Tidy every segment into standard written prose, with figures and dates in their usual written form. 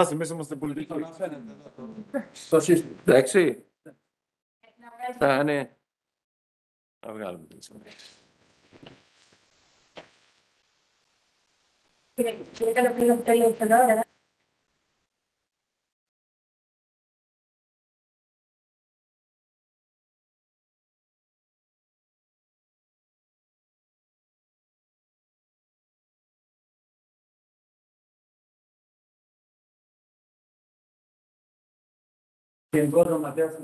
Στη μέση είμαστε πολιτικοί. Στο σύστημα. Εντάξει. Ναι. Να βγάλουμε. Γενικός Γραμματέας.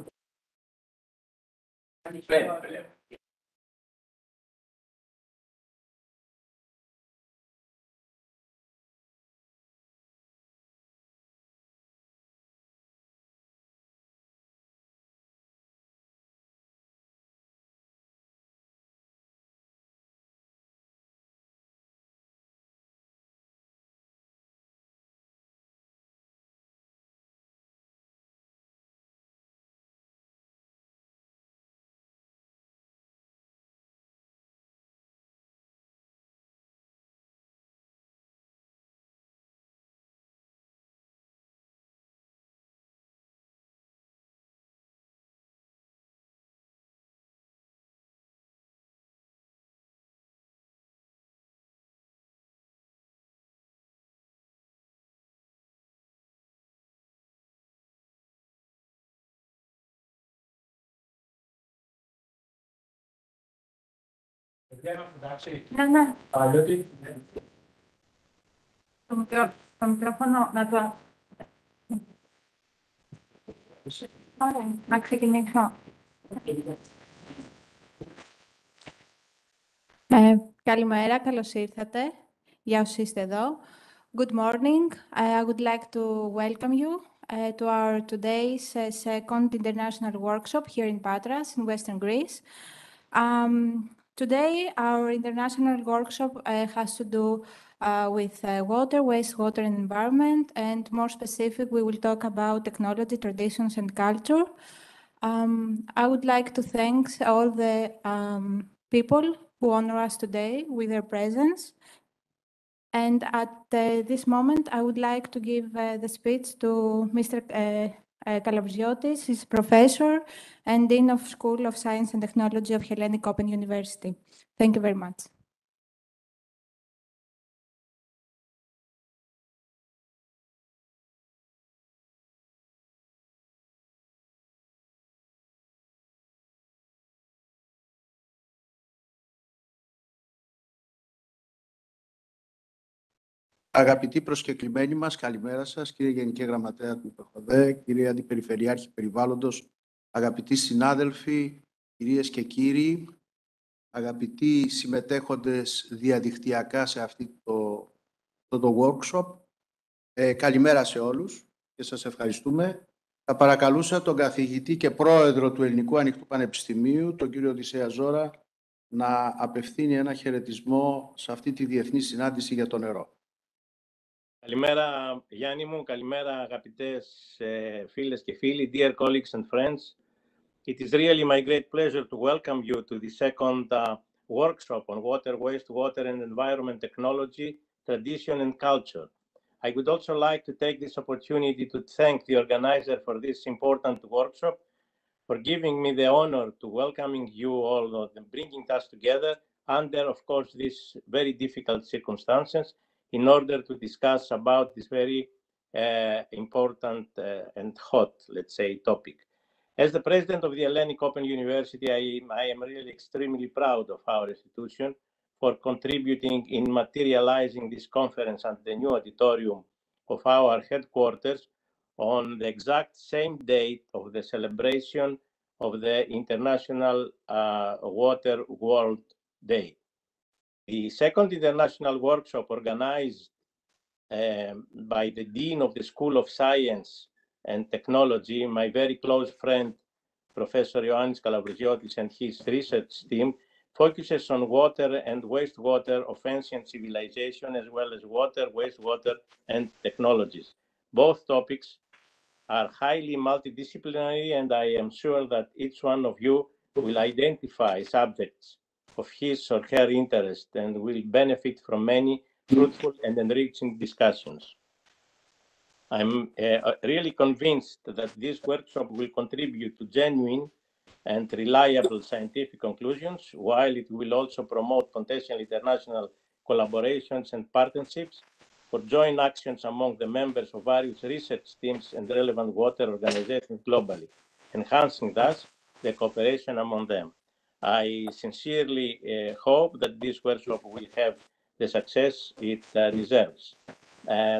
Ναι. Αλλιώς. Το μικρόφωνο να το... Ωραία, να ξεκινήσω. Καλημέρα, καλώς ήρθατε. Για όσοι είστε εδώ. Good morning. I would like to welcome you to our today's second international workshop here in Patras, in Western Greece. Today, our international workshop has to do with water, wastewater, and environment, and more specific, we will talk about technology, traditions, and culture. I would like to thank all the people who honor us today with their presence. And at this moment, I would like to give the speech to Mr. Kalabrziotis. He's professor and Dean of School of Science and Technology of Hellenic Open University. Thank you very much. Αγαπητοί προσκεκλημένοι μας, καλημέρα σας, κύριε Γενική Γραμματέα του ΠΕΧΟΔΕ, κύριε Αντιπεριφερειάρχη Περιβάλλοντος, αγαπητοί συνάδελφοι, κυρίες και κύριοι, αγαπητοί συμμετέχοντες διαδικτυακά σε αυτό το workshop, καλημέρα σε όλους και σας ευχαριστούμε. Θα παρακαλούσα τον καθηγητή και πρόεδρο του Ελληνικού Ανοιχτού Πανεπιστημίου, τον κύριο Οδυσσέα Ζώρα, να απευθύνει ένα χαιρετισμό σε αυτή τη διεθνή συνάντηση για το νερό. Καλημέρα Γιάννη μου, καλημέρα αγαπητές φίλες και φίλοι, dear colleagues and friends. It is really my great pleasure to welcome you to the second workshop on water, wastewater and environment technology, tradition and culture. I would also like to take this opportunity to thank the organizer for this important workshop, for giving me the honor to welcoming you all and bringing us together under, of course, these very difficult circumstances, in order to discuss about this very important and hot, let's say, topic. As the president of the Hellenic Open University, I am really extremely proud of our institution for contributing in materializing this conference at the new auditorium of our headquarters on the exact same date of the celebration of the International Water World Day. The second international workshop organized by the Dean of the School of Science and Technology, my very close friend, Professor Ioannis Kalabriziotis, and his research team focuses on water and wastewater of ancient civilization, as well as water, wastewater, and technologies. Both topics are highly multidisciplinary, and I am sure that each one of you will identify subjects of his or her interest and will benefit from many fruitful and enriching discussions. I'm really convinced that this workshop will contribute to genuine and reliable scientific conclusions, while it will also promote potential international collaborations and partnerships for joint actions among the members of various research teams and relevant water organizations globally, enhancing thus the cooperation among them. I sincerely hope that this workshop will have the success it deserves.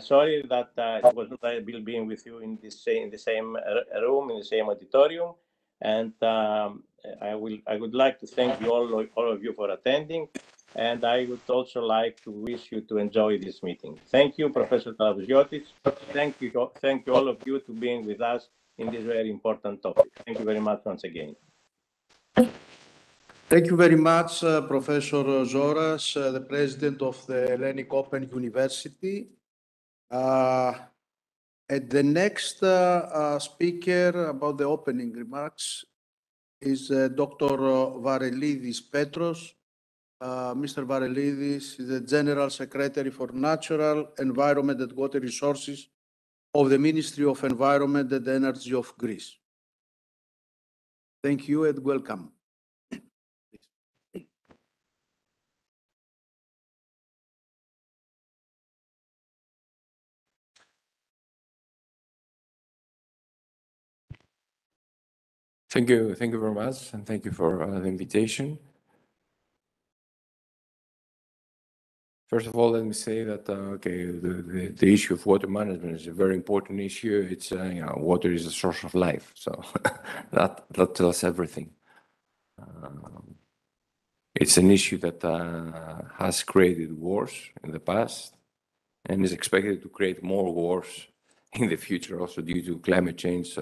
Sorry that it was not able being with you in the same room, in the same auditorium, and I would like to thank you all of you for attending, and I would also like to wish you to enjoy this meeting. Thank you, Professor Kalabriziotis. Thank you all of you to being with us in this very important topic. Thank you very much once again. Thank you very much, Professor Zoras, the President of the Hellenic Open University. And the next speaker about the opening remarks is Dr. Varelidis Petros. Mr. Varelidis is the General Secretary for Natural Environment and Water Resources of the Ministry of Environment and Energy of Greece. Thank you and welcome. Thank you very much, and thank you for the invitation. First of all, let me say that the issue of water management is a very important issue. It's water is a source of life, so that tells everything. It's an issue that has created wars in the past and is expected to create more wars in the future, also due to climate change,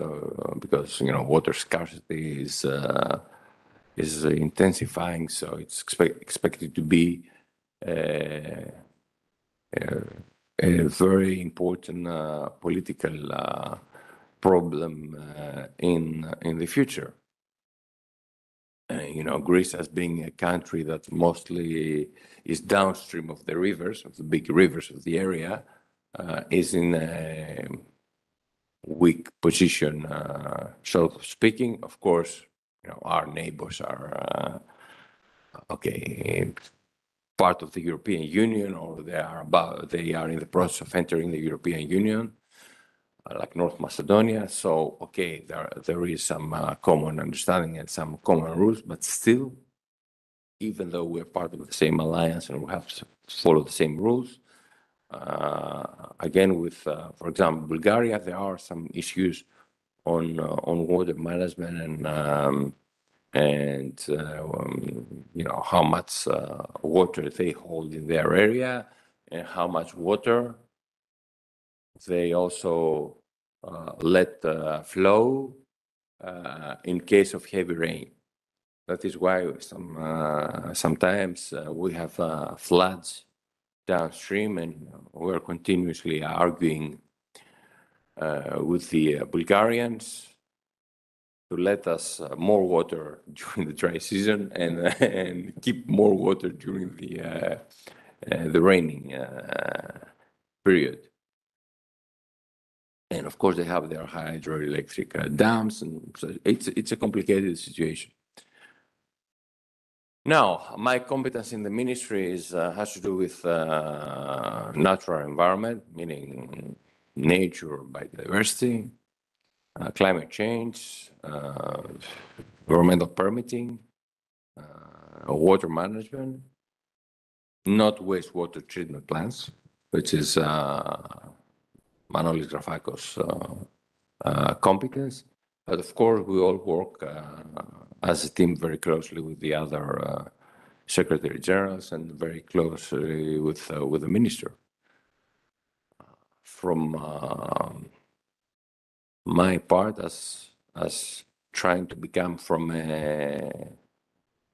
because water scarcity is intensifying, so it's expected to be a very important political problem in the future. Greece, as being a country that mostly is downstream of the rivers, of the big rivers of the area, is in a weak position, so speaking. Of course, our neighbors are part of the European Union, or they are in the process of entering the European Union, like North Macedonia. So there is some common understanding and some common rules, but still, even though we're part of the same alliance and we have to follow the same rules, again, with, for example, Bulgaria, there are some issues on water management and how much water they hold in their area and how much water they also let flow in case of heavy rain. That is why sometimes we have floods downstream, and we're continuously arguing with the Bulgarians to let us more water during the dry season and keep more water during the raining period. And of course, they have their hydroelectric dams, and so it's a complicated situation. Now, my competence in the ministry has to do with natural environment, meaning nature, biodiversity, climate change, environmental permitting, water management, not wastewater treatment plants, which is Manolis Grafakos' competence. But of course, we all work as a team very closely with the other Secretary Generals and very closely with the Minister. from my part as trying to become from an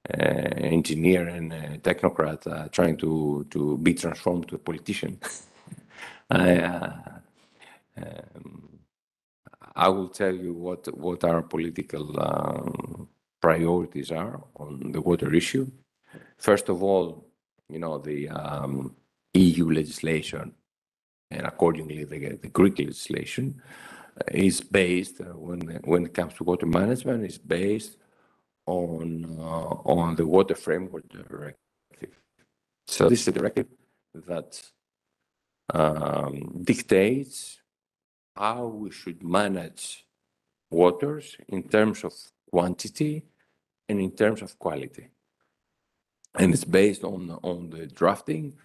engineer and a technocrat, trying to be transformed to a politician. I will tell you what our political priorities are on the water issue. First of all, the EU legislation and accordingly the Greek legislation is based, when it comes to water management, is based on the Water Framework Directive. So this is a directive that dictates how we should manage waters in terms of quantity and in terms of quality. And it's based on the drafting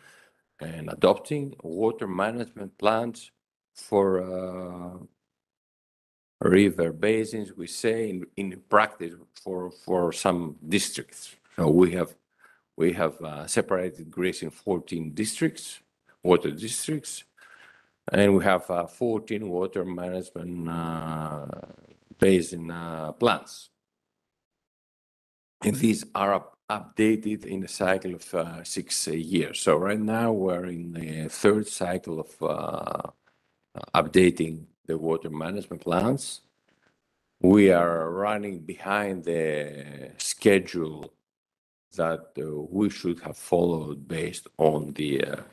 and adopting water management plans for river basins, we say in practice for some districts. So we have separated Greece in 14 districts, water districts, and we have 14 water management basin plans. And these are updated in a cycle of 6 years. So right now we're in the third cycle of updating the water management plans. We are running behind the schedule that we should have followed based on the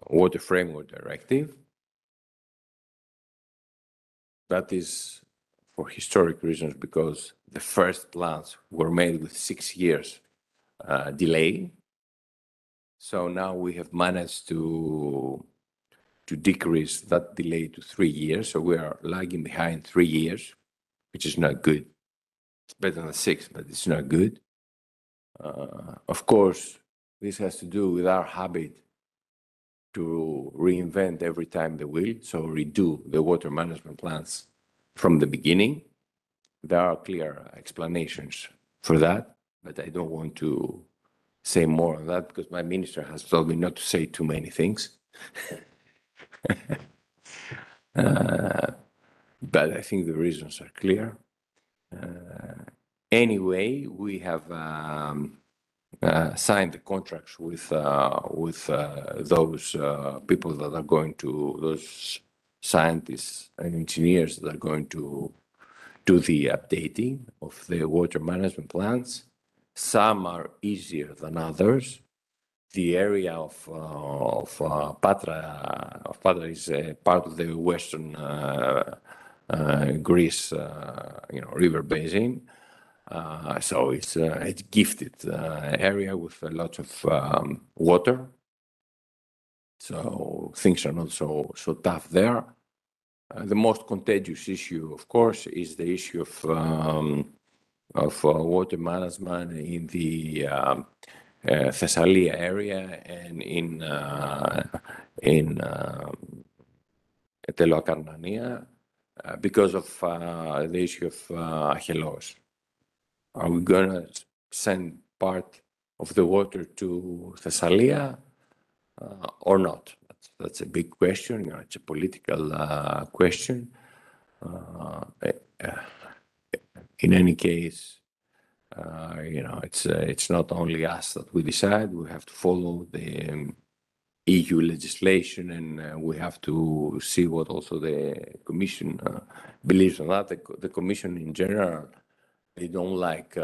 Water Framework Directive. That is for historic reasons, because the first plans were made with 6 years delay. So now we have managed to decrease that delay to 3 years. So we are lagging behind 3 years, which is not good. It's better than 6, but it's not good. Of course, this has to do with our habit to reinvent every time the wheel, so redo the water management plans from the beginning. There are clear explanations for that, but I don't want to say more on that because my minister has told me not to say too many things. But I think the reasons are clear. Anyway, we have signed the contracts with those people that are going to, those scientists and engineers that are going to do the updating of the water management plans. Some are easier than others. The area of Patra is part of the western Greece, river basin. So it's a gifted area with a lot of water. So things are not so tough there. The most contagious issue, of course, is the issue of water management in the Thessalia area and in Teleokarnania because of the issue of Acheloos. Are we going to send part of the water to Thessalia or not? That's a big question. It's a political question. In any case, it's not only us that we decide. We have to follow the EU legislation, and we have to see what also the Commission believes on that. The Commission in general, they don't like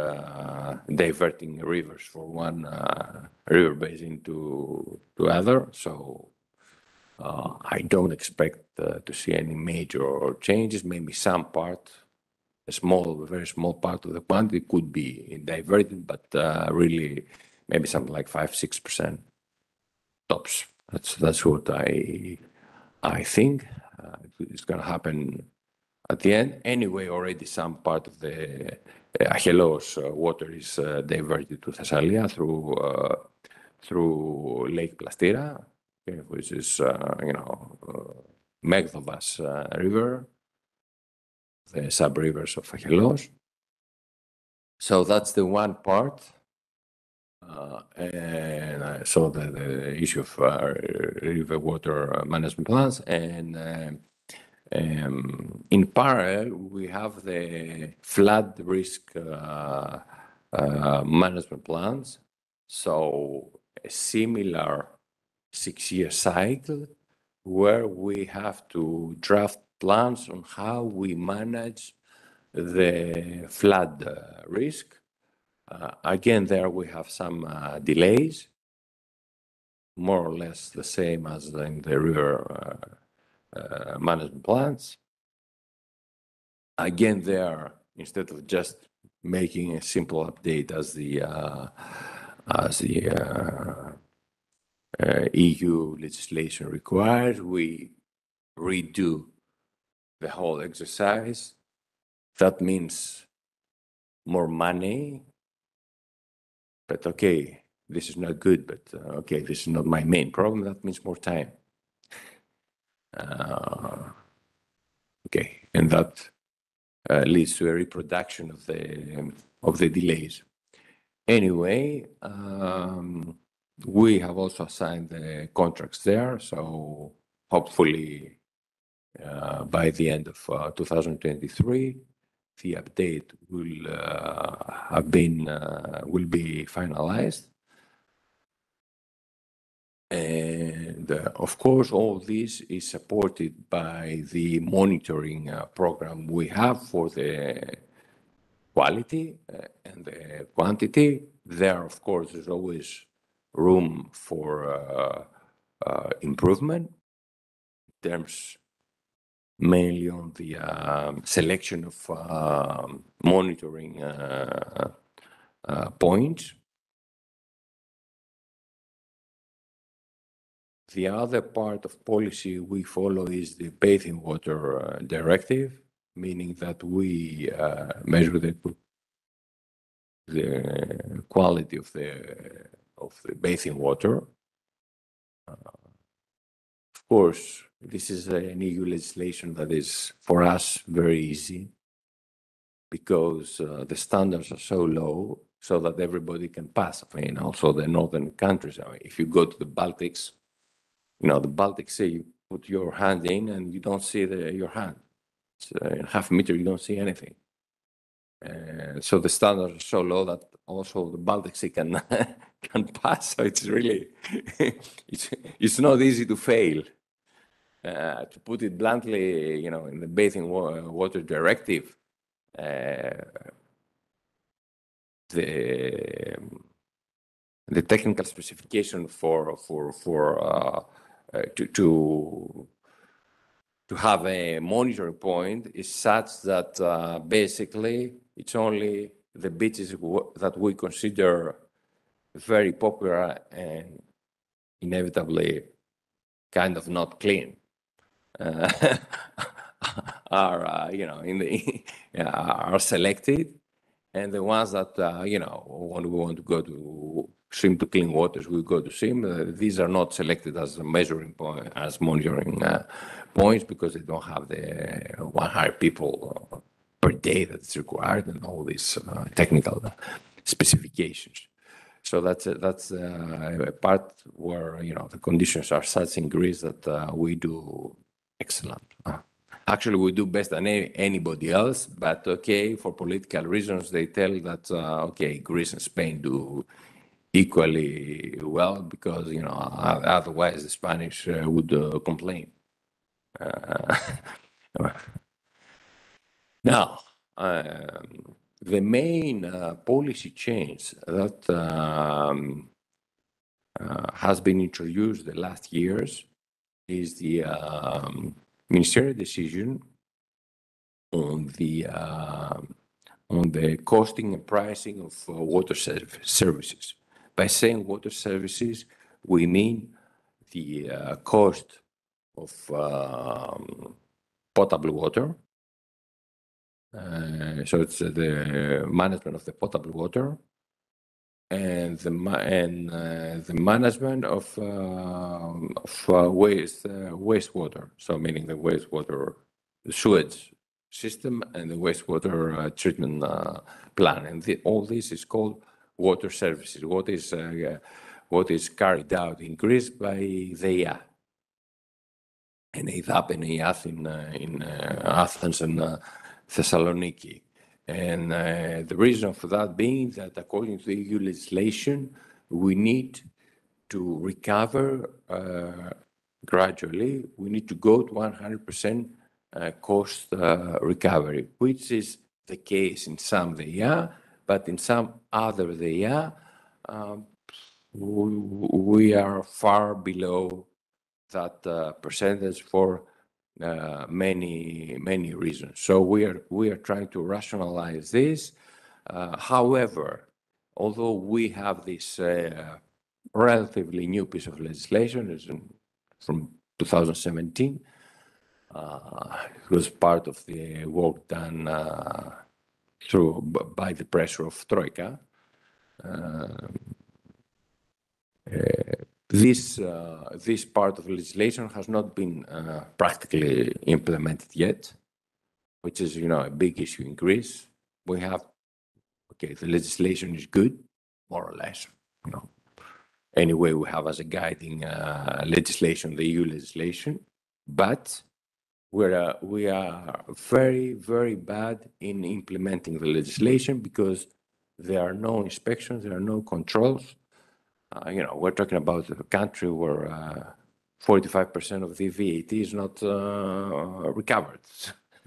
diverting rivers from one river basin to other. So I don't expect to see any major changes. Maybe some part, a very small part of the quantity could be diverted, but really maybe something like 5-6% tops. That's what I think. It's going to happen at the end. Anyway, already some part of the Acheloos water is diverted to Thessalia through Lake Plastira, which is Megdovas River, the sub-rivers of Acheloos. So that's the one part. and so the issue of river water management plans. And in parallel, we have the flood risk management plans. So a similar 6-year cycle where we have to draft plans on how we manage the flood risk. Again, there we have some delays, more or less the same as in the river management plans. Again, there, instead of just making a simple update as the EU legislation requires, we redo the whole exercise. That means more money, but okay, this is not good, but okay, this is not my main problem. That means more time. Okay, and that leads to a reproduction of the delays. Anyway, we have also assigned the contracts there, so hopefully by the end of 2023, the update will be finalized. And of course, all this is supported by the monitoring program we have for the quality and the quantity. There, of course, there's always room for improvement in terms mainly on the selection of monitoring points. The other part of policy we follow is the bathing water directive, meaning that we measure the quality of the bathing water. Of course, this is an EU legislation that is for us very easy because the standards are so low so that everybody can pass. I mean, also the northern countries. I mean, if you go to the Baltics, you know, the Baltic Sea, you put your hand in and you don't see your hand. It's half a meter, you don't see anything. So the standards are so low that also the Baltic Sea can pass. So it's really, it's not easy to fail. To put it bluntly, you know, in the bathing water directive, the technical specification to have a monitoring point is such that basically it's only the beaches that we consider very popular and inevitably kind of not clean are you know are selected, and the ones that you know when we want to go to swim to clean waters, we go to swim. These are not selected as a measuring point, as monitoring points, because they don't have the 100 people per day that's required and all these technical specifications. So that's a part where you know the conditions are such in Greece that we do excellent. Actually, we do best than anybody else, but okay, for political reasons, they tell that okay, Greece and Spain do equally well because you know otherwise the Spanish would complain. Now, the main policy change that has been introduced the last years is the ministerial decision on the costing and pricing of water services. By saying water services, we mean the cost of potable water. So it's the management of the potable water and the management of wastewater. So meaning the wastewater sewage system and the wastewater treatment plan. And all this is called water services, what is carried out in Greece by the EA. And EIDAP and EIATH in Athens and Thessaloniki. And the reason for that being that according to the EU legislation, we need to recover gradually. We need to go to 100% cost recovery, which is the case in some DEA, but in some other DEA, we are far below that percentage for many reasons. So we are trying to rationalize this. However, although we have this relatively new piece of legislation from 2017, it was part of the work done by the pressure of Troika. This part of legislation has not been practically implemented yet, which is, a big issue in Greece. We have, the legislation is good, more or less, Anyway, we have as a guiding legislation, the EU legislation, but we are very, very bad in implementing the legislation because there are no inspections, there are no controls. We're talking about a country where 45% of the VAT is not recovered.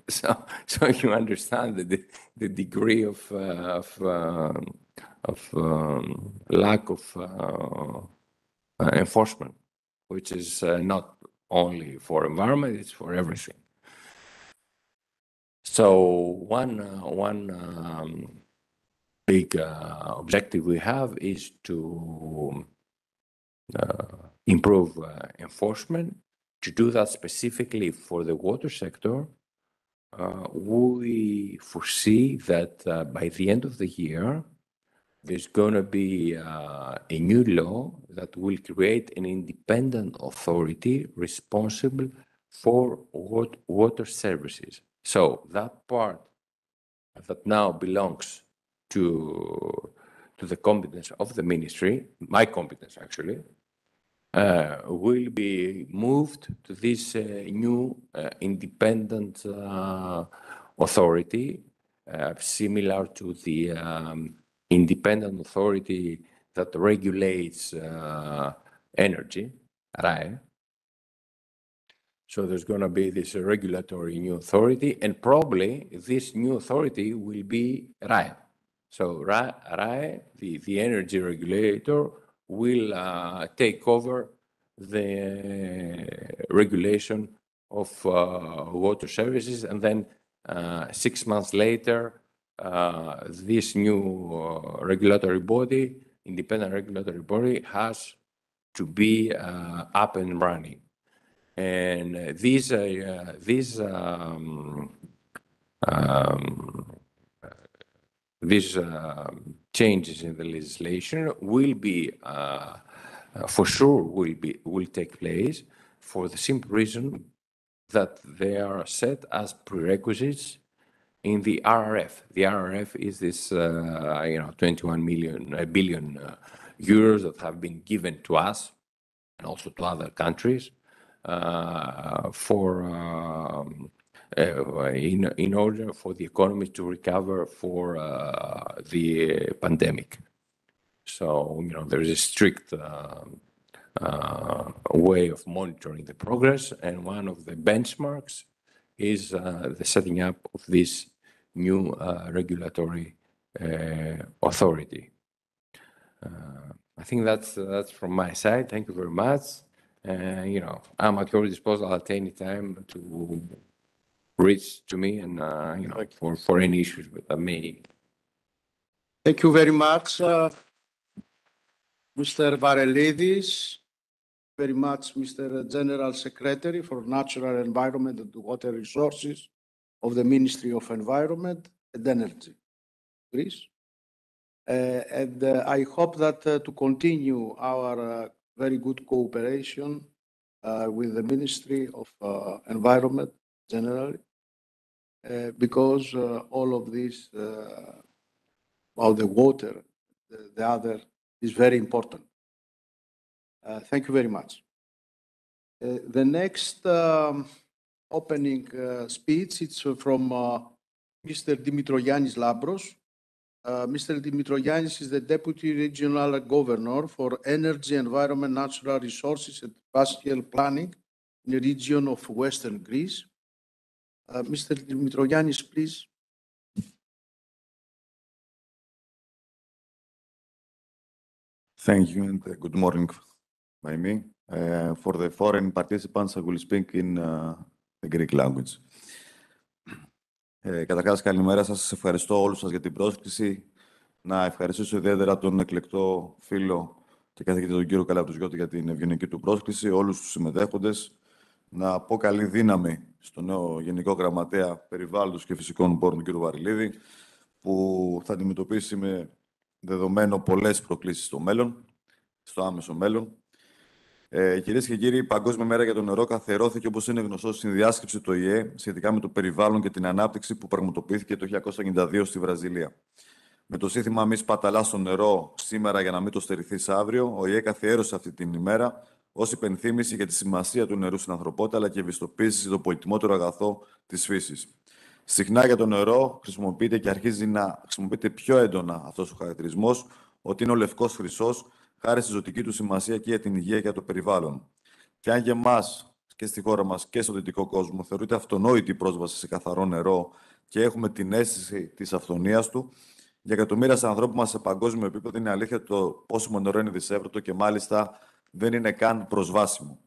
So you understand the degree of lack of enforcement, which is not only for environment, it's for everything. So one big objective we have is to improve enforcement. To do that specifically for the water sector, we foresee that by the end of the year, there's going to be a new law that will create an independent authority responsible for water services. So that part that now belongs to the competence of the ministry, my competence actually, will be moved to this new independent authority, similar to the independent authority that regulates energy, RAE. So there's going to be this regulatory new authority, and probably this new authority will be RAE. So RAE, the energy regulator, will take over the regulation of water services, and then 6 months later, this new regulatory body, independent regulatory body, has to be up and running. And these changes in the legislation will be, for sure, will take place for the simple reason that they are set as prerequisites in the RRF. The RRF is this, 21 billion euros that have been given to us and also to other countries in order for the economy to recover for the pandemic. So, there is a strict way of monitoring the progress, and one of the benchmarks is the setting up of this new regulatory authority. I think that's from my side. Thank you very much. I'm at your disposal at any time to reach to me and for any issues that may. Thank you very much, Mr. Varelidis. Very much, Mr. General Secretary for Natural Environment and Water Resources of the Ministry of Environment and Energy, Greece. And I hope that to continue our very good cooperation with the Ministry of Environment generally, because all of this about the water the other is very important. Thank you very much. The next opening speech is from Mr. Dimitrogiannis Labros. Mr. Dimitrogiannis is the Deputy Regional Governor for Energy, Environment, Natural Resources and Spatial Planning in the region of Western Greece. Mr. Dimitrogiannis, please. Thank you and good morning by me. For the foreign participants, I will speak in the Greek language. Καταρχάς, καλημέρα σας. Σας ευχαριστώ όλους σας για την πρόσκληση. Να ευχαριστήσω ιδιαίτερα τον εκλεκτό φίλο και καθηγητή τον κύριο Καλαβρουζιώτη για την ευγενική του πρόσκληση, όλους τους συμμετέχοντες. Να πω καλή δύναμη στον νέο Γενικό Γραμματέα Περιβάλλοντος και Φυσικών Πόρων, τον κύριο Βαριλίδη, που θα αντιμετωπίσει με δεδομένο πολλές προκλήσεις στο μέλλον, στο άμεσο μέλλον. Κυρίες και κύριοι, η Παγκόσμια Μέρα για το Νερό καθιερώθηκε, όπως είναι γνωστό, στην διάσκεψη του ΟΗΕ σχετικά με το περιβάλλον και την ανάπτυξη που πραγματοποιήθηκε το 1992 στη Βραζιλία. Με το σύνθημα «Μη σπαταλάς στο νερό σήμερα για να μην το στερηθείς αύριο», ο ΟΗΕ καθιέρωσε αυτή την ημέρα ως υπενθύμηση για τη σημασία του νερού στην ανθρωπότητα, αλλά και ευαισθητοποίηση για το πολυτιμότερο αγαθό της φύσης. Συχνά για το νερό χρησιμοποιείται και αρχίζει να χρησιμοποιείται πιο έντονα αυτός ο χαρακτηρισμός, ότι είναι ο λευκός χρυσός, χάρη στη ζωτική του σημασία και για την υγεία και για το περιβάλλον. Και αν για εμάς και στη χώρα μας και στον δυτικό κόσμο θεωρείται αυτονόητη η πρόσβαση σε καθαρό νερό και έχουμε την αίσθηση της αυθονίας του, για εκατομμύρια ανθρώπους μας σε παγκόσμιο επίπεδο είναι αλήθεια το πόσιμο νερό είναι δυσέβρετο και μάλιστα δεν είναι καν προσβάσιμο.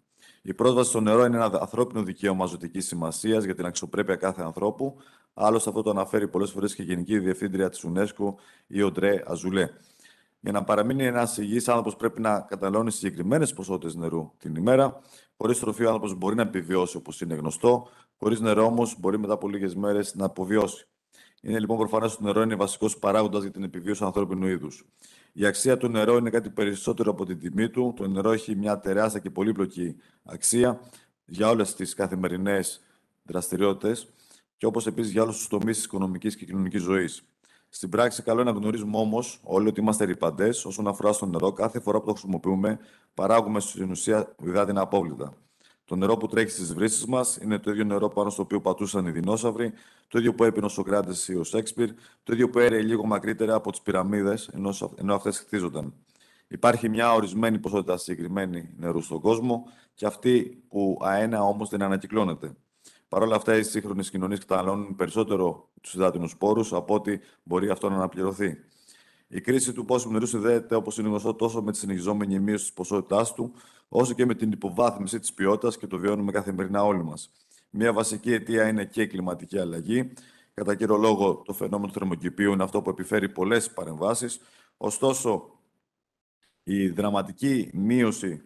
Η πρόσβαση στο νερό είναι ένα ανθρώπινο δικαίωμα ζωτικής σημασίας για την αξιοπρέπεια κάθε ανθρώπου. Άλλωστε, αυτό το αναφέρει πολλές φορές και η Γενική Διευθύντρια της UNESCO, η Οντρέ Αζουλέ. Για να παραμείνει ένας υγιής άνθρωπος, πρέπει να καταναλώνει συγκεκριμένες ποσότητες νερού την ημέρα. Χωρίς τροφή, ο άνθρωπος μπορεί να επιβιώσει, όπως είναι γνωστό. Χωρίς νερό, όμως, μπορεί μετά από λίγες μέρες να αποβιώσει. Είναι λοιπόν προφανές ότι το νερό είναι βασικός παράγοντας για την επιβίωση του ανθρώπινου είδους. Η αξία του νερού είναι κάτι περισσότερο από την τιμή του. Το νερό έχει μια τεράστια και πολύπλοκη αξία για όλες τις καθημερινές δραστηριότητες και όπως επίσης για όλους τους τομείς της οικονομικής και κοινωνικής ζωής. Στην πράξη, καλό είναι να γνωρίζουμε όμως όλοι ότι είμαστε ρηπαντές όσον αφορά στο νερό. Κάθε φορά που το χρησιμοποιούμε, παράγουμε στην ουσία υδάτινα απόβλητα. Το νερό που τρέχει στις βρύσεις μας είναι το ίδιο νερό πάνω στο οποίο πατούσαν οι δεινόσαυροι, το ίδιο που έπινε ο Σοκράτης ή ο Σέξπιρ, το ίδιο που έρεε λίγο μακρύτερα από τις πυραμίδες ενώ αυτές χτίζονταν. Υπάρχει μια ορισμένη ποσότητα συγκεκριμένη νερού στον κόσμο και αυτή που αένα όμως δεν ανακυκλώνεται. Παρ' όλα αυτά, οι σύγχρονες κοινωνίες καταναλώνουν περισσότερο τους υδάτινους πόρους από ότι μπορεί αυτό να αναπληρωθεί. Η κρίση του πόσιμου νερού συνδέεται, όπως είναι γνωστό, τόσο με τη συνεχιζόμενη μείωση της ποσότητάς του, όσο και με την υποβάθμιση της ποιότητας και το βιώνουμε καθημερινά όλοι μας. Μια βασική αιτία είναι και η κλιματική αλλαγή. Κατά κύριο λόγο, το φαινόμενο του θερμοκηπίου είναι αυτό που επιφέρει πολλές παρεμβάσεις. Ωστόσο, η δραματική μείωση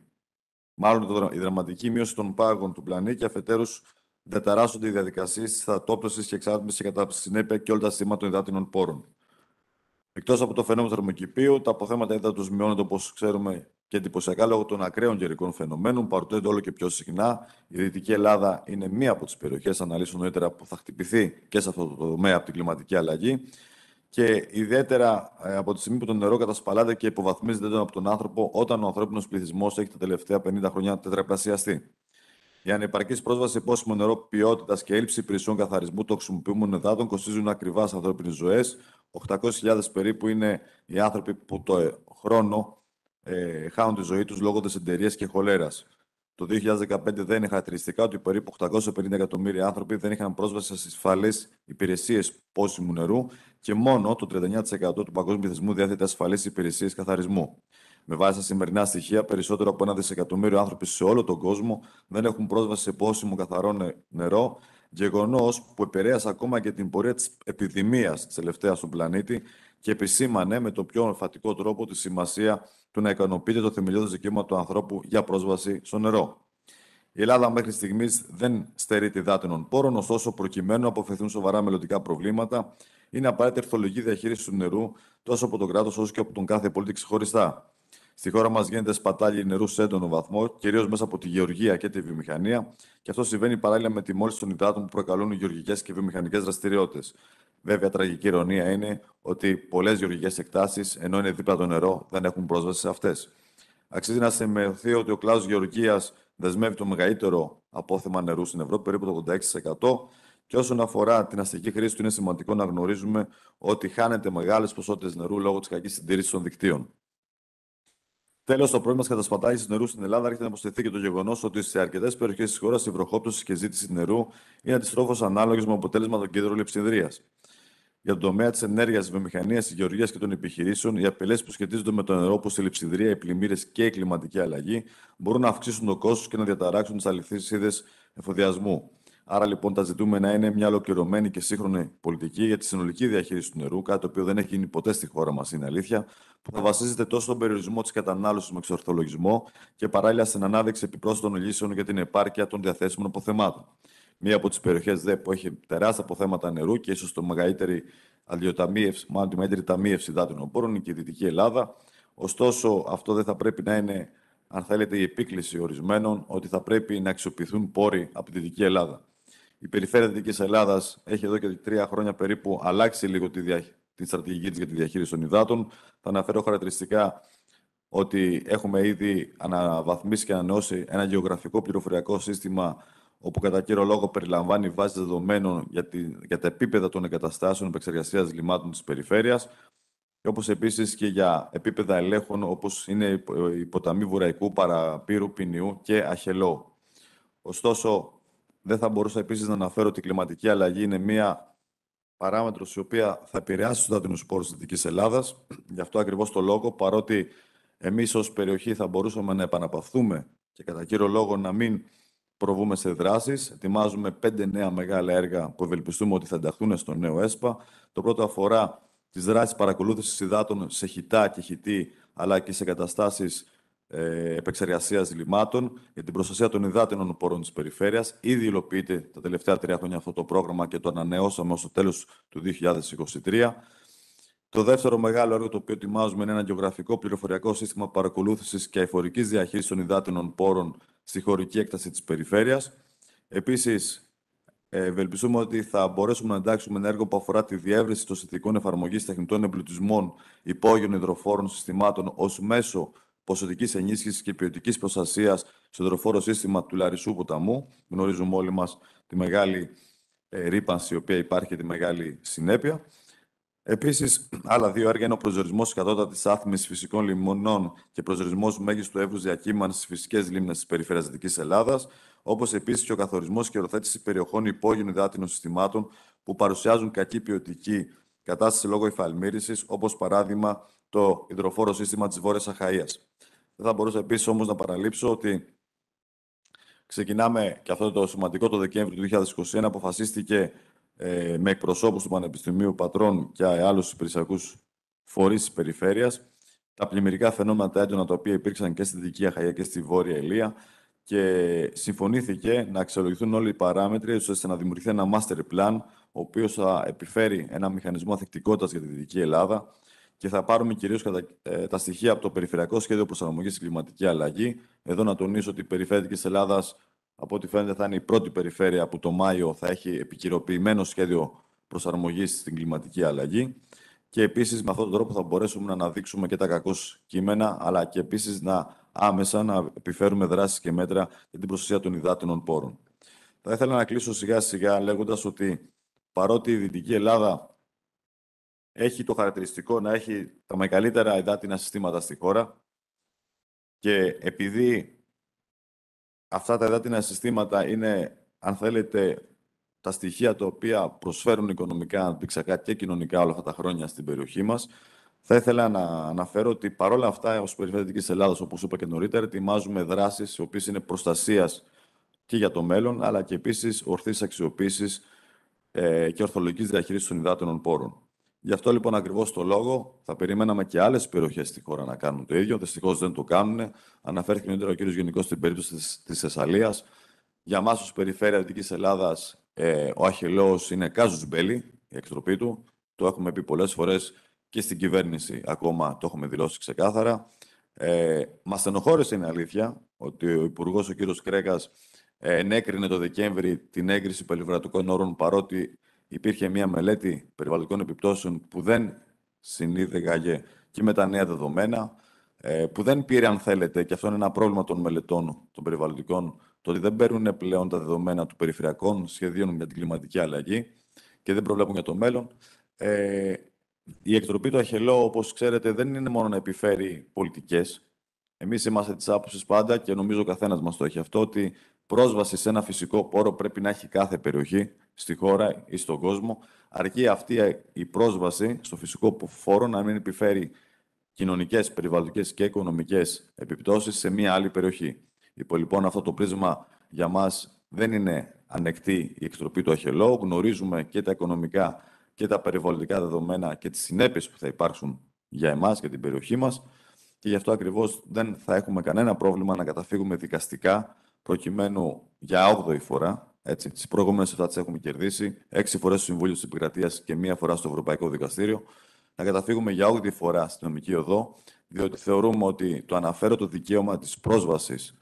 των πάγων του πλανήτη και αφετέρους διαταράσσονται οι διαδικασίες της υδατόπτωσης και εξάρτησης και κατά συνέπεια και όλα τα συστήματα των υδάτινων πόρων. Εκτός από το φαινόμενο του θερμοκηπίου, τα αποθέματα ύδατος μειώνονται, όπως ξέρουμε, και εντυπωσιακά λόγω των ακραίων καιρικών φαινομένων, παροτρύνονται όλο και πιο συχνά. Η Δυτική Ελλάδα είναι μία από τις περιοχές, αναλύσεων νωρίτερα, που θα χτυπηθεί και σε αυτό το τομέα από την κλιματική αλλαγή. Και ιδιαίτερα από τη στιγμή που το νερό κατασπαλάται και υποβαθμίζεται έντονα από τον άνθρωπο, όταν ο ανθρώπινος πληθυσμός έχει τα τελευταία 50 χρόνια τετραπλασιαστεί. Η ανεπαρκής πρόσβαση σε πόσιμο νερό ποιότητας και έλλειψη υπηρεσιών καθαρισμού των χρησιμοποιούμενων υδάτων κοστίζουν ακριβά σε ανθρώπινες ζωές. 800.000 περίπου είναι οι άνθρωποι που το χρόνο χάνουν τη ζωή τους λόγω δυσεντερίας και χολέρας. Το 2015 δεν είναι χαρακτηριστικά ότι περίπου 850 εκατομμύρια άνθρωποι δεν είχαν πρόσβαση σε ασφαλείς υπηρεσίες πόσιμου νερού και μόνο το 39% του παγκόσμιου πληθυσμού διαθέτει ασφαλείς υπηρεσίες καθαρισμού. Με βάση τα σημερινά στοιχεία, περισσότερο από 1 δισεκατομμύριο άνθρωποι σε όλο τον κόσμο δεν έχουν πρόσβαση σε πόσιμο καθαρό νερό, γεγονός που επηρέασε ακόμα και την πορεία της επιδημίας της τελευταίας στον πλανήτη και επισήμανε με τον πιο εμφατικό τρόπο τη σημασία του να ικανοποιείται το θεμελιώδες δικαίωμα του ανθρώπου για πρόσβαση στο νερό. Η Ελλάδα μέχρι στιγμής δεν στερείται υδάτινων πόρων, ωστόσο, προκειμένου να αποφευθούν σοβαρά μελλοντικά προβλήματα, είναι απαραίτητη ορθολογική διαχείριση του νερού τόσο από το κράτος όσο και από τον κάθε πολίτη ξεχωριστά. Στη χώρα μας γίνεται σπατάλη νερού σε έντονο βαθμό, κυρίως μέσα από τη γεωργία και τη βιομηχανία, και αυτό συμβαίνει παράλληλα με τη μόλυνση των υδάτων που προκαλούν οι γεωργικές και βιομηχανικές δραστηριότητες. Βέβαια, τραγική ηρωνία είναι ότι πολλές γεωργικές εκτάσεις, ενώ είναι δίπλα το νερό, δεν έχουν πρόσβαση σε αυτές. Αξίζει να σημειωθεί ότι ο κλάδος γεωργίας δεσμεύει το μεγαλύτερο απόθεμα νερού στην Ευρώπη, περίπου το 86%. Και όσον αφορά την αστική χρήση του, είναι σημαντικό να γνωρίζουμε ότι χάνεται μεγάλες ποσότητες νερού λόγω της κακής συντήρησης των δικτύων. Τέλος, το πρόβλημα της κατασπατάλησης νερού στην Ελλάδα έρχεται να υποστηθεί και το γεγονός ότι σε αρκετές περιοχές της χώρας η βροχόπτωση και ζήτηση νερού είναι αντιστρόφως ανάλογες με αποτέλεσμα τον κίνδυνο λειψιδρίας. Για τον τομέα της ενέργειας, της βιομηχανίας, της γεωργίας και των επιχειρήσεων, οι απειλές που σχετίζονται με το νερό, όπως η λειψιδρία, οι πλημμύρες και η κλιματική αλλαγή, μπορούν να αυξήσουν το κόστος και να διαταράξουν τις αλυσίδες εφοδιασμού. Άρα, λοιπόν, τα ζητούμενα είναι μια ολοκληρωμένη και σύγχρονη πολιτική για τη συνολική διαχείριση του νερού, κάτι το οποίο δεν έχει γίνει ποτέ στη χώρα μας, είναι αλήθεια, που θα βασίζεται τόσο στον περιορισμό της κατανάλωσης με εξορθολογισμό και παράλληλα στην ανάδειξη επιπρόσθετων λύσεων για την επάρκεια των διαθέσιμων αποθεμάτων. Μία από τις περιοχές που έχει τεράστια αποθέματα νερού και ίσως τη μεγαλύτερη ταμείευση υδάτινων πόρων είναι και η Δυτική Ελλάδα. Ωστόσο, αυτό δεν θα πρέπει να είναι, αν θέλετε, η επίκληση ορισμένων ότι θα πρέπει να αξιοποιηθούν πόροι από τη Δυτική Ελλάδα. Η περιφέρεια Δυτικής Ελλάδας έχει εδώ και 3 χρόνια περίπου αλλάξει λίγο τη στρατηγική της για τη διαχείριση των υδάτων. Θα αναφέρω χαρακτηριστικά ότι έχουμε ήδη αναβαθμίσει και ανανεώσει ένα γεωγραφικό πληροφοριακό σύστημα όπου κατά κύριο λόγο περιλαμβάνει βάσεις δεδομένων για τα επίπεδα των εγκαταστάσεων επεξεργασίας λιμάτων της περιφέρειας, όπως επίσης και για επίπεδα ελέγχων, όπως είναι η ποταμή Βουραϊκού, Παραπύρου, Ποινιού και Αχελώου. Ωστόσο, δεν θα μπορούσα επίσης να αναφέρω ότι η κλιματική αλλαγή είναι μία παράμετρος η οποία θα επηρεάσει τους υδάτινους πόρους της Δυτικής Ελλάδας. Γι' αυτό ακριβώς το λόγο, παρότι εμείς ως περιοχή θα μπορούσαμε να επαναπαυθούμε και κατά κύριο λόγο να μην προβούμε σε δράσεις. Ετοιμάζουμε 5 νέα μεγάλα έργα που ευελπιστούμε ότι θα ενταχθούν στο νέο ΕΣΠΑ. Το πρώτο αφορά τις δράσεις παρακολούθησης υδάτων σε χυτά και χυτή, αλλά και σε εγκαταστάσεις επεξεργασίας λιμάτων για την προστασία των υδάτινων πόρων της περιφέρειας. Ήδη υλοποιείται τα τελευταία 3 χρόνια αυτό το πρόγραμμα και το ανανεώσαμε ως το τέλος του 2023. Το δεύτερο μεγάλο έργο το οποίο ετοιμάζουμε είναι ένα γεωγραφικό πληροφοριακό σύστημα παρακολούθησης και αειφορικής διαχείρισης των υδάτινων πόρων στη χωρική έκταση της περιφέρειας. Επίσης, ευελπιστούμε ότι θα μπορέσουμε να εντάξουμε ένα έργο που αφορά τη διεύρυνση των συνθηκών εφαρμογής τεχνητών εμπλουτισμών υπόγειων υδροφόρων συστημάτων ως μέσο ποσοτικής ενίσχυσης και ποιοτικής προστασίας στο υδροφόρο σύστημα του Λαρισού ποταμού. Γνωρίζουμε όλοι μας τη μεγάλη ρύπανση η οποία υπάρχει και τη μεγάλη συνέπεια. Επίσης, άλλα 2 έργα είναι ο προσδιορισμός της κατώτατης στάθμης φυσικών λιμνών και προσδιορισμός μέγιστου εύρους διακύμανσης στις φυσικές λίμνες της περιφέρειας Δυτικής Ελλάδας, όπως επίσης και ο καθορισμός και οριοθέτηση περιοχών υπόγειων υδάτινων συστημάτων που παρουσιάζουν κακή ποιοτική κατάσταση λόγω υφαλμύρησης, όπως παράδειγμα το υδροφόρο σύστημα της Βόρειας Αχαΐας. Δεν θα μπορούσα επίσης όμως να παραλείψω ότι ξεκινάμε, και αυτό το σημαντικό, το Δεκέμβριο του 2021 αποφασίστηκε με εκπροσώπους του Πανεπιστημίου Πατρών και άλλους υπηρεσιακούς φορείς της περιφέρειας, τα πλημμυρικά φαινόμενα τα έντονα τα οποία υπήρξαν και στη Δυτική Αχαΐα και στη Βόρεια Ηλία και συμφωνήθηκε να αξιολογηθούν όλοι οι παράμετροι ώστε να δημιουργηθεί ένα master plan ο οποίος θα επιφέρει ένα μηχανισμό ανθεκτικότητας για τη Δυτική Ελλάδα και θα πάρουμε κυρίως τα στοιχεία από το Περιφερειακό Σχέδιο Προσαρμογής στην Κλιματική Αλλαγή. Εδώ να τονίσω ότι η περιφέρεια της Ελλάδας, από ό,τι φαίνεται, θα είναι η πρώτη περιφέρεια που το Μάιο θα έχει επικυροποιημένο σχέδιο προσαρμογής στην κλιματική αλλαγή. Και επίσης, με αυτόν τον τρόπο θα μπορέσουμε να αναδείξουμε και τα κακώς κείμενα, αλλά και επίσης άμεσα να επιφέρουμε δράσεις και μέτρα για την προστασία των υδάτινων πόρων. Θα ήθελα να κλείσω σιγά-σιγά λέγοντας ότι παρότι η Δυτική Ελλάδα έχει το χαρακτηριστικό να έχει τα μεγαλύτερα υδάτινα συστήματα στη χώρα και επειδή αυτά τα υδάτινα συστήματα είναι, αν θέλετε, τα στοιχεία τα οποία προσφέρουν οικονομικά, αναπτυξιακά και κοινωνικά όλα αυτά τα χρόνια στην περιοχή μας, θα ήθελα να αναφέρω ότι παρόλα αυτά, ως περιφέρεια της Ελλάδας, όπως είπα και νωρίτερα, ετοιμάζουμε δράσεις οι οποίες είναι προστασίας και για το μέλλον, αλλά και επίσης ορθής αξιοποίησης και ορθολογικής διαχείρισης των υδάτινων πόρων. Γι' αυτό λοιπόν ακριβώς το λόγο θα περιμέναμε και άλλες περιοχές στη χώρα να κάνουν το ίδιο. Δυστυχώς δεν το κάνουν. Αναφέρθηκε νωρίτερα ο κ. Γενικός στην περίπτωση της Θεσσαλίας. Για εμάς ως περιφέρεια Δυτικής Ελλάδας, ο Αχελώος είναι κάζους μπέλι, η εκτροπή του. Το έχουμε πει πολλές φορές και στην κυβέρνηση ακόμα το έχουμε δηλώσει ξεκάθαρα. Μας στενοχώρησε, είναι αλήθεια, ότι ο Υπουργός, ο κ. Κρέκας, ενέκρινε το Δεκέμβρη την έγκριση περιβαλλοντικών όρων, παρότι υπήρχε μια μελέτη περιβαλλοντικών επιπτώσεων που δεν συνείδεγαγε και με τα νέα δεδομένα, που δεν πήρε, αν θέλετε, και αυτό είναι ένα πρόβλημα των μελετών των περιβαλλοντικών, το ότι δεν παίρνουν πλέον τα δεδομένα του περιφερειακών σχεδίων για την κλιματική αλλαγή και δεν προβλέπουν για το μέλλον. Η εκτροπή του αχελώου, όπως ξέρετε, δεν είναι μόνο να επιφέρει πολιτικές. Εμείς είμαστε της άποψης πάντα, και νομίζω ο καθένας μας το έχει αυτό, ότι πρόσβαση σε ένα φυσικό πόρο πρέπει να έχει κάθε περιοχή στη χώρα ή στον κόσμο, αρκεί αυτή η πρόσβαση στο φυσικό πόρο να μην επιφέρει κοινωνικές, περιβαλλοντικές και οικονομικές επιπτώσεις σε μία άλλη περιοχή. Υπό λοιπόν αυτό το πρίσμα για μας δεν είναι ανεκτή η εκτροπή του αχελώου. Γνωρίζουμε και τα οικονομικά και τα περιβαλλοντικά δεδομένα και τις συνέπειες που θα υπάρξουν για εμάς και την περιοχή μας, και γι' αυτό ακριβώς δεν θα έχουμε κανένα πρόβλημα να καταφύγουμε δικαστικά, προκειμένου για 8η φορά, έτσι, τις προηγούμενες 7 τις έχουμε κερδίσει, 6 φορές στο Συμβούλιο της Επικρατείας και 1 φορά στο Ευρωπαϊκό Δικαστήριο, να καταφύγουμε για 8η φορά στην νομική οδό, διότι θεωρούμε ότι το αναφέρωτο δικαίωμα της πρόσβασης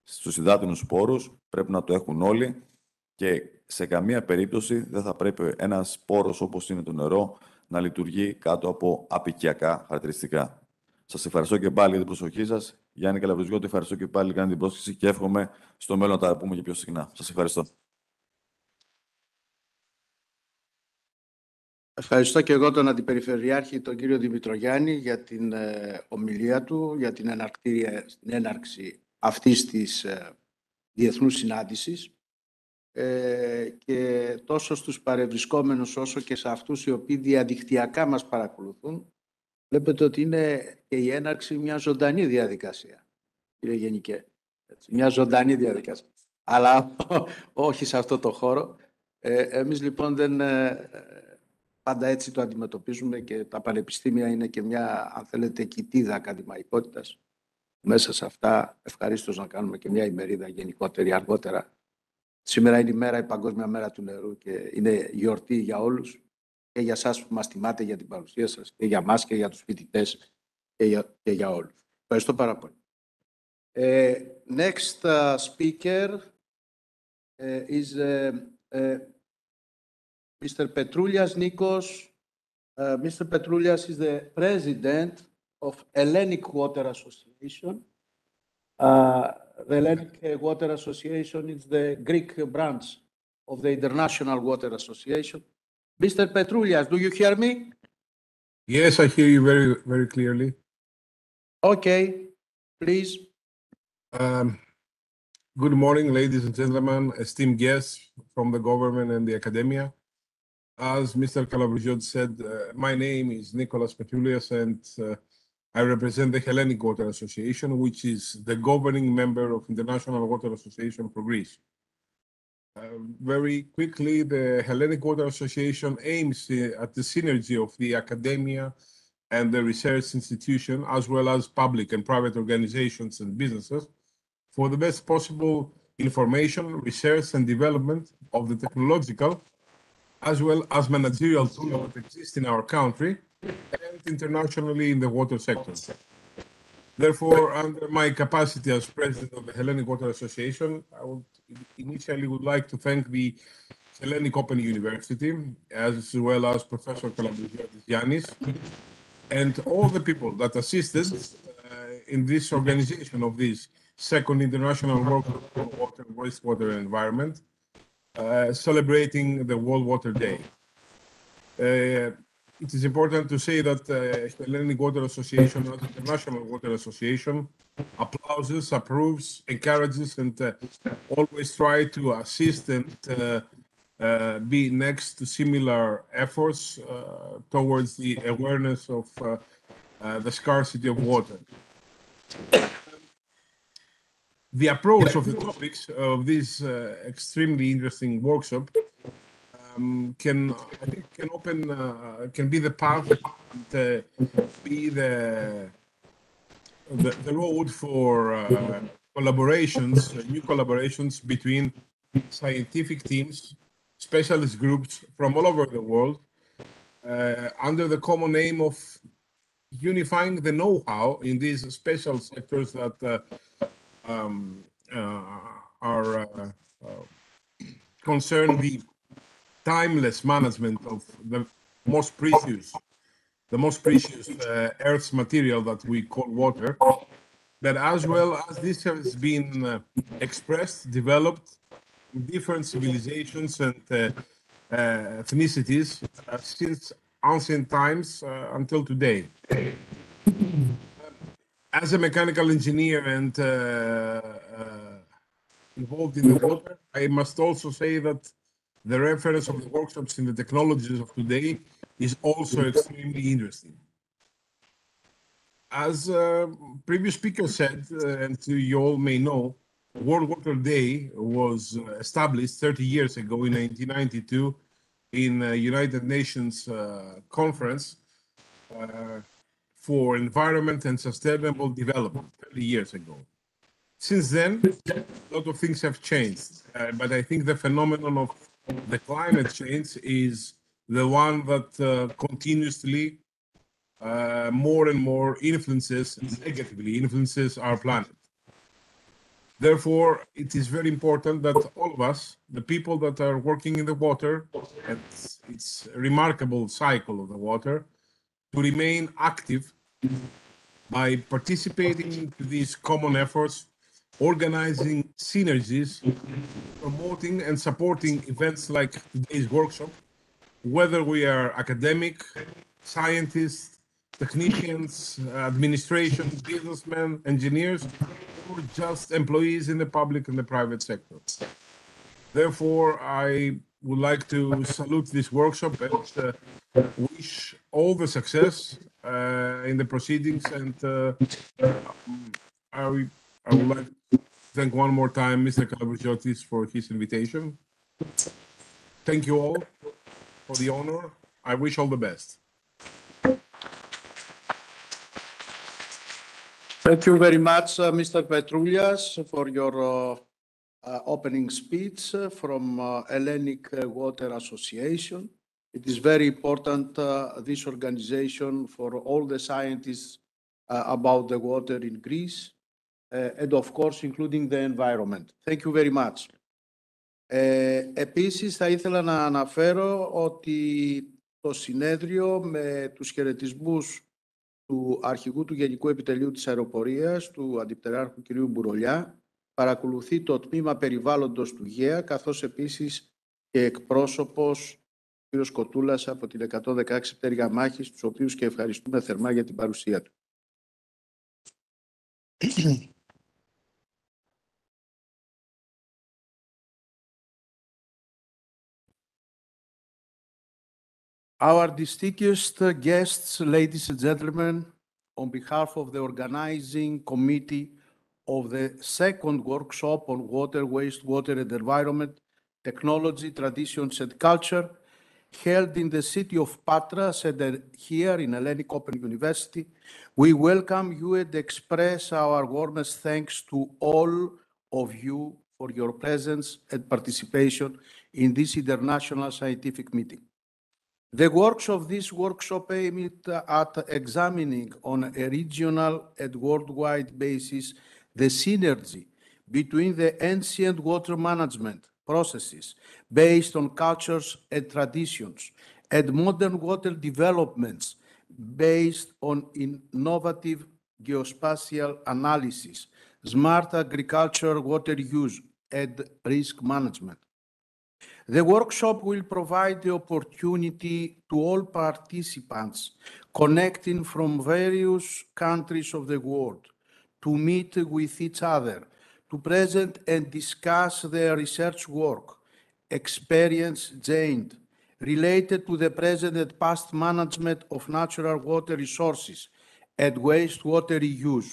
στους υδάτινους πόρους πρέπει να το έχουν όλοι, και σε καμία περίπτωση δεν θα πρέπει ένας πόρος όπως είναι το νερό να λειτουργεί κάτω από απικιακά χαρακτηριστικά. Σας ευχαριστώ και πάλι για την προσοχή σας. Γιάννη Καλαβριζιώτη, ευχαριστώ και πάλι για την πρόσκληση και εύχομαι στο μέλλον να τα πούμε και πιο συχνά. Σας ευχαριστώ. Ευχαριστώ και εγώ τον Αντιπεριφερειάρχη, τον κύριο Δημητρογιάννη, για την ομιλία του, για την έναρξη αυτής της διεθνούς συνάντησης, και τόσο στους παρευρισκόμενους όσο και σε αυτούς οι οποίοι διαδικτυακά μας παρακολουθούν. Βλέπετε ότι είναι και η έναρξη μια ζωντανή διαδικασία, κύριε Γενικέ. Μια ζωντανή διαδικασία. Αλλά όχι σε αυτό το χώρο. Εμείς λοιπόν δεν πάντα έτσι το αντιμετωπίζουμε, και τα πανεπιστήμια είναι και μια, αν θέλετε, κοιτίδα ακαδημαϊκότητας. Μέσα σε αυτά ευχαρίστως να κάνουμε και μια ημερίδα γενικότερη αργότερα. Σήμερα είναι η Παγκόσμια Μέρα του Νερού και είναι γιορτή για όλους, και για εσάς που μας τιμάτε για την παρουσία σας, και για μας και για τους φοιτητές και για όλους. Ευχαριστώ πάρα πολύ. Next speaker is Mr. Petroulias Nikos. Mr. Petroulias is the president of Hellenic Water Association. The Hellenic Water Association is the Greek branch of the International Water Association. Mr. Petroulias, do you hear me? Yes, I hear you very, very clearly. Okay, please. Good morning, ladies and gentlemen, esteemed guests from the government and the academia. As Mr. Kalabriziotis said, my name is Nicholas Petroulias, and I represent the Hellenic Water Association, which is the governing member of International Water Association for Greece. Very quickly, the Hellenic Water Association aims at the synergy of the academia and the research institution, as well as public and private organizations and businesses, for the best possible information, research, and development of the technological, as well as managerial tools that exist in our country and internationally in the water sector. Therefore, under my capacity as president of the Hellenic Water Association, I would like to thank the Hellenic Open University, as well as Professor Kalabriziotis Yannis, and all the people that assisted in this organization of this second international workshop on water, wastewater, and environment, celebrating the World Water Day. It is important to say that the Hellenic Water Association, as International Water Association, applauses, approves, encourages, and always try to assist and be next to similar efforts towards the awareness of the scarcity of water. The approach of the topics of this extremely interesting workshop can be the path and be the road for collaborations, new collaborations between scientific teams, specialist groups from all over the world, under the common aim of unifying the know-how in these special sectors that concern the timeless management of the most precious Earth's material that we call water, that as well as this has been expressed, developed in different civilizations and ethnicities since ancient times until today. As a mechanical engineer and involved in the water, I must also say that the reference of the workshops in the technologies of today is also extremely interesting. As previous speaker said, and you all may know, World Water Day was established 30 years ago in 1992 in a United Nations conference for environment and sustainable development 30 years ago. Since then, a lot of things have changed, but I think the phenomenon of the climate change is the one that continuously more and more negatively influences our planet. Therefore, it is very important that all of us, the people that are working in the water, and its remarkable cycle of the water, to remain active by participating in these common efforts, organizing synergies, promoting and supporting events like today's workshop, whether we are academic, scientists, technicians, administration, businessmen, engineers, or just employees in the public and the private sector. Therefore, I would like to salute this workshop and wish all the success in the proceedings, and I would like to thank one more time Mr. Kalaboujotis for his invitation. Thank you all for the honor. I wish all the best. Thank you very much, Mr. Petroulias, for your opening speech from Hellenic Water Association. It is very important, this organization, for all the scientists about the water in Greece, and of course, including the environment. Thank you very much. Επίσης, θα ήθελα να αναφέρω ότι το συνέδριο με τους χαιρετισμούς του Αρχηγού του Γενικού Επιτελείου της Αεροπορίας, του Αντιπτεράρχου κ. Μπουρολιά, παρακολουθεί το τμήμα περιβάλλοντος του ΓΕΑ, καθώς επίσης και εκπρόσωπος κ. Κοτούλας από την 116 πτέρυγα μάχης, τους οποίους και ευχαριστούμε θερμά για την παρουσία του. Our distinguished guests, ladies and gentlemen, on behalf of the organizing committee of the second workshop on water, wastewater and environment, technology, traditions and culture, held in the city of Patras and here in Hellenic Open University, we welcome you and express our warmest thanks to all of you for your presence and participation in this international scientific meeting. The works of this workshop aimed at examining on a regional and worldwide basis the synergy between the ancient water management processes based on cultures and traditions and modern water developments based on innovative geospatial analysis, smart agriculture, water use, and risk management. The workshop will provide the opportunity to all participants connecting from various countries of the world to meet with each other, to present and discuss their research work, experience gained related to the present and past management of natural water resources and wastewater reuse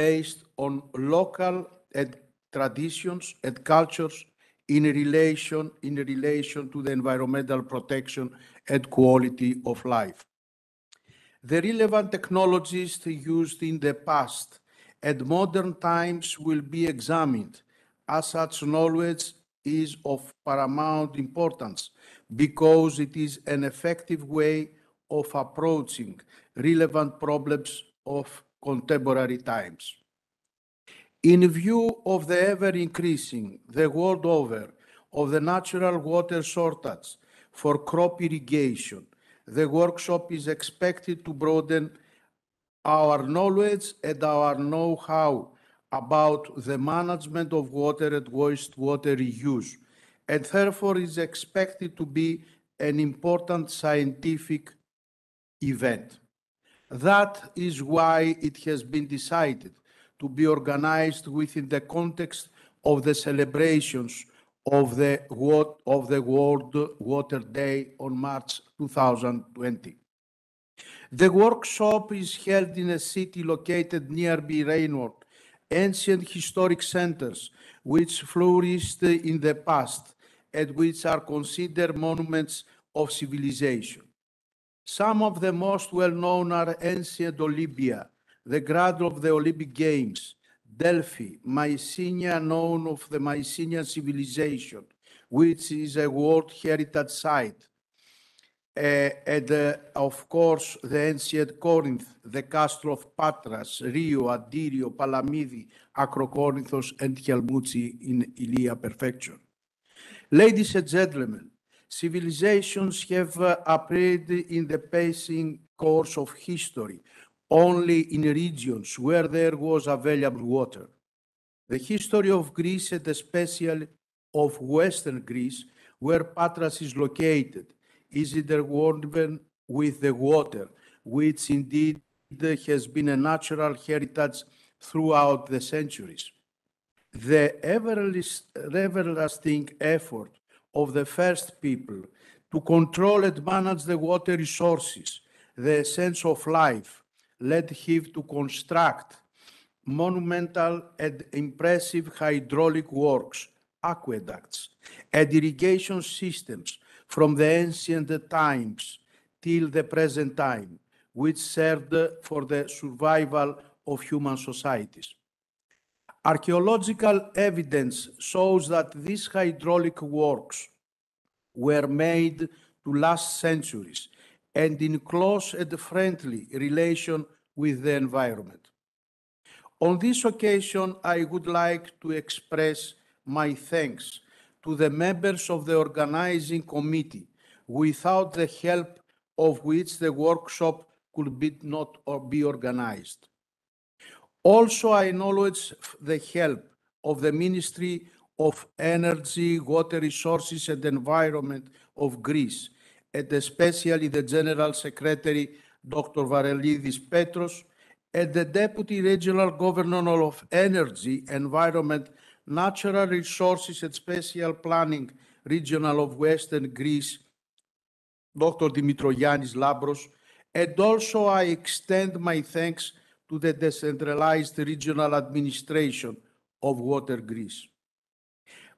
based on local and traditions and cultures in relation to the environmental protection and quality of life. The relevant technologies used in the past and modern times will be examined, as such knowledge is of paramount importance because it is an effective way of approaching relevant problems of contemporary times. In view of the ever-increasing, the world over, of the natural water shortage, for crop irrigation. The workshop is expected to broaden our knowledge and our know-how about the management of water and wastewater reuse, and therefore is expected to be an important scientific event. That is why it has been decided to be organized within the context of the celebrations of the World Water Day on March 2020. The workshop is held in a city located nearby rainwater, ancient historic centers which flourished in the past and which are considered monuments of civilization. Some of the most well-known are ancient Olympia, the cradle of the Olympic Games, Delphi, Mycenae, known of the Mycenaean civilization, which is a World Heritage Site, and of course the ancient Corinth, the castle of Patras, Rio, Adirio, Palamidi, Acrocorinthos, and Chalmuzi in Ilia Perfection. Ladies and gentlemen, civilizations have appeared in the passing course of history only in regions where there was available water. The history of Greece, and especially of Western Greece, where Patras is located, is interwoven with the water, which indeed has been a natural heritage throughout the centuries. The everlasting effort of the first people to control and manage the water resources, the essence of life, led him to construct monumental and impressive hydraulic works, aqueducts, and irrigation systems from the ancient times till the present time, which served for the survival of human societies. Archaeological evidence shows that these hydraulic works were made to last centuries and in close and friendly relation with the environment. On this occasion, I would like to express my thanks to the members of the organizing committee, without the help of which the workshop could not be organized. Also, I acknowledge the help of the Ministry of Energy, Water Resources and Environment of Greece, and especially the General Secretary, Dr. Varelidis Petros, and the Deputy Regional Governor of Energy, Environment, Natural Resources and Special Planning Regional of Western Greece, Dr. Dimitrogiannis Labros, and also I extend my thanks to the decentralized regional administration of Water Greece.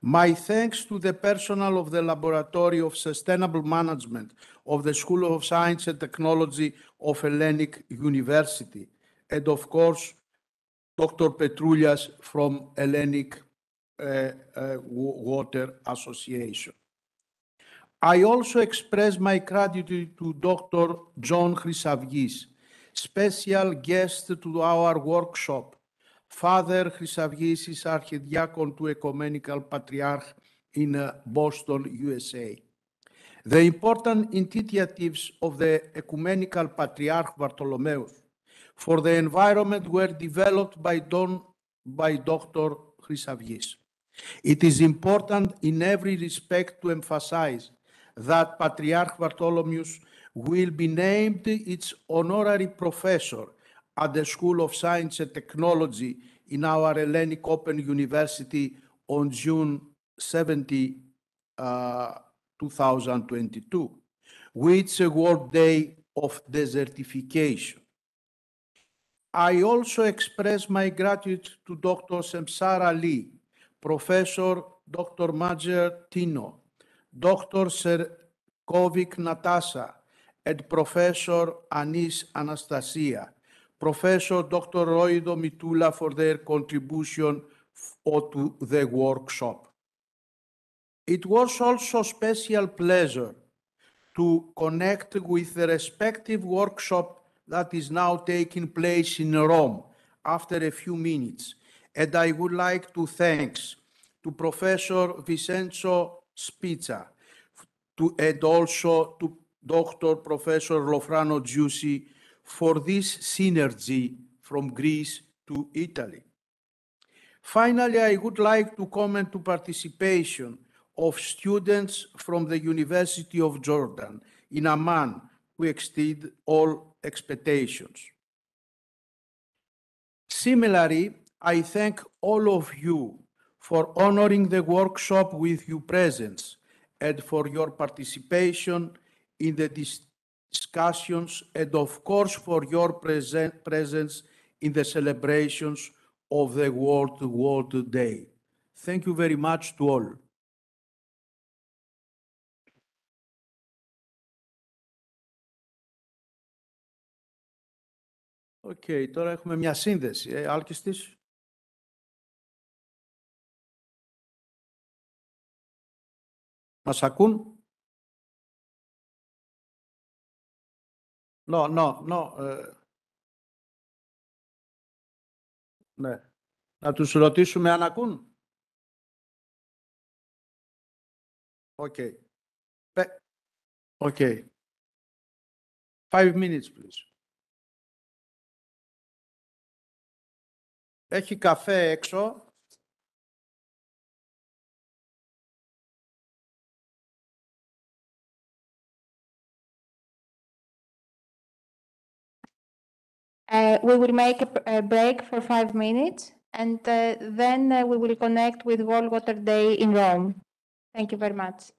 My thanks to the personnel of the Laboratory of Sustainable Management of the School of Science and Technology of Hellenic University, and of course, Dr. Petroulias from Hellenic Water Association. I also express my gratitude to Dr. John Chrysavgis, special guest to our workshop. Father Chrysavgis is Archdiakon to Ecumenical Patriarch in Boston, USA. The important initiatives of the Ecumenical Patriarch Bartholomeus for the environment were developed by Dr. Chrysavgis. It is important in every respect to emphasize that Patriarch Bartholomeus will be named its honorary professor at the School of Science and Technology in our Hellenic Open University on June 70, 2022, which is a World Day of Desertification. I also express my gratitude to Dr. Semsar Ali, Professor Dr. Majer Tino, Dr. Serkovic Natasha, and Professor Anis Anastasia, Professor Dr. Roido Mitula for their contribution to the workshop. It was also a special pleasure to connect with the respective workshop that is now taking place in Rome after a few minutes. And I would like to thank to Professor Vincenzo Spizza and also to Dr. Professor Lofrano Giussi for this synergy from Greece to Italy. Finally, I would like to comment to participation of students from the University of Jordan in Amman, who exceed all expectations. Similarly, I thank all of you for honoring the workshop with your presence and for your participation in the discussions, and of course for your presence in the celebrations of the World Day. Thank you very much to all. Οκ, τώρα έχουμε μια σύνδεση. Άλκηστης. Μας ακούν? No. Ναι. Να τους ρωτήσουμε αν ακούν. Οκ. Οκ. 5 minutes, please. Έχει καφέ έξω. We will make a break for 5 minutes, and then we will connect with World Water Day in Rome. Thank you very much.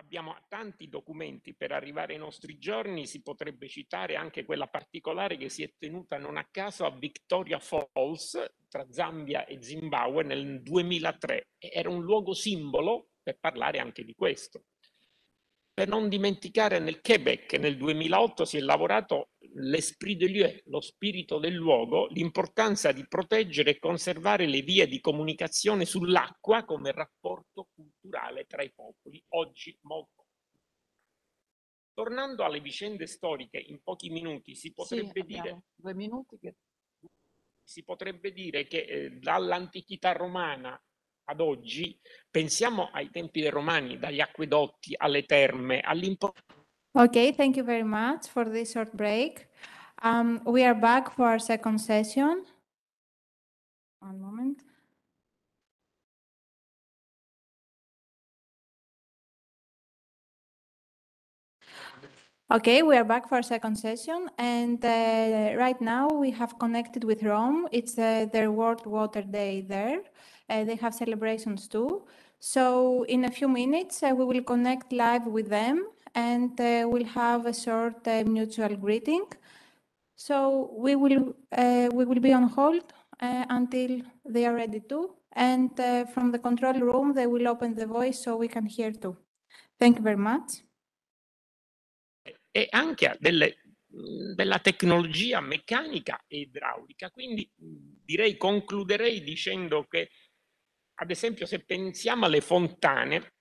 abbiamo tanti documenti per arrivare ai nostri giorni. Si potrebbe citare anche quella particolare che si è tenuta non a caso a Victoria Falls, tra Zambia e Zimbabwe, nel 2003. Era un luogo simbolo per parlare anche di questo. Per non dimenticare, nel Quebec nel 2008 si è lavorato l'esprit de lieu, lo spirito del luogo, l'importanza di proteggere e conservare le vie di comunicazione sull'acqua come rapporto culturale tra i popoli, oggi molto. Tornando alle vicende storiche, in pochi minuti si potrebbe dire 2 minuti che... si potrebbe dire che dall'antichità romana ad oggi, pensiamo ai tempi dei Romani, dagli acquedotti alle terme, all'importanza. Okay, thank you very much for this short break. We are back for our second session. One moment. Okay, we are back for our second session, and right now we have connected with Rome. It's their World Water Day there. They have celebrations too. So in a few minutes, we will connect live with them, and we'll have a short mutual greeting. So we will be on hold until they are ready to, and from the control room, they will open the voice so we can hear too. Thank you very much. E anche della tecnologia meccanica e idraulica. Quindi concluderei dicendo che, ad esempio, se pensiamo alle fontane,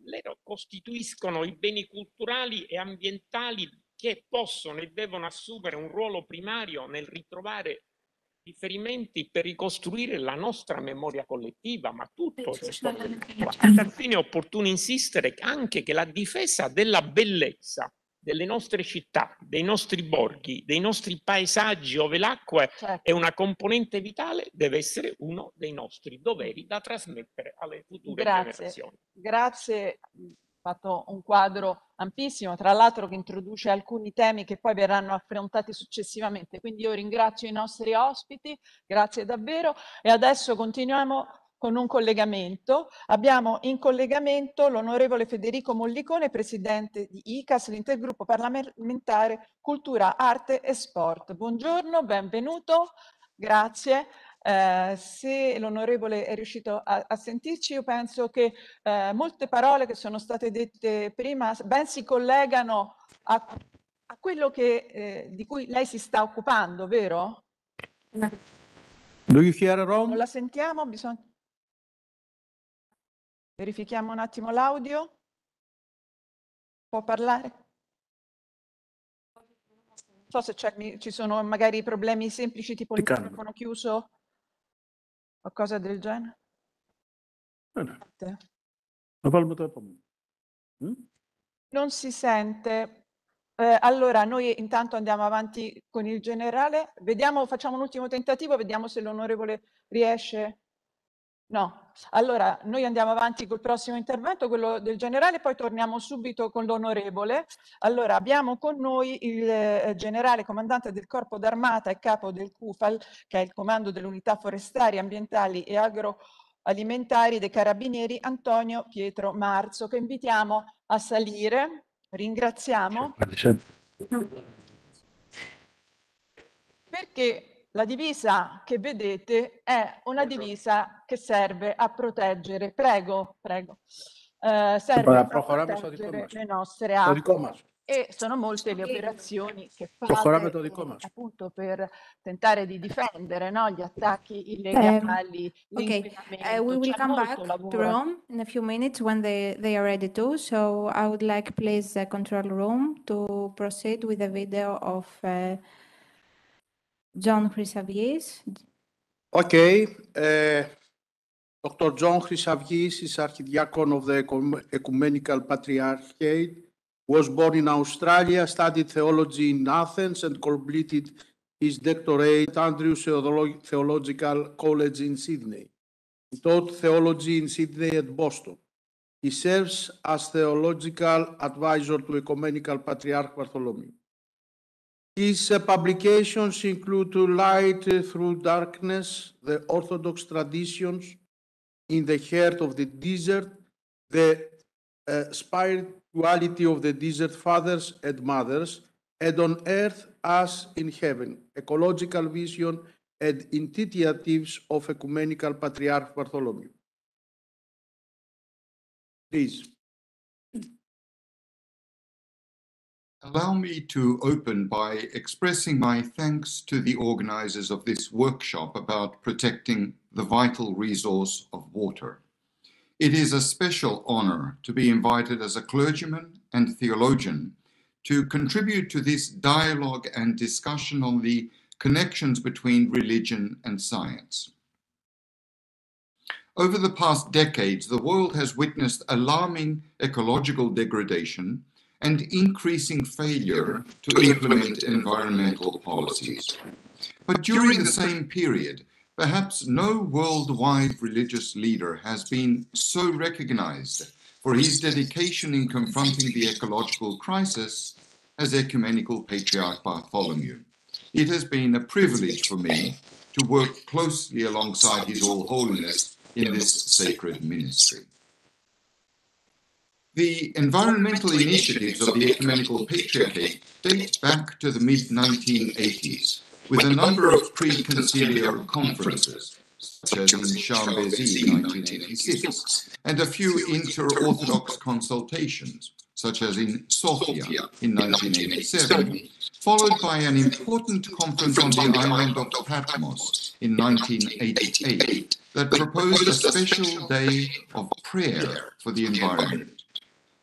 loro costituiscono i beni culturali e ambientali che possono e devono assumere un ruolo primario nel ritrovare riferimenti per ricostruire la nostra memoria collettiva, ma tutto il settore. A tal fine è opportuno insistere anche che la difesa della bellezza delle nostre città, dei nostri borghi, dei nostri paesaggi ove l'acqua è una componente vitale, deve essere uno dei nostri doveri da trasmettere alle future generazioni. Grazie, fatto un quadro ampissimo, tra l'altro che introduce alcuni temi che poi verranno affrontati successivamente. Quindi io ringrazio i nostri ospiti, grazie davvero, e adesso continuiamo con un collegamento. Abbiamo in collegamento l'onorevole Federico Mollicone, presidente di ICAS, l'intergruppo parlamentare Cultura, Arte e Sport. Buongiorno, benvenuto, grazie. Se l'onorevole è riuscito a sentirci, io penso che molte parole che sono state dette prima ben si collegano a quello che, di cui lei si sta occupando, vero? Do you hear Rome? Non la sentiamo? Bisogna... Verifichiamo un attimo l'audio. Può parlare? Non so se ci sono magari problemi semplici tipo il microfono chiuso o cose del genere. Non si sente. Allora, noi intanto andiamo avanti con il generale. Vediamo, facciamo un ultimo tentativo, vediamo se l'onorevole riesce. No. Allora, noi andiamo avanti col prossimo intervento, quello del generale, poi torniamo subito con l'onorevole. Allora, abbiamo con noi il generale comandante del Corpo d'Armata e capo del CUFAL, che è il Comando delle Unità Forestali, Ambientali e Agroalimentari dei Carabinieri, Antonio Pietro Marzo, che invitiamo a salire. Ringraziamo. Perché la divisa che vedete è una divisa che serve a proteggere, prego, serve a proteggere le nostre acque. E sono molte le operazioni che fate appunto per tentare di difendere, no, gli attacchi illegali, l'inquinamento. We will come back to Rome in a few minutes when they are ready to. So I would like, please, the control room to proceed with the video of John Chrysavies. Okay. Dr. John Chrysavies is Archdiakon of the Ecumenical Patriarchate, was born in Australia, studied theology in Athens and completed his doctorate at Andrews Theological College in Sydney. He taught theology in Sydney and Boston. He serves as theological advisor to Ecumenical Patriarch Bartholomew. His publications include Light Through Darkness, the Orthodox Traditions in the Heart of the Desert, the equality of the desert fathers and mothers, and on earth as in heaven, ecological vision and initiatives of Ecumenical Patriarch Bartholomew. Please. Allow me to open by expressing my thanks to the organizers of this workshop about protecting the vital resource of water. It is a special honor to be invited as a clergyman and theologian to contribute to this dialogue and discussion on the connections between religion and science. Over the past decades, the world has witnessed alarming ecological degradation and increasing failure to implement environmental policies. But during the same period, perhaps no worldwide religious leader has been so recognized for his dedication in confronting the ecological crisis as Ecumenical Patriarch Bartholomew. It has been a privilege for me to work closely alongside His All Holiness in this sacred ministry. The environmental initiatives of the Ecumenical Patriarchate date back to the mid-1980s, with a number of pre-conciliar conferences, such as in Chambézy in 1986, and a few inter-Orthodox consultations, such as in Sofia in 1987, followed by an important conference on the island of Patmos in 1988 that proposed a special day of prayer for the environment.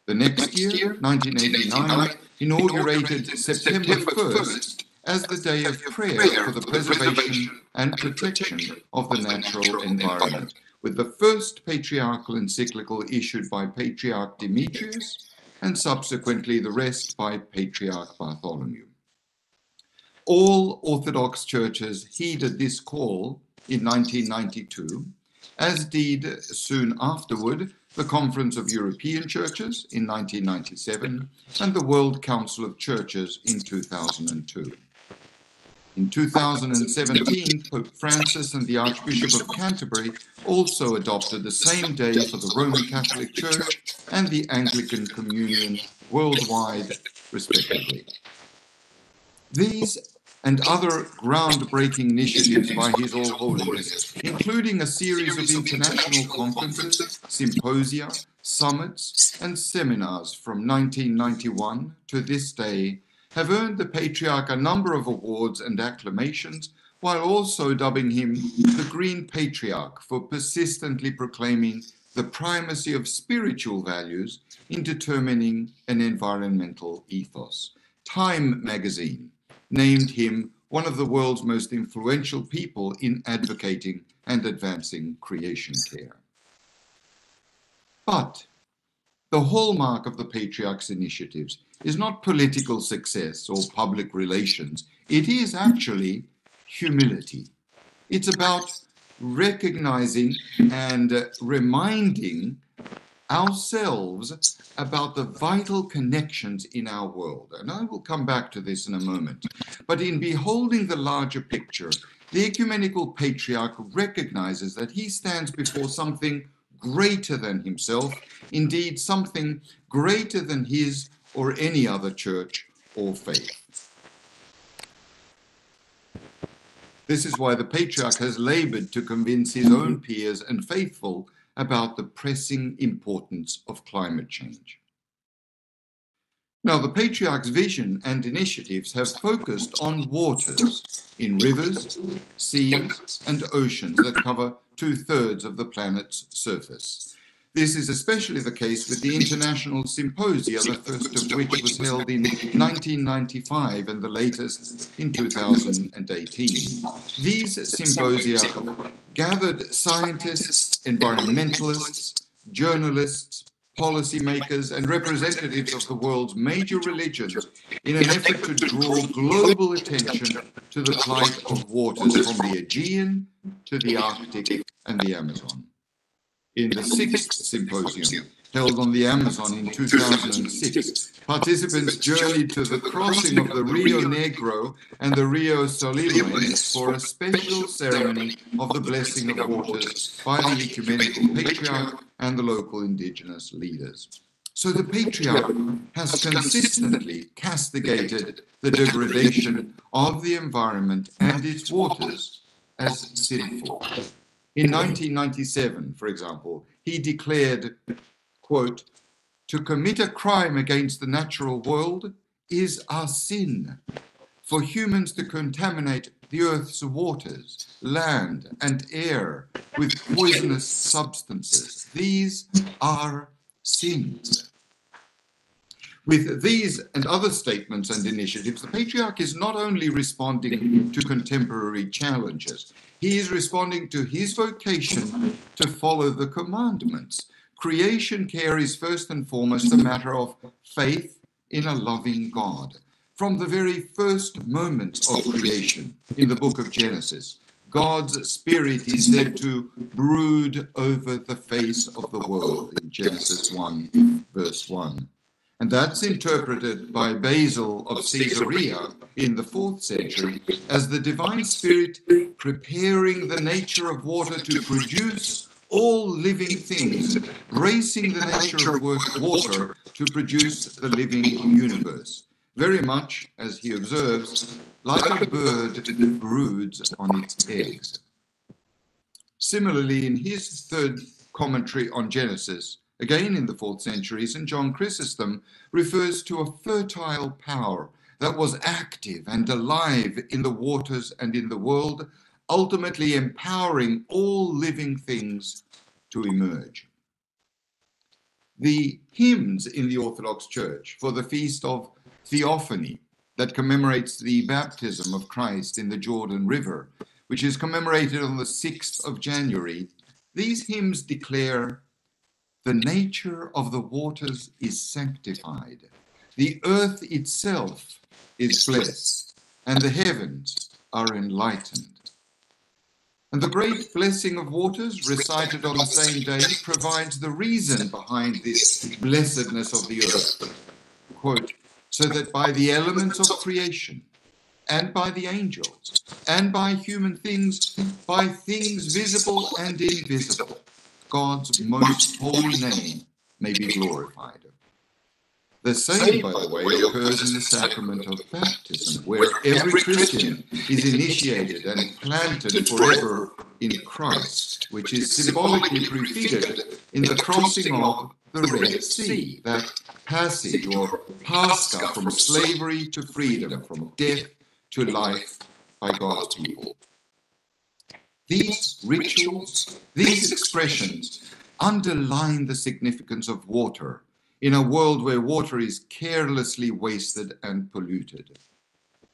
The next year, 1989, inaugurated September 1st as the Day of Prayer for the preservation and protection of the natural environment, with the first patriarchal encyclical issued by Patriarch Demetrius and subsequently the rest by Patriarch Bartholomew. All Orthodox churches heeded this call in 1992, as did soon afterward the Conference of European Churches in 1997 and the World Council of Churches in 2002. In 2017, Pope Francis and the Archbishop of Canterbury also adopted the same day for the Roman Catholic Church and the Anglican Communion worldwide, respectively. These and other groundbreaking initiatives by His All Holiness, including a series of international conferences, symposia, summits, and seminars from 1991 to this day, have earned the Patriarch a number of awards and acclamations, while also dubbing him the Green Patriarch for persistently proclaiming the primacy of spiritual values in determining an environmental ethos. Time magazine named him one of the world's most influential people in advocating and advancing creation care. But the hallmark of the Patriarch's initiatives is not political success or public relations. It is actually humility. It's about recognizing and reminding ourselves about the vital connections in our world. And I will come back to this in a moment. But in beholding the larger picture, the Ecumenical Patriarch recognizes that he stands before something greater than himself, indeed something greater than his or any other church or faith. This is why the Patriarch has labored to convince his own peers and faithful about the pressing importance of climate change. Now, the Patriarch's vision and initiatives have focused on waters in rivers, seas, and oceans that cover 2/3 of the planet's surface. This is especially the case with the International Symposia, the first of which was held in 1995 and the latest in 2018. These symposia gathered scientists, environmentalists, journalists, policymakers, and representatives of the world's major religions in an effort to draw global attention to the plight of waters from the Aegean to the Arctic and the Amazon. In the 6th symposium, held on the Amazon in 2006, participants journeyed to the crossing of the Rio Negro and the Rio Solimões for a special ceremony of the blessing of waters by the Ecumenical Patriarch and the local indigenous leaders. So the patriarch has consistently castigated the degradation of the environment and its waters as sinful. In 1997, for example, he declared, quote, "To commit a crime against the natural world is a sin. For humans to contaminate the earth's waters, land, and air with poisonous substances, these are sins." With these and other statements and initiatives, the patriarch is not only responding to contemporary challenges, he is responding to his vocation to follow the commandments. Creation care is first and foremost a matter of faith in a loving God. From the very first moments of creation in the book of Genesis, God's Spirit is said to brood over the face of the world in Genesis 1, verse 1. And that's interpreted by Basil of Caesarea in the 4th century as the divine spirit preparing the nature of water to produce all living things, bracing the nature of water to produce the living universe. Very much, as he observes, like a bird broods on its eggs. Similarly, in his third commentary on Genesis, again in the 4th century, St. John Chrysostom refers to a fertile power that was active and alive in the waters and in the world, ultimately empowering all living things to emerge. The hymns in the Orthodox Church for the Feast of Theophany that commemorates the baptism of Christ in the Jordan River, which is commemorated on the 6th of January, these hymns declare, "The nature of the waters is sanctified, the earth itself is blessed, and the heavens are enlightened." And the great blessing of waters, recited on the same day, provides the reason behind this blessedness of the earth. Quote, "So that by the elements of creation, and by the angels, and by human things, by things visible and invisible, God's most holy name may be glorified." The same, by the way, occurs in the sacrament of baptism, where every Christian is initiated and planted forever in Christ, which is symbolically prefigured in the crossing of the Red Sea, that passage or Pascha from slavery to freedom, from death to life by God's people. These rituals, these expressions underline the significance of water in a world where water is carelessly wasted and polluted.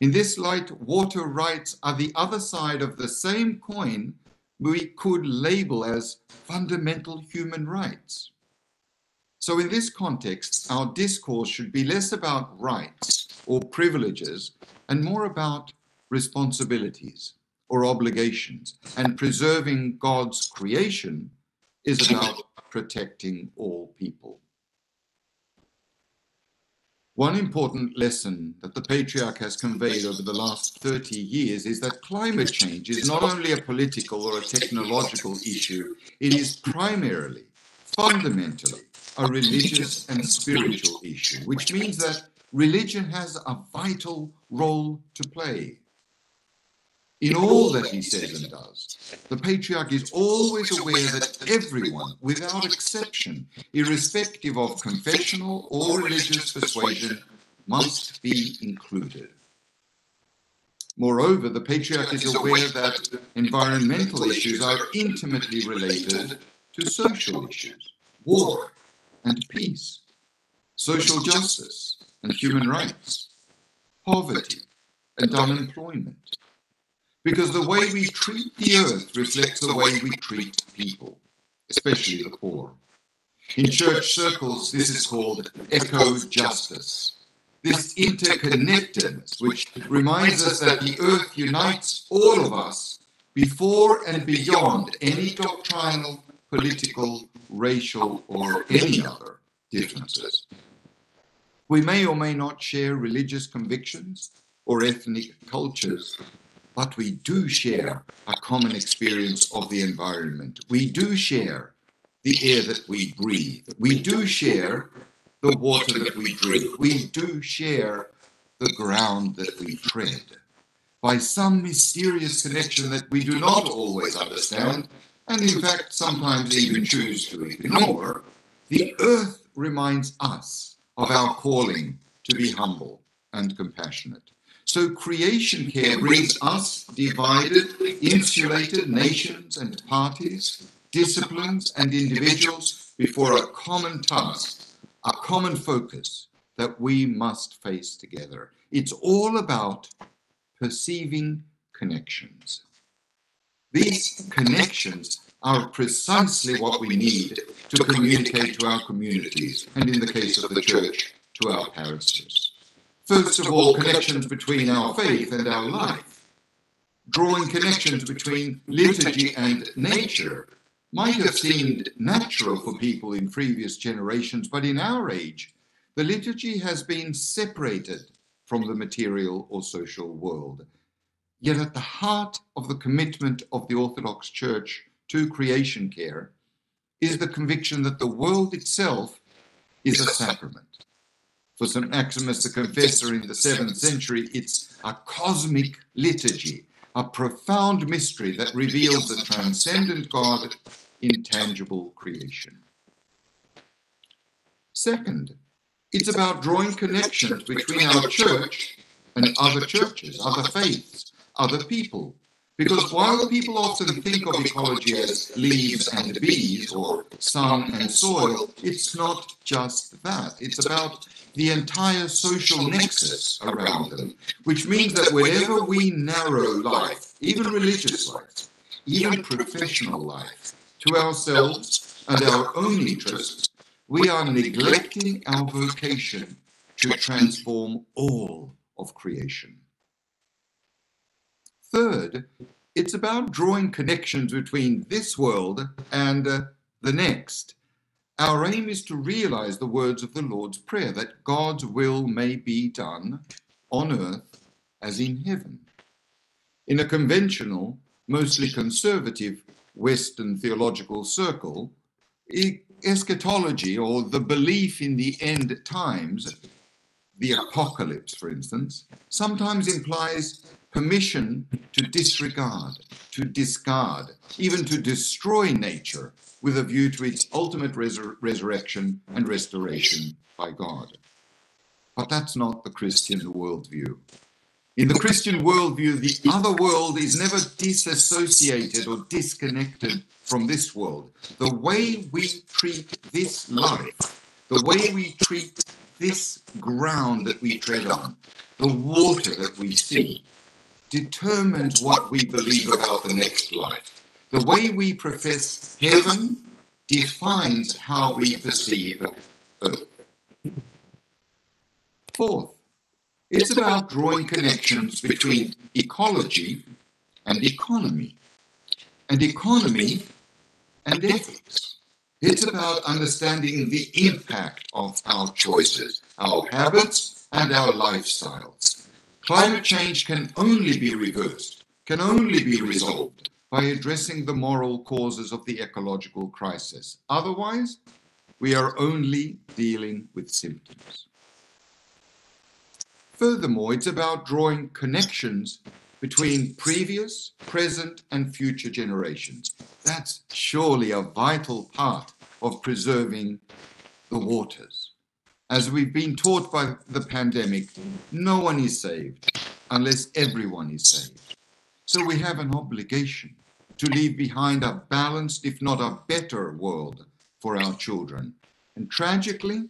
In this light, water rights are the other side of the same coin we could label as fundamental human rights. So in this context, our discourse should be less about rights or privileges and more about responsibilities or obligations. And preserving God's creation is about protecting all people. One important lesson that the Patriarch has conveyed over the last 30 years is that climate change is not only a political or a technological issue, it is primarily, fundamentally, a religious and spiritual issue, which means that religion has a vital role to play. In all that he says and does, the Patriarch is always aware that everyone, without exception, irrespective of confessional or religious persuasion, must be included. Moreover, the Patriarch is aware that environmental issues are intimately related to social issues, war and peace, social justice and human rights, poverty and unemployment. Because the way we treat the earth reflects the way we treat people, especially the poor. In church circles, this is called eco-justice. This interconnectedness, which reminds us that the earth unites all of us before and beyond any doctrinal, political, racial, or any other differences. We may or may not share religious convictions or ethnic cultures, but we do share a common experience of the environment. We do share the air that we breathe. We do share the water that we drink. We do share the ground that we tread. By some mysterious connection that we do not always understand, and in fact sometimes even choose to ignore, the earth reminds us of our calling to be humble and compassionate. So creation care brings us divided, insulated nations and parties, disciplines and individuals before a common task, a common focus that we must face together. It's all about perceiving connections. These connections are precisely what we need to communicate to our communities, and in the case of the church, to our parishes. First of all, connections between our faith and our life. Drawing connections between liturgy and nature might have seemed natural for people in previous generations, but in our age, the liturgy has been separated from the material or social world. Yet at the heart of the commitment of the Orthodox Church to creation care is the conviction that the world itself is a sacrament. For St. Maximus the Confessor in the 7th century, it's a cosmic liturgy, a profound mystery that reveals the transcendent God in tangible creation. Second, it's about drawing connections between our church and other churches, other faiths, other people. Because while people often think of ecology as leaves and bees or sun and soil, it's not just that. It's about the entire social nexus around them, which means that whenever we narrow life, even religious life, even professional life, to ourselves and our own interests, we are neglecting our vocation to transform all of creation. Third, it's about drawing connections between this world and the next. Our aim is to realize the words of the Lord's Prayer, that God's will may be done on earth as in heaven. In a conventional, mostly conservative Western theological circle, eschatology, or the belief in the end times, the apocalypse, for instance, sometimes implies permission to disregard, to discard, even to destroy nature with a view to its ultimate resurrection and restoration by God. But that's not the Christian worldview. In the Christian worldview, the other world is never disassociated or disconnected from this world. The way we treat this life, the way we treat this ground that we tread on, the water that we see, determines what we believe about the next life. The way we profess heaven defines how we perceive earth. Fourth, it's about drawing connections between ecology and economy and ethics. It's about understanding the impact of our choices, our habits, and our lifestyles. Climate change can only be reversed, can only be resolved by addressing the moral causes of the ecological crisis. Otherwise, we are only dealing with symptoms. Furthermore, it's about drawing connections between previous, present, and future generations. That's surely a vital part of preserving the waters. As we've been taught by the pandemic, no one is saved unless everyone is saved. So we have an obligation to leave behind a balanced, if not a better world for our children. And tragically,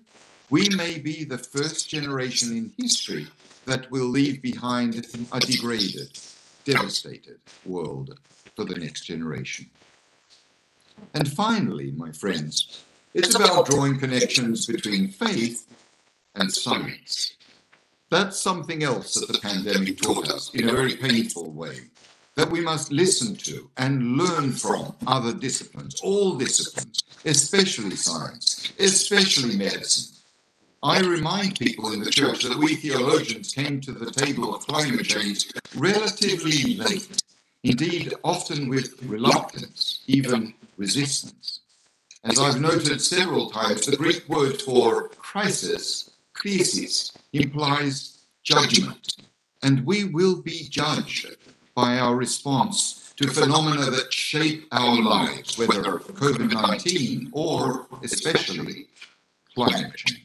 we may be the first generation in history that will leave behind a degraded, devastated world for the next generation. And finally, my friends, it's about drawing connections between faith and science. That's something else that the pandemic taught us in a very painful way, that we must listen to and learn from other disciplines, all disciplines, especially science, especially medicine. I remind people in the church that we theologians came to the table of climate change relatively late, indeed often with reluctance, even resistance. As I've noted several times, the Greek word for crisis, krisis, implies judgment, and we will be judged by our response to phenomena that shape our lives, whether COVID-19 or especially climate change.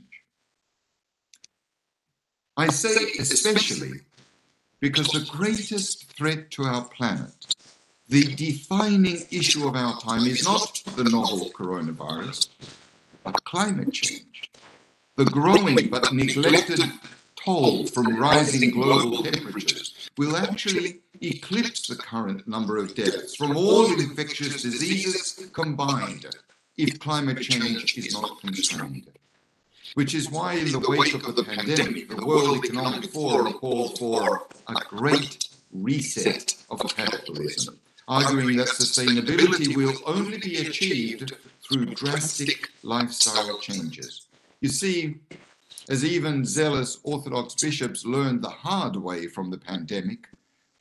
I say especially because the greatest threat to our planet, the defining issue of our time, is not the novel coronavirus, but climate change. The growing but neglected toll from rising global temperatures will actually eclipse the current number of deaths from all infectious diseases combined if climate change is not constrained. Which is why, in the wake of the pandemic, the World Economic Forum called for a great reset of capitalism, arguing that sustainability will only be achieved through drastic lifestyle changes. You see, as even zealous Orthodox bishops learned the hard way from the pandemic,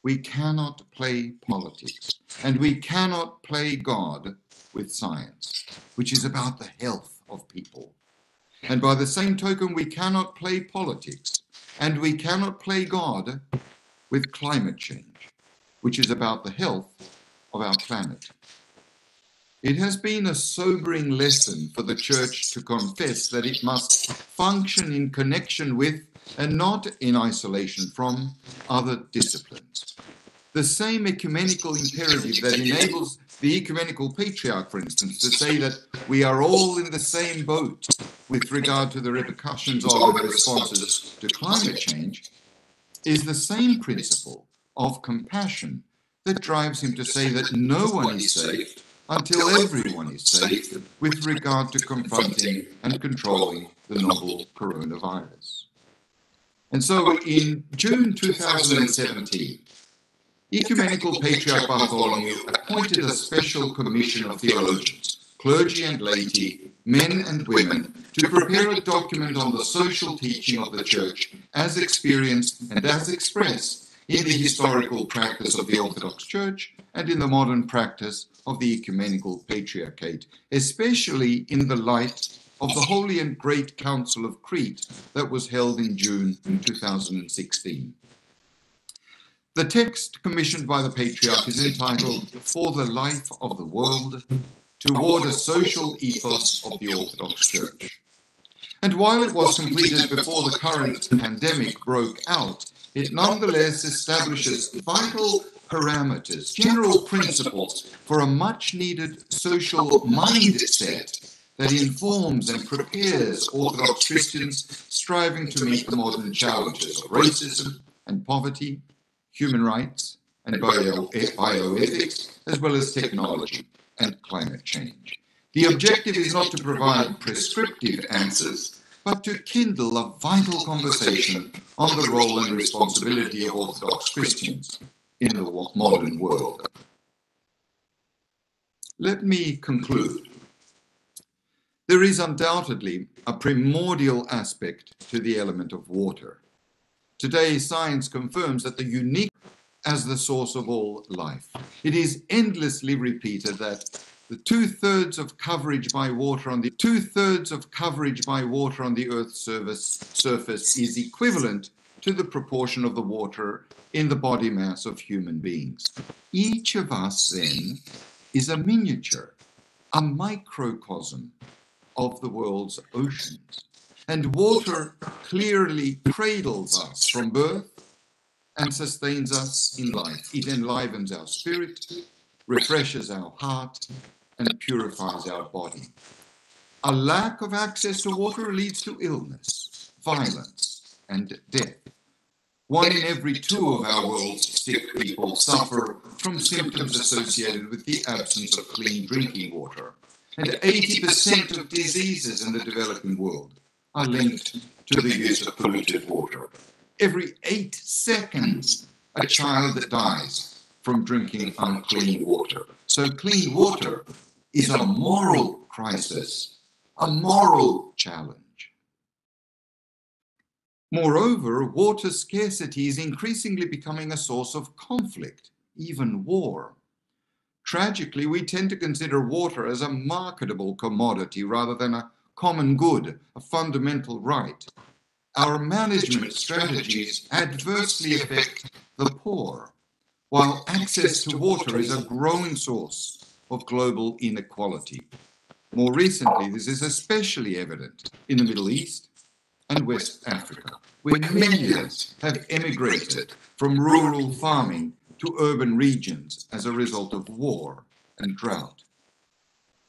we cannot play politics and we cannot play God with science, which is about the health of people. And by the same token, we cannot play politics and we cannot play God with climate change, which is about the health of our planet. It has been a sobering lesson for the Church to confess that it must function in connection with and not in isolation from other disciplines. The same ecumenical imperative that enables the ecumenical patriarch, for instance, to say that we are all in the same boat with regard to the repercussions of and responses to climate change is the same principle of compassion that drives him to say that no one is safe until everyone is safe with regard to confronting and controlling the novel coronavirus. And so in June 2017, Ecumenical Patriarch Bartholomew appointed a special commission of theologians, clergy and laity, men and women, to prepare a document on the social teaching of the Church as experienced and as expressed in the historical practice of the Orthodox Church and in the modern practice of the Ecumenical Patriarchate, especially in the light of the Holy and Great Council of Crete that was held in June 2016. The text commissioned by the Patriarch is entitled For the Life of the World, Toward a Social Ethos of the Orthodox Church. And while it was completed before the current pandemic broke out, it nonetheless establishes vital parameters, general principles for a much-needed social mindset that informs and prepares Orthodox Christians striving to meet the modern challenges of racism and poverty, human rights and bioethics, as well as technology and climate change. The objective is not to provide prescriptive answers, but to kindle a vital conversation on the role and responsibility of Orthodox Christians in the modern world. Let me conclude. There is undoubtedly a primordial aspect to the element of water. Today, science confirms that the unique as the source of all life. It is endlessly repeated that the two-thirds of coverage by water on the Earth's surface is equivalent to the proportion of the water in the body mass of human beings. Each of us, then, is a miniature, a microcosm of the world's oceans. And water clearly cradles us from birth and sustains us in life. It enlivens our spirit, refreshes our heart, and purifies our body. A lack of access to water leads to illness, violence, and death. 1 in every 2 of our world's sick people suffer from symptoms associated with the absence of clean drinking water. And 80% of diseases in the developing world are linked to the use of polluted water. Every 8 seconds, a child dies from drinking unclean water. So clean water is a moral crisis, a moral challenge. Moreover, water scarcity is increasingly becoming a source of conflict, even war. Tragically, we tend to consider water as a marketable commodity rather than a common good, a fundamental right. Our management strategies adversely affect the poor, while access to water is a growing source of global inequality. More recently, this is especially evident in the Middle East and West Africa, where millions have emigrated from rural farming to urban regions as a result of war and drought.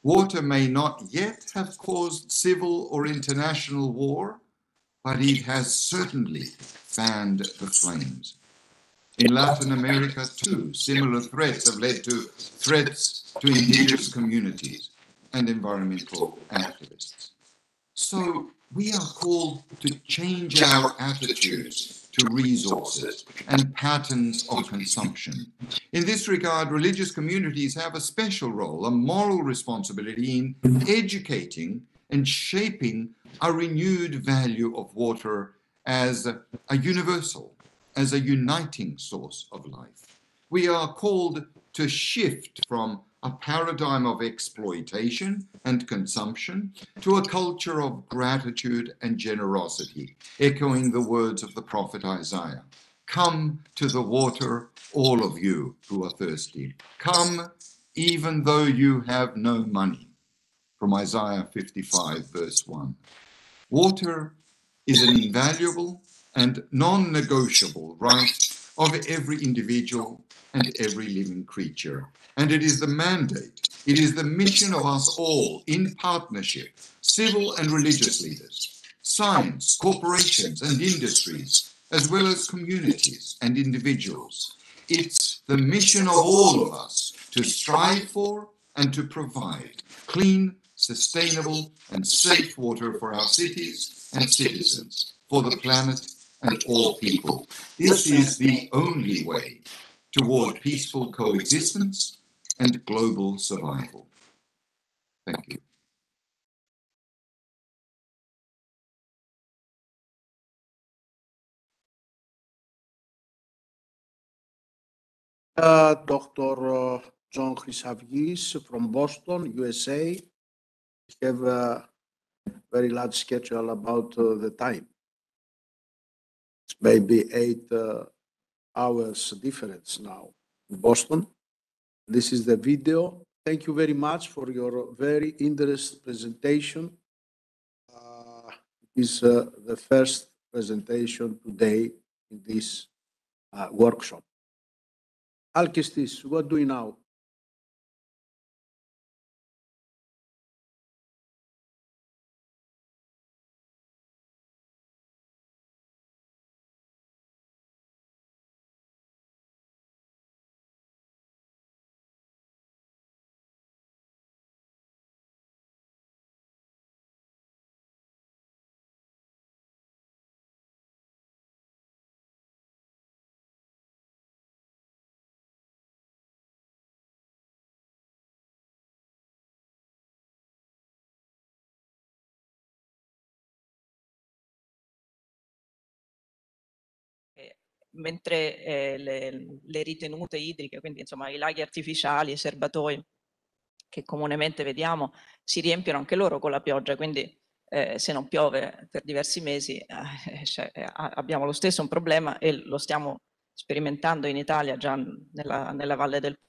Water may not yet have caused civil or international war, but it has certainly fanned the flames. In Latin America, too, similar threats have led to threats to indigenous communities and environmental activists. So we are called to change our attitudes to resources and patterns of consumption. In this regard, religious communities have a special role, a moral responsibility in educating and shaping a renewed value of water as a universal, as a uniting source of life. We are called to shift from a paradigm of exploitation and consumption to a culture of gratitude and generosity, echoing the words of the prophet Isaiah. Come to the water, all of you who are thirsty. Come, even though you have no money. From Isaiah 55, verse 1. Water is an invaluable and non-negotiable right of every individual and every living creature. And it is the mandate, it is the mission of us all in partnership, civil and religious leaders, science, corporations and industries, as well as communities and individuals. It's the mission of all of us to strive for and to provide clean, sustainable and safe water for our cities and citizens, for the planet and all people. This is the only way toward peaceful coexistence and global survival. Thank you. Dr. John Chrysavgis from Boston, USA. We have a very large schedule about the time. It's maybe 8 hours difference now in Boston. This is the video. Thank you very much for your very interesting presentation. It is the first presentation today in this workshop. Alkestis, what do we now? Mentre le ritenute idriche, quindi insomma i laghi artificiali, i serbatoi che comunemente vediamo, si riempiono anche loro con la pioggia, quindi se non piove per diversi mesi abbiamo lo stesso un problema e lo stiamo sperimentando in Italia già nella Valle del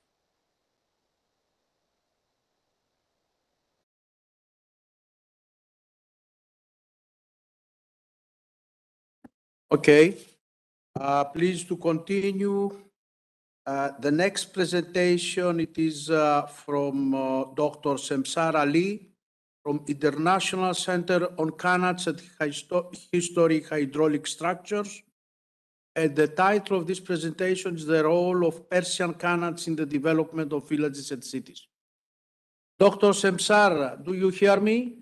Okay. Please to continue. The next presentation, it is from Dr. Semsar Ali from International Center on Canals and Historic Hydraulic Structures. And the title of this presentation is The Role of Persian Canals in the Development of Villages and Cities. Dr. Semsar, do you hear me?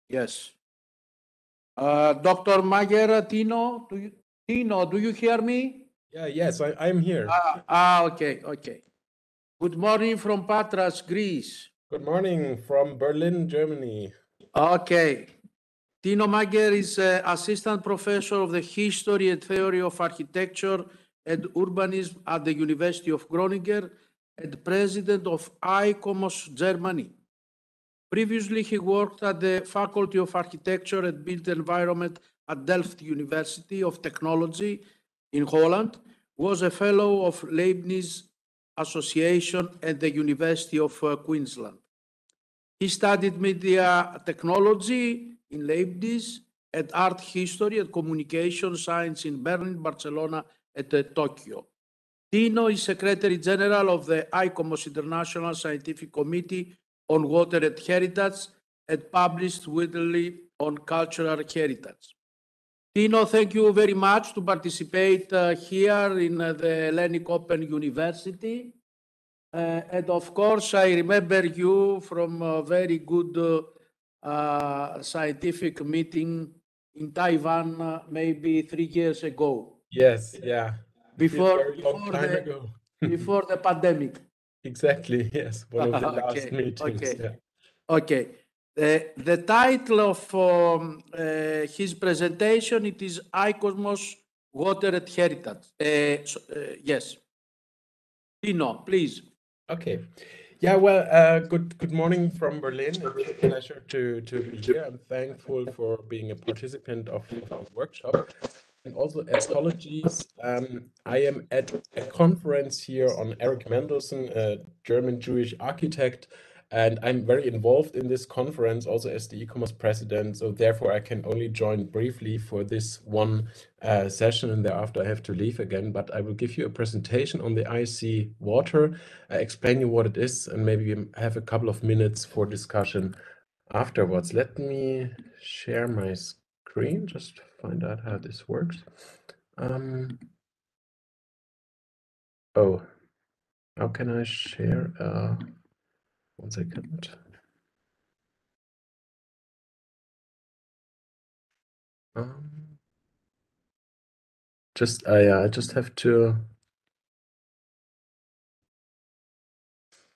Yes. Dr. Mayer, Tino, do you hear me? Yeah, yes, I'm here. Okay. Good morning from Patras, Greece. Good morning from Berlin, Germany. Okay. Tino Mager is Assistant Professor of the History and Theory of Architecture and Urbanism at the University of Groningen and President of ICOMOS Germany. Previously, he worked at the Faculty of Architecture and Built Environment at Delft University of Technology in Holland, was a Fellow of Leibniz Association at the University of Queensland. He studied media technology in Leibniz and art history and communication science in Berlin, Barcelona, and Tokyo. Tino is Secretary General of the ICOMOS International Scientific Committee on Water and Heritage and published weekly on cultural heritage. Tino, thank you very much to participate here in the Hellenic Open University. And of course, I remember you from a very good scientific meeting in Taiwan maybe 3 years ago. Yes, yeah. Before the pandemic. Exactly, yes. One of the last meetings. Okay. Yeah. Okay. The title of his presentation, it is ICOMOS Water and Heritage. Yes. Tino, please. Okay. Yeah, well, good morning from Berlin. It's a pleasure to be here. I'm thankful for being a participant of our workshop. And also apologies, I am at a conference here on Eric Mendelssohn, a German Jewish architect, and I'm very involved in this conference also as the ICOMOS president, so therefore I can only join briefly for this one session, and thereafter I have to leave again, but I will give you a presentation on the IC Water, explain you what it is, and maybe have a couple of minutes for discussion afterwards. Let me share my screen, just to find out how this works. Oh, how can I share? 1 second. I just have to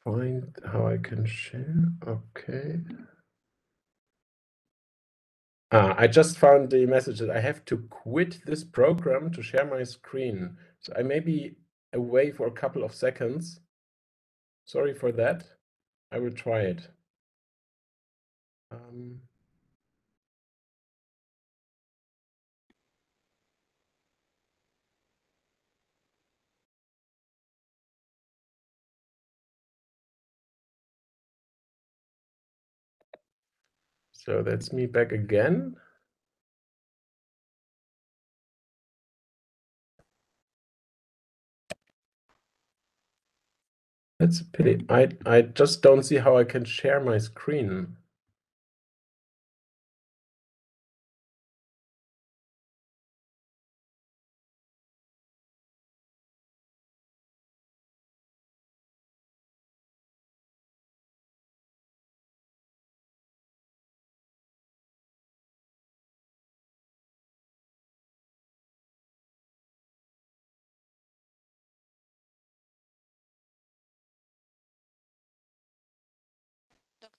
find how I can share. Okay. I just found the message that I have to quit this program to share my screen. So I may be away for a couple of seconds. Sorry for that. I will try it. So that's me back again. That's a pity. I just don't see how I can share my screen.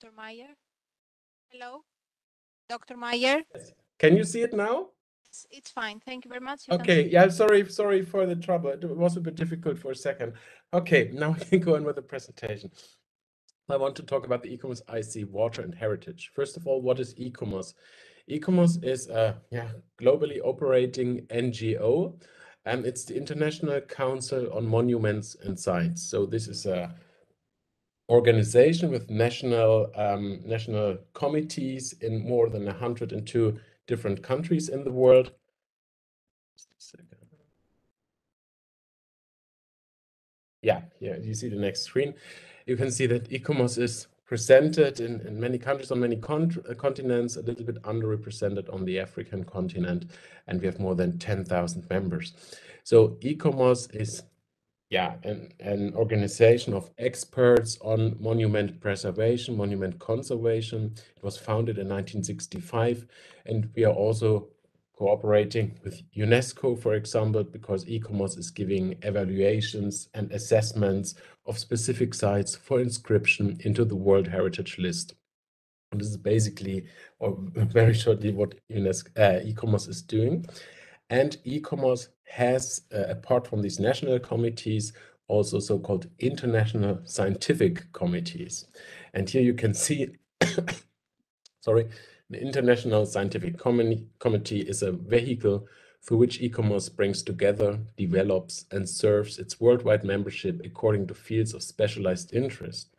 Dr. Meyer? Hello? Dr. Meyer? Yes. Can you see it now? Yes, it's fine. Thank you very much. Okay, yeah, sorry for the trouble. It was a bit difficult for a second. Okay, now we can go on with the presentation. I want to talk about the ICOMOS IC Water and Heritage. First of all, what is ICOMOS? ICOMOS is a globally operating NGO, and it's the International Council on Monuments and Sites. So this is a organization with national committees in more than 102 different countries in the world. Just a second. Yeah, here you see the next screen. You can see that ICOMOS is presented in many countries on many continents, a little bit underrepresented on the African continent, and we have more than 10,000 members. So ICOMOS is an organization of experts on monument preservation, monument conservation. It was founded in 1965, and we are also cooperating with UNESCO, for example, because e-commerce is giving evaluations and assessments of specific sites for inscription into the World Heritage List. And this is basically, or very shortly, what e-commerce is doing. And e-commerce has, apart from these national committees, also so-called international scientific committees. And here you can see, sorry, the International Scientific Committee is a vehicle through which e-commerce brings together, develops, and serves its worldwide membership according to fields of specialized interest.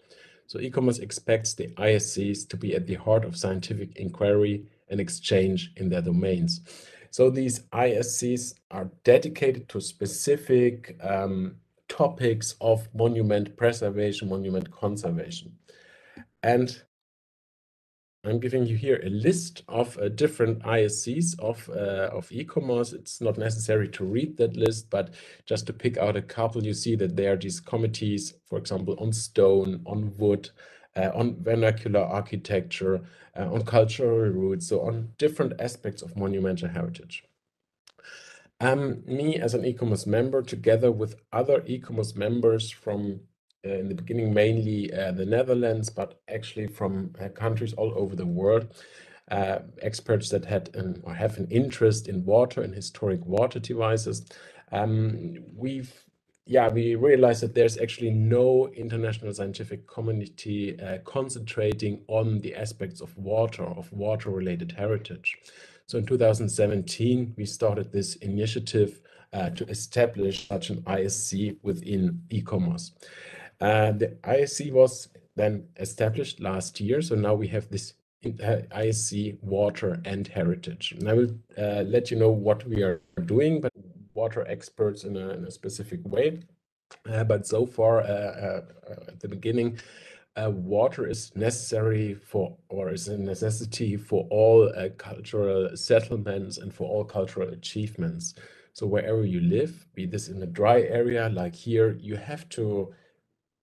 So e-commerce expects the ISCs to be at the heart of scientific inquiry and exchange in their domains. So these ISCs are dedicated to specific topics of monument preservation, monument conservation. And I'm giving you here a list of different ISCs of e-commerce. It's not necessary to read that list, but just to pick out a couple, you see that there are these committees, for example, on stone, on wood, on vernacular architecture, on cultural roots, so on different aspects of monumental heritage. Me as an e-commerce member, together with other e-commerce members from in the beginning, mainly the Netherlands, but actually from countries all over the world, experts that had or have an interest in water and historic water devices. We realized that there's actually no international scientific community concentrating on the aspects of water-related heritage. So in 2017, we started this initiative to establish such an ISC within e-commerce. The ISC was then established last year, so now we have this ISC Water and Heritage. And I will let you know what we are doing, but water experts in a specific way. But so far, at the beginning, water is necessary for, or is a necessity for all cultural settlements and for all cultural achievements. So wherever you live, be this in a dry area like here, you have to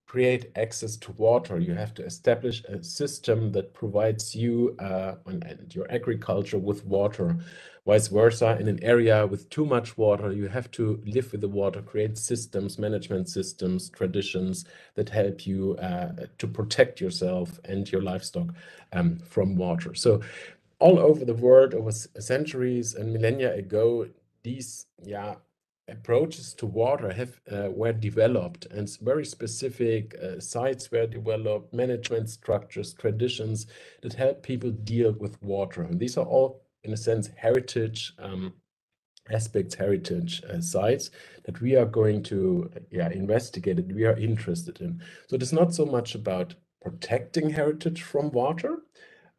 create access to water. You have to establish a system that provides you and your agriculture with water. Vice versa, in an area with too much water, you have to live with the water, create systems, management systems, traditions that help you to protect yourself and your livestock from water. So all over the world, over centuries and millennia ago, these approaches to water were developed, and very specific sites were developed, management structures, traditions that help people deal with water. And these are all, in a sense, heritage aspects, heritage sites that we are going to investigate, that we are interested in. So it is not so much about protecting heritage from water,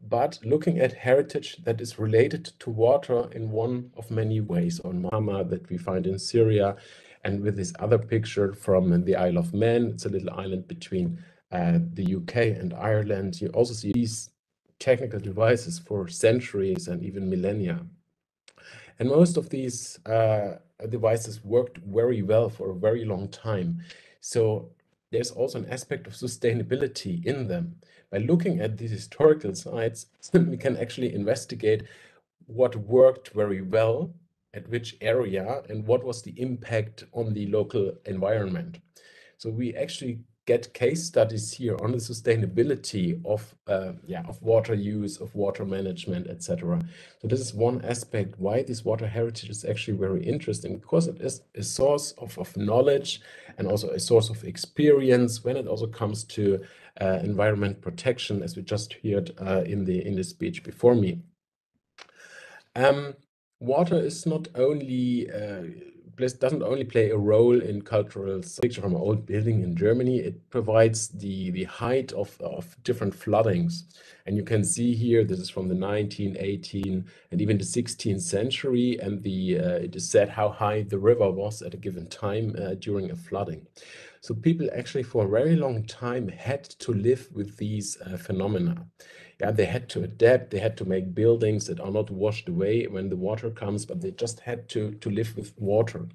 but looking at heritage that is related to water in one of many ways. On Mama that we find in Syria, and with this other picture from the Isle of Man, it's a little island between the UK and Ireland. You also see these technical devices for centuries and even millennia. And most of these devices worked very well for a very long time. So there's also an aspect of sustainability in them. By looking at these historical sites, we can actually investigate what worked very well at which area and what was the impact on the local environment. So we actually get case studies here on the sustainability of water use, of water management, etc. So this is one aspect why this water heritage is actually very interesting, because it is a source of knowledge and also a source of experience when it also comes to environment protection, as we just heard in the speech before me. Water is not only doesn't only play a role in cultural picture from an old building in Germany. It provides the height of different floodings, and you can see here this is from the 19th, 18th, and even the 16th century, and it is said how high the river was at a given time during a flooding. So people actually for a very long time had to live with these phenomena. Yeah, they had to adapt, they had to make buildings that are not washed away when the water comes, but they just had to live with water.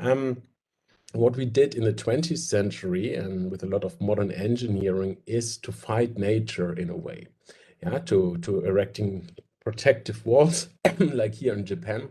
What we did in the 20th century and with a lot of modern engineering is to fight nature in a way, to erecting protective walls, like here in Japan,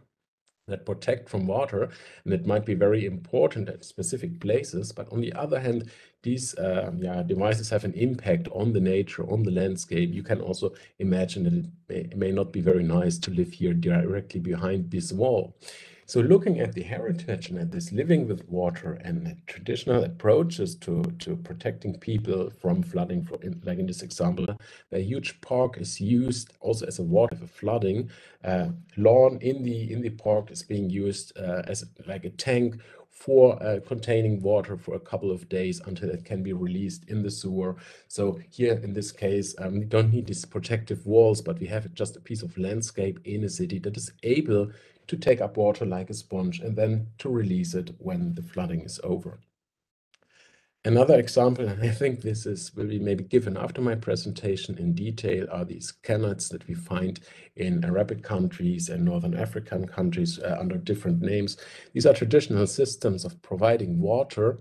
that protect from water, and it might be very important at specific places. But on the other hand, these devices have an impact on the nature, on the landscape. You can also imagine that it may not be very nice to live here directly behind this wall. So looking at the heritage and at this living with water and the traditional approaches to protecting people from flooding, like in this example, a huge park is used also as a water for flooding. Lawn in the park is being used as like a tank for containing water for a couple of days until it can be released in the sewer. So here in this case, we don't need these protective walls, but we have just a piece of landscape in a city that is able to take up water like a sponge and then to release it when the flooding is over. Another example, and I think this will be maybe given after my presentation in detail, are these canals that we find in Arabic countries and Northern African countries under different names. These are traditional systems of providing water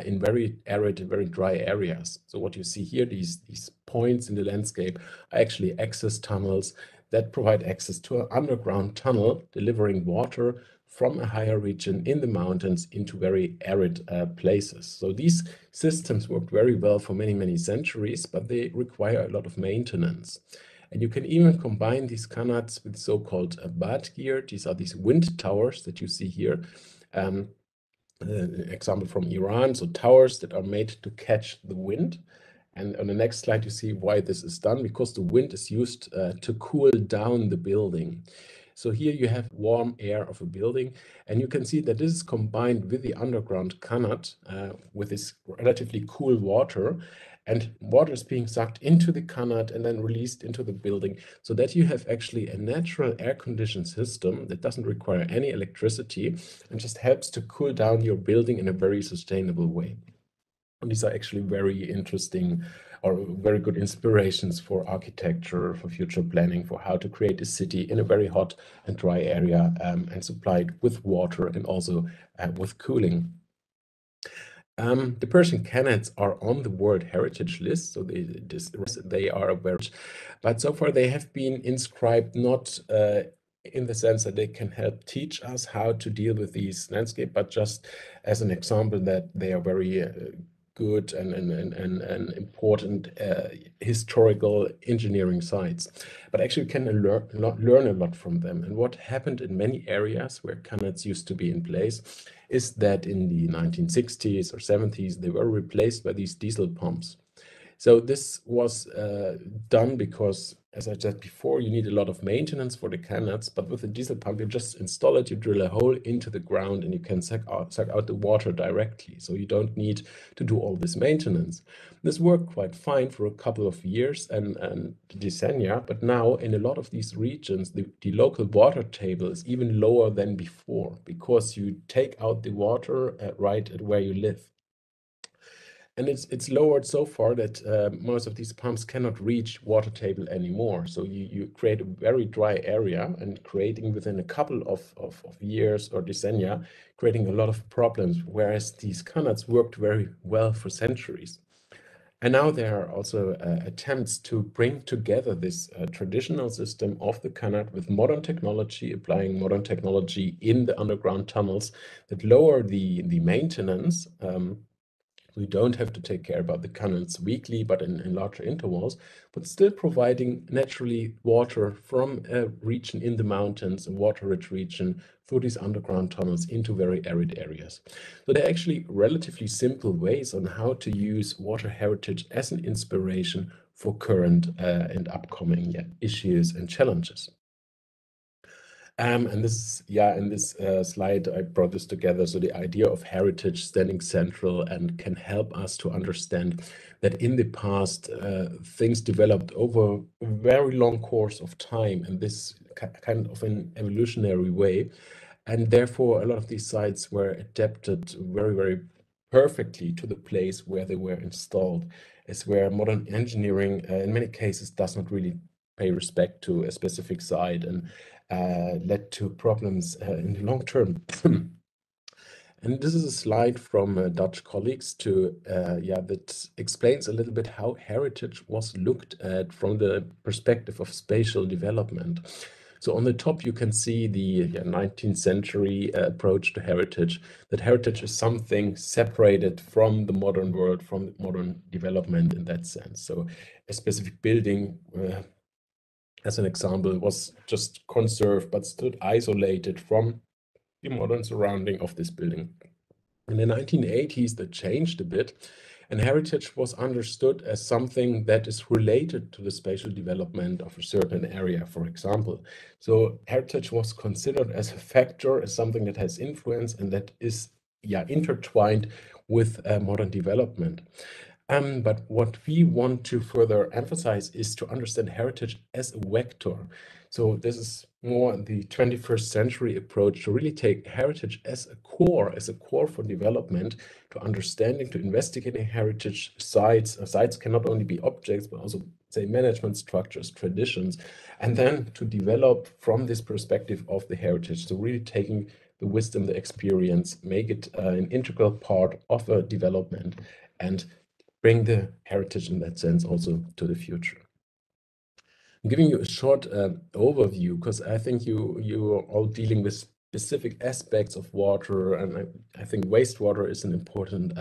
in very arid, very dry areas. So what you see here, these points in the landscape are actually access tunnels that provide access to an underground tunnel delivering water from a higher region in the mountains into very arid places. So these systems worked very well for many, many centuries, but they require a lot of maintenance. And you can even combine these qanats with so-called bad gear. These are these wind towers that you see here. An example from Iran, so towers that are made to catch the wind. And on the next slide, you see why this is done, because the wind is used to cool down the building. So here you have warm air of a building, and you can see that this is combined with the underground qanat with this relatively cool water, and water is being sucked into the qanat and then released into the building, so that you have actually a natural air-conditioned system that doesn't require any electricity and just helps to cool down your building in a very sustainable way. And these are actually very interesting or very good inspirations for architecture, for future planning, for how to create a city in a very hot and dry area and supplied with water and also with cooling. The Persian qanats are on the World Heritage List, so they are aware, but so far they have been inscribed not in the sense that they can help teach us how to deal with these landscape, but just as an example that they are very good and important historical engineering sites. But actually we can learn a lot from them. And what happened in many areas where qanats used to be in place is that in the 1960s or 70s, they were replaced by these diesel pumps. So this was done because, as I said before, you need a lot of maintenance for the qanats, but with a diesel pump, you just install it, you drill a hole into the ground, and you can suck out the water directly. So you don't need to do all this maintenance. This worked quite fine for a couple of years and decennia, but now in a lot of these regions, the local water table is even lower than before because you take out the water right at where you live. And it's lowered so far that most of these pumps cannot reach water table anymore. So you create a very dry area and creating within a couple of years or decennia, creating a lot of problems, whereas these qanats worked very well for centuries. And now there are also attempts to bring together this traditional system of the qanat with modern technology, applying modern technology in the underground tunnels that lower the maintenance. We don't have to take care about the qanats weekly, but in larger intervals, but still providing naturally water from a region in the mountains, a water-rich region, through these underground tunnels into very arid areas. So they're actually relatively simple ways on how to use water heritage as an inspiration for current and upcoming issues and challenges. And this, in this slide, I brought this together. So the idea of heritage standing central and can help us to understand that in the past, things developed over a very long course of time, and this kind of an evolutionary way. And therefore, a lot of these sites were adapted very, very perfectly to the place where they were installed, as where modern engineering, in many cases, does not really pay respect to a specific site and led to problems in the long term. And this is a slide from Dutch colleagues that explains a little bit how heritage was looked at from the perspective of spatial development. So on the top, you can see the 19th century approach to heritage, that heritage is something separated from the modern world, from the modern development in that sense. So a specific building, as an example, was just conserved but stood isolated from the modern surrounding of this building. In the 1980s, that changed a bit, and heritage was understood as something that is related to the spatial development of a certain area, for example. So heritage was considered as a factor, as something that has influence and that is intertwined with modern development. But what we want to further emphasize is to understand heritage as a vector. So this is more the 21st century approach to really take heritage as a core for development, to understanding, to investigating heritage sites. Sites can not only be objects, but also, say, management structures, traditions, and then to develop from this perspective of the heritage. So really taking the wisdom, the experience, make it an integral part of a development, and bring the heritage in that sense also to the future. I'm giving you a short overview because I think you are all dealing with specific aspects of water, and I think wastewater is an important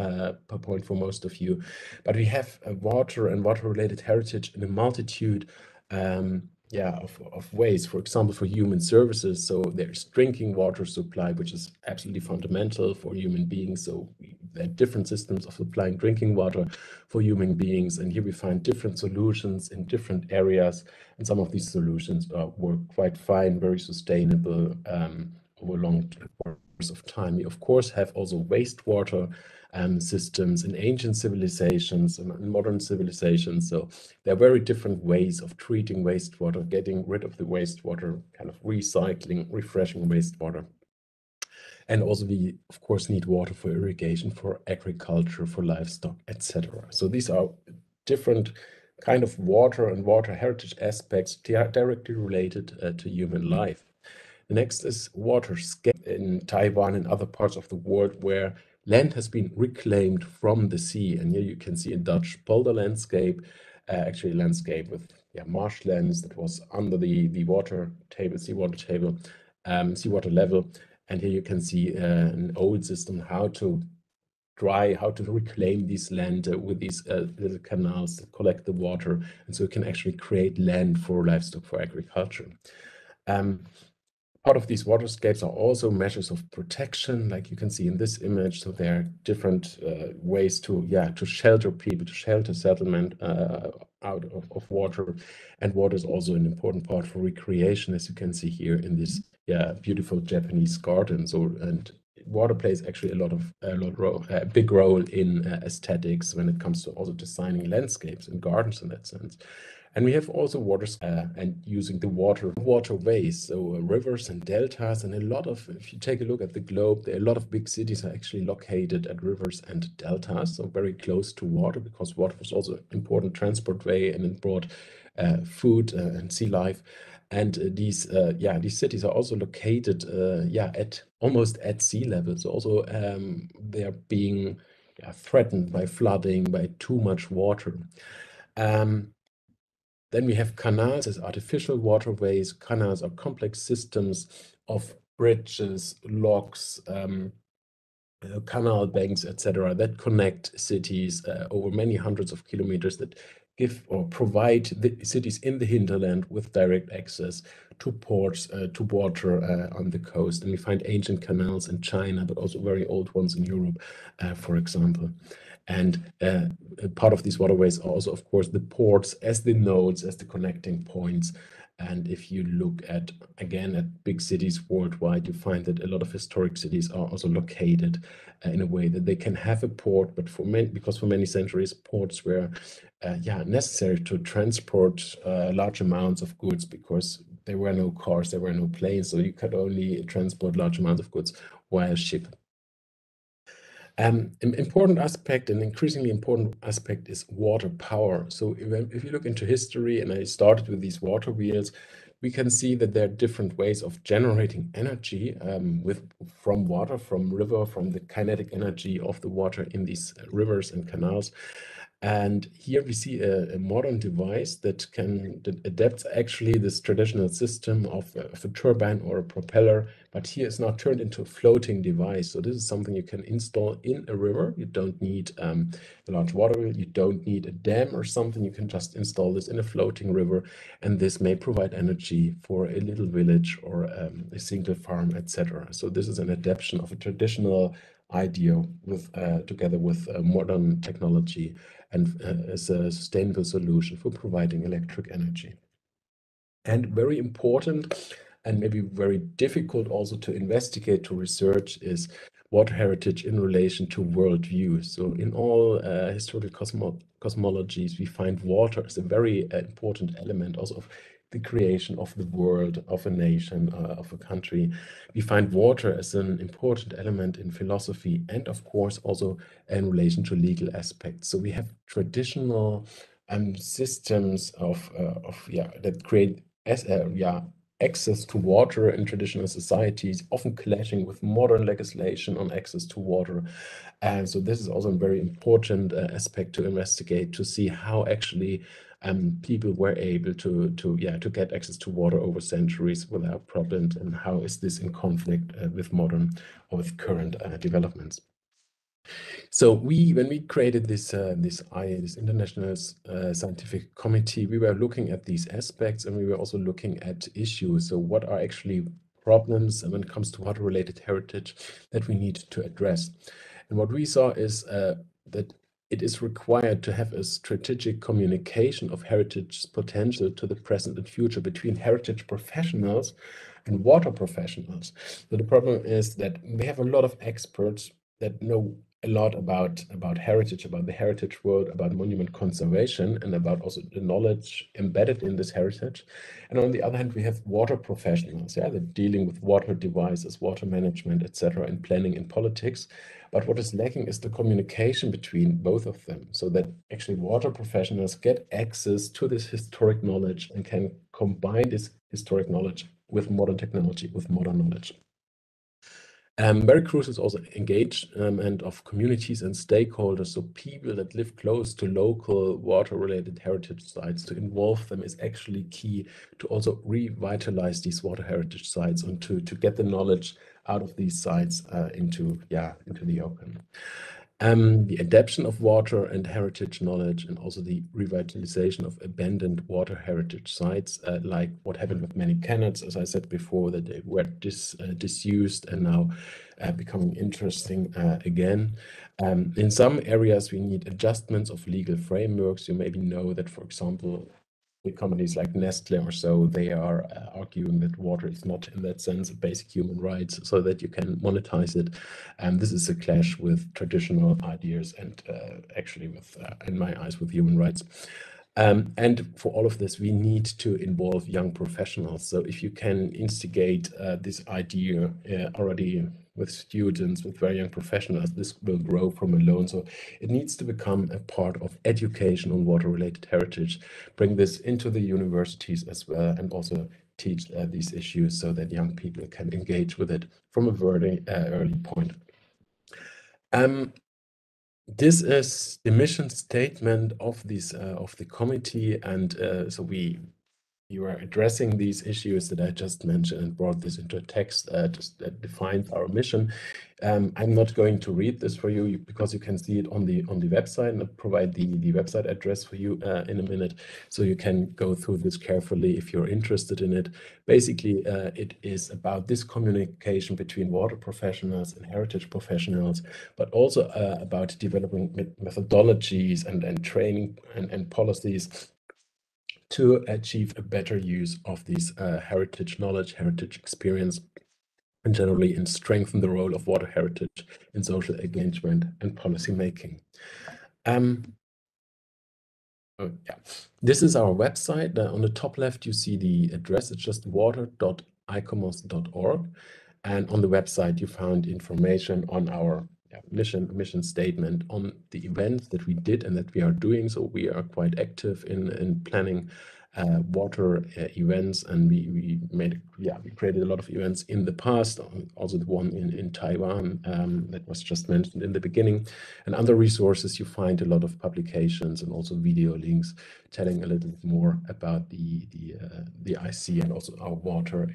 point for most of you. But we have water and water-related heritage in a multitude of ways. For example, for human services, so there's drinking water supply, which is absolutely fundamental for human beings. So there are different systems of supplying drinking water for human beings, and here we find different solutions in different areas, and some of these solutions work quite fine, very sustainable over long course of time. We of course have also wastewater systems in ancient civilizations and in modern civilizations. So there are very different ways of treating wastewater, getting rid of the wastewater, kind of recycling, refreshing wastewater. And also we, of course, need water for irrigation, for agriculture, for livestock, etc. So these are different kind of water and water heritage aspects directly related to human life. The next is waterscape in Taiwan and other parts of the world where land has been reclaimed from the sea. And here you can see a Dutch polder landscape, actually a landscape with marshlands that was under the water table, seawater level. And here you can see an old system, how to reclaim this land with these little canals that collect the water. And so you can actually create land for livestock, for agriculture. Part of these waterscapes are also measures of protection, like you can see in this image. So there are different ways to shelter people, to shelter settlement out of water. And water is also an important part for recreation, as you can see here in this beautiful Japanese garden. And water plays actually a big role in aesthetics when it comes to also designing landscapes and gardens in that sense. And we have also waters and using the waterways, so rivers and deltas, and if you take a look at the globe, there are a lot of big cities are actually located at rivers and deltas, so very close to water, because water was also an important transport way and it brought food and sea life. And these cities are also located almost at sea level. So also they are being threatened by flooding, by too much water. Then we have canals as artificial waterways. Canals are complex systems of bridges, locks, canal banks, etc., that connect cities over many hundreds of kilometers, that give or provide the cities in the hinterland with direct access to ports, to water on the coast. And we find ancient canals in China, but also very old ones in Europe, for example. And part of these waterways are also, of course, the ports as the nodes, as the connecting points. And if you look at big cities worldwide, you find that a lot of historic cities are also located in a way that they can have a port, but because for many centuries, ports were necessary to transport large amounts of goods, because there were no cars, there were no planes, so you could only transport large amounts of goods via ship. An important aspect, an increasingly important aspect, is water power. So if you look into history, and I started with these water wheels, we can see that there are different ways of generating energy from water, from river, from the kinetic energy of the water in these rivers and canals. And here we see a modern device that adapts actually this traditional system of a turbine or a propeller, but here it's now turned into a floating device. So this is something you can install in a river. You don't need a large water wheel, you don't need a dam or something. You can just install this in a floating river, and this may provide energy for a little village or a single farm, etc. So this is an adaptation of a traditional idea with together with modern technology and as a sustainable solution for providing electric energy. And very important and maybe very difficult also to investigate, to research, is water heritage in relation to worldview. So in all historical cosmologies, we find water as a very important element also of the creation of the world, of a nation, of a country. We find water as an important element in philosophy and of course also in relation to legal aspects. So we have traditional systems that create access to water in traditional societies, often clashing with modern legislation on access to water. And so this is also a very important aspect to investigate, to see how actually people were able to get access to water over centuries without problems, and how is this in conflict with modern or with current developments. So when we created this international scientific committee, we were looking at these aspects, and we were also looking at issues. So what are actually problems when it comes to water-related heritage that we need to address? And what we saw is that it is required to have a strategic communication of heritage potential to the present and future between heritage professionals and water professionals. So the problem is that we have a lot of experts that know a lot about heritage, about the heritage world, about monument conservation, and about also the knowledge embedded in this heritage. And on the other hand, we have water professionals, that are dealing with water devices, water management, etc., and planning and politics. But what is lacking is the communication between both of them, so that actually water professionals get access to this historic knowledge and can combine this historic knowledge with modern technology, with modern knowledge. Very crucial is also engagement of communities and stakeholders, so people that live close to local water-related heritage sites. To involve them is actually key to also revitalize these water heritage sites and to get the knowledge out of these sites into the open. The adaptation of water and heritage knowledge, and also the revitalization of abandoned water heritage sites, like what happened with many canals, as I said before, that they were disused and now becoming interesting again. In some areas, we need adjustments of legal frameworks. You maybe know that, for example, with companies like Nestle or so, they are arguing that water is not in that sense a basic human right, so that you can monetize it. And this is a clash with traditional ideas and actually with, in my eyes, with human rights. And for all of this, we need to involve young professionals. So if you can instigate this idea already with students, with very young professionals, this will grow from alone. So it needs to become a part of education on water-related heritage, bring this into the universities as well, and also teach these issues so that young people can engage with it from a very early point. This is the mission statement of this of the committee, and so we were addressing these issues that I just mentioned and brought this into a text that defines our mission. I'm not going to read this for you because you can see it on the website, and I'll provide the website address for you in a minute, so you can go through this carefully if you're interested in it. Basically, it is about this communication between water professionals and heritage professionals, but also about developing methodologies and training and policies to achieve a better use of these heritage knowledge, heritage experience, and generally and strengthen the role of water heritage in social engagement and policy making. This is our website. On the top left, you see the address. It's just water.icomos.org. And on the website, you found information on our mission statement, on the events that we did and that we are doing. So we are quite active in planning water events, and we created a lot of events in the past, also the one in Taiwan that was just mentioned in the beginning. And other resources, you find a lot of publications and also video links telling a little bit more about the IC and also our water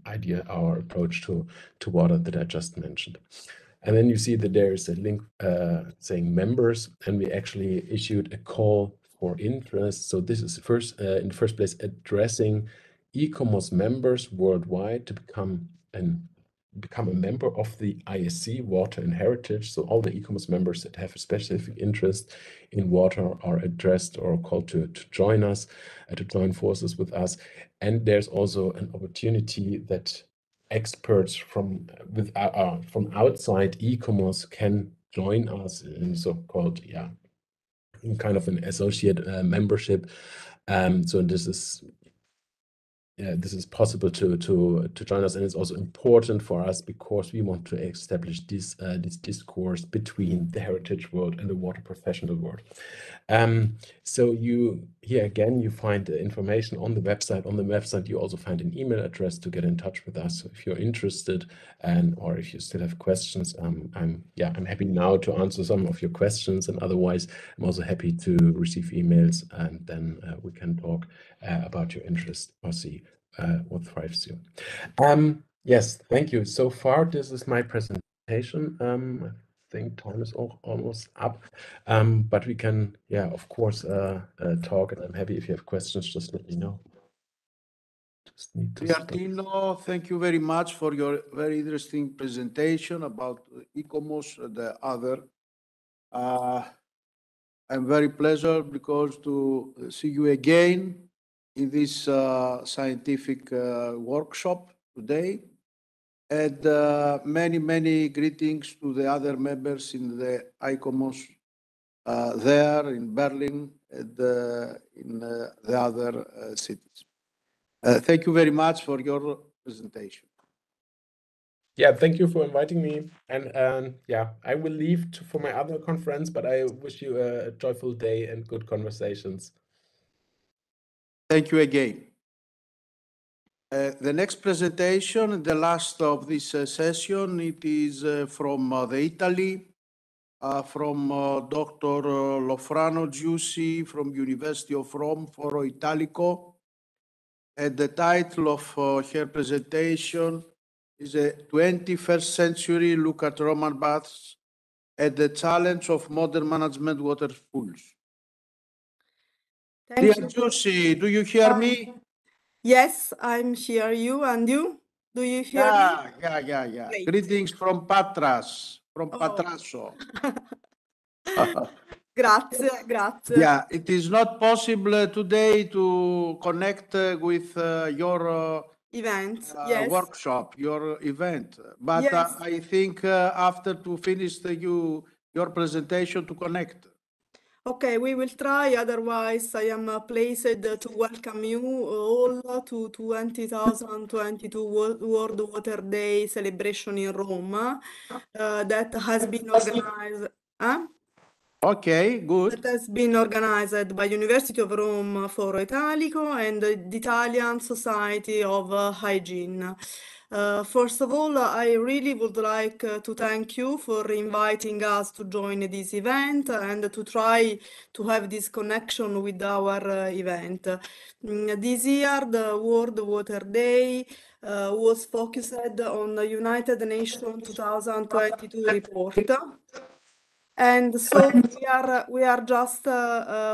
idea, our approach to water that I just mentioned. And then you see that there is a link saying members, and we actually issued a call for interest. So this is in the first place addressing ICOMOS members worldwide to become a member of the ISC, Water and Heritage. So all the ICOMOS members that have a specific interest in water are addressed or called to join us, to join forces with us. And there's also an opportunity that experts from outside ICOMOS can join us in so-called, in kind of an associate membership. So this is possible to join us, and it's also important for us because we want to establish this discourse between the heritage world and the water professional world. So here again, you find the information on the website. On the website, you also find an email address to get in touch with us. So if you're interested or if you still have questions, I'm happy now to answer some of your questions, and otherwise I'm also happy to receive emails, and then we can talk about your interest or see what thrives you. Yes, thank you. So far, this is my presentation. I think time is almost up, but we can, of course, talk, and I'm happy if you have questions, just let me know. Martino, thank you very much for your very interesting presentation about ICOMOS and the other. I'm very pleased because to see you again in this scientific workshop today. And many greetings to the other members in the ICOMOS there in Berlin and in the other cities. Thank you very much for your presentation. Yeah, thank you for inviting me. And I will leave for my other conference, but I wish you a joyful day and good conversations. Thank you again. The next presentation, the last of this session, it is from Italy, from Dr. Lofrano Giussi from University of Rome, Foro Italico. And the title of her presentation is a 21st Century Look at Roman Baths and the Challenge of Modern Management Water Pools. Dear Giussi, do you hear me? Yes, I'm hear you, and you? Do you hear me? Yeah. Great. Greetings from Patras, from Patrasso. Grazie. Yeah, it is not possible today to connect with your event, yes. workshop, your event. But yes. I think after to finish your presentation to connect. Okay, we will try. Otherwise, I am pleased to welcome you all to 2022 World Water Day celebration in Rome that has been organized. Okay, good. That has been organized by University of Rome Foro Italico and the Italian Society of Hygiene. First of all, I really would like to thank you for inviting us to join this event and to try to have this connection with our event. This year, the World Water Day was focused on the United Nations 2022 report. And so we are just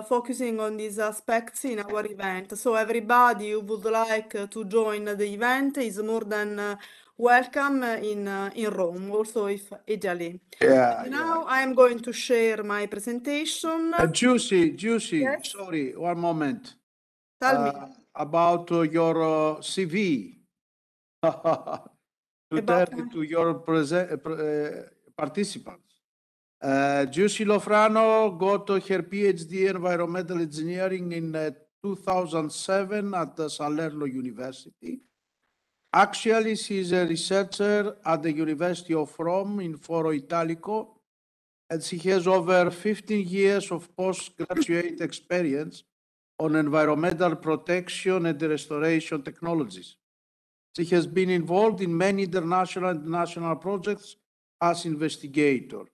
focusing on these aspects in our event. So everybody who would like to join the event is more than welcome in Rome, also if Italy. Now I'm going to share my presentation. Giussi, Yes? sorry, one moment. Tell me. About your CV. To your participants. Giussi Lofrano got her PhD in environmental engineering in 2007 at the Salerno University. Actually, she is a researcher at the University of Rome in Foro Italico, and she has over 15 years of postgraduate experience on environmental protection and restoration technologies. She has been involved in many international and national projects as investigator.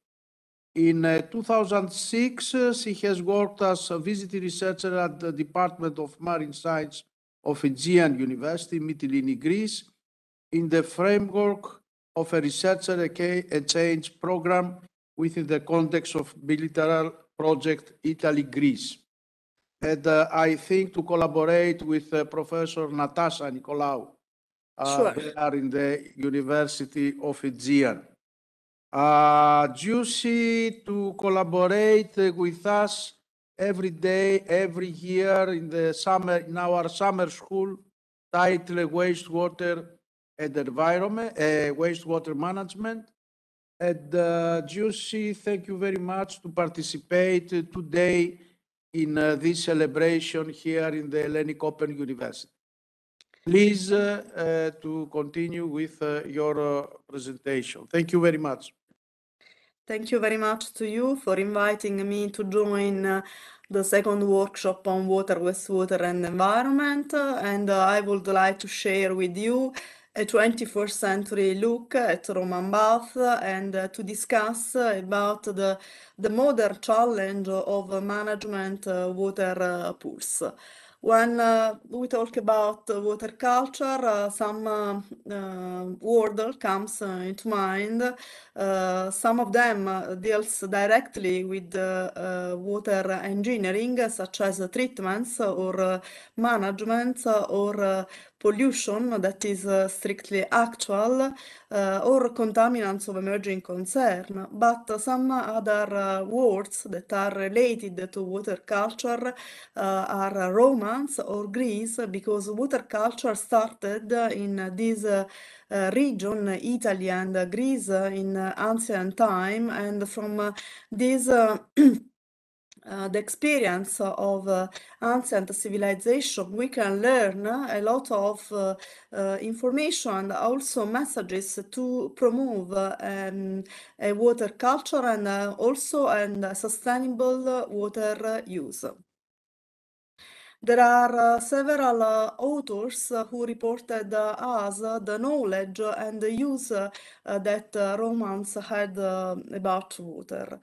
In 2006, she has worked as a visiting researcher at the Department of Marine Science of Aegean University, Mytilene, Greece, in the framework of a researcher exchange program within the context of bilateral project Italy-Greece. And I think to collaborate with Professor Natasha Nicolaou, Sure. they are in the University of Aegean. Juicy to collaborate with us every day, every year in the summer, in our summer school titled Wastewater and Environment, Wastewater Management. And Juicy, thank you very much to participate today in this celebration here in the Hellenic Open University. Please to continue with your presentation. Thank you very much. Thank you very much to you for inviting me to join the second workshop on water, wastewater and environment. And I would like to share with you a 21st century look at Roman bath and to discuss about the modern challenge of management water pools. When we talk about water culture, some word comes into mind. Some of them deals directly with water engineering, such as treatments or management or pollution that is strictly actual or contaminants of emerging concern. But some other words that are related to water culture are Romance or Greece, because water culture started in this region, Italy and Greece, in ancient time, and from this the experience of ancient civilization, we can learn a lot of information and also messages to promote a water culture and also a sustainable water use. There are several authors who reported us the knowledge and the use that Romans had about water.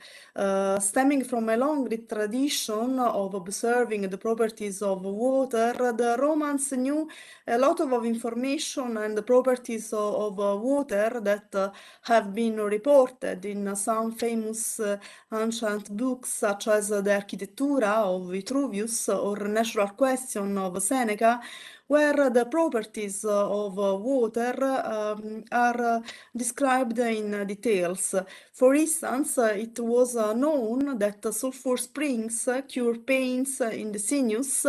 Stemming from a long tradition of observing the properties of water, the Romans knew a lot of information and the properties of water that have been reported in some famous ancient books, such as the Architectura of Vitruvius or Natural Question of Seneca, where the properties of water are described in details. For instance, it was known that sulfur springs cure pains in the sinews,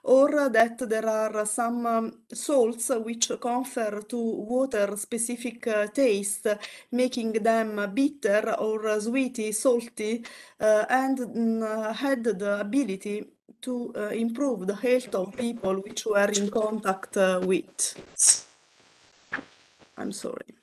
or that there are some salts which confer to water specific taste, making them bitter or sweety, salty, and had the ability to improve the health of people which were in contact with. I'm sorry.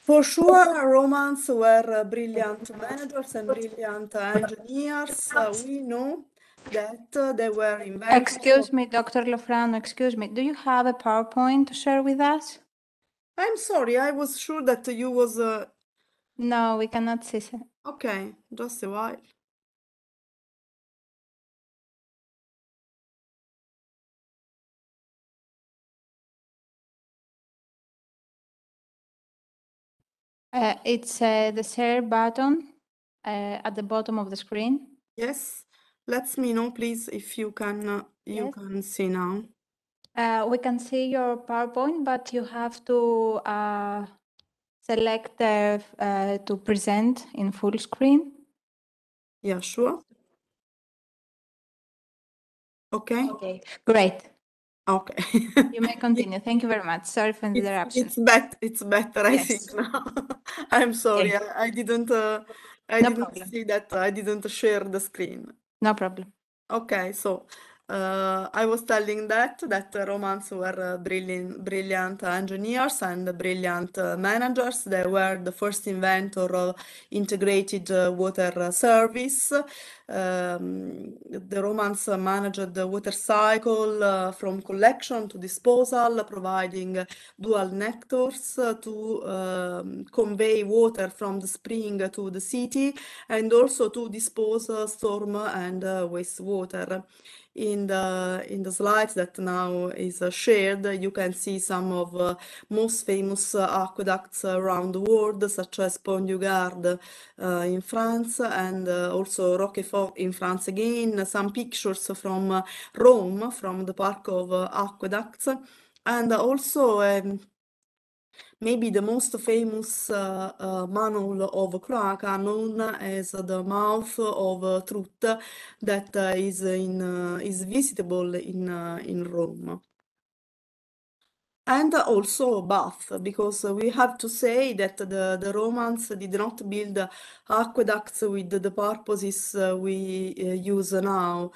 For sure, Romans were brilliant managers and brilliant engineers. We know that they were inventors. Excuse me, Dr. Lofrano, excuse me. Do you have a PowerPoint to share with us? I'm sorry, I was sure that you was... No, we cannot see it. Okay, just a while. It's the share button at the bottom of the screen. Yes, let me know, please, if you can Yes. can see now. We can see your PowerPoint, but you have to select to present in full screen. Yeah, sure. Okay. Okay, great. Okay. You may continue. Thank you very much. Sorry for the interruption. It's better, I Yes. think now. I'm sorry, Okay. I didn't No problem. see that I didn't share the screen. No problem. Okay, so I was telling that Romans were brilliant engineers and brilliant managers. They were the first inventor of integrated water service. The Romans managed the water cycle from collection to disposal, providing dual nectars to convey water from the spring to the city, and also to dispose storm and wastewater. In the slides that now is shared, you can see some of most famous aqueducts around the world, such as Pont du Gard in France, and also Roquefort in France again. Some pictures from Rome, from the Park of Aqueducts, and also maybe the most famous manhole of cloaca, known as the mouth of truth, that is visitable in Rome. And also bath, because we have to say that the Romans did not build aqueducts with the purposes we use now,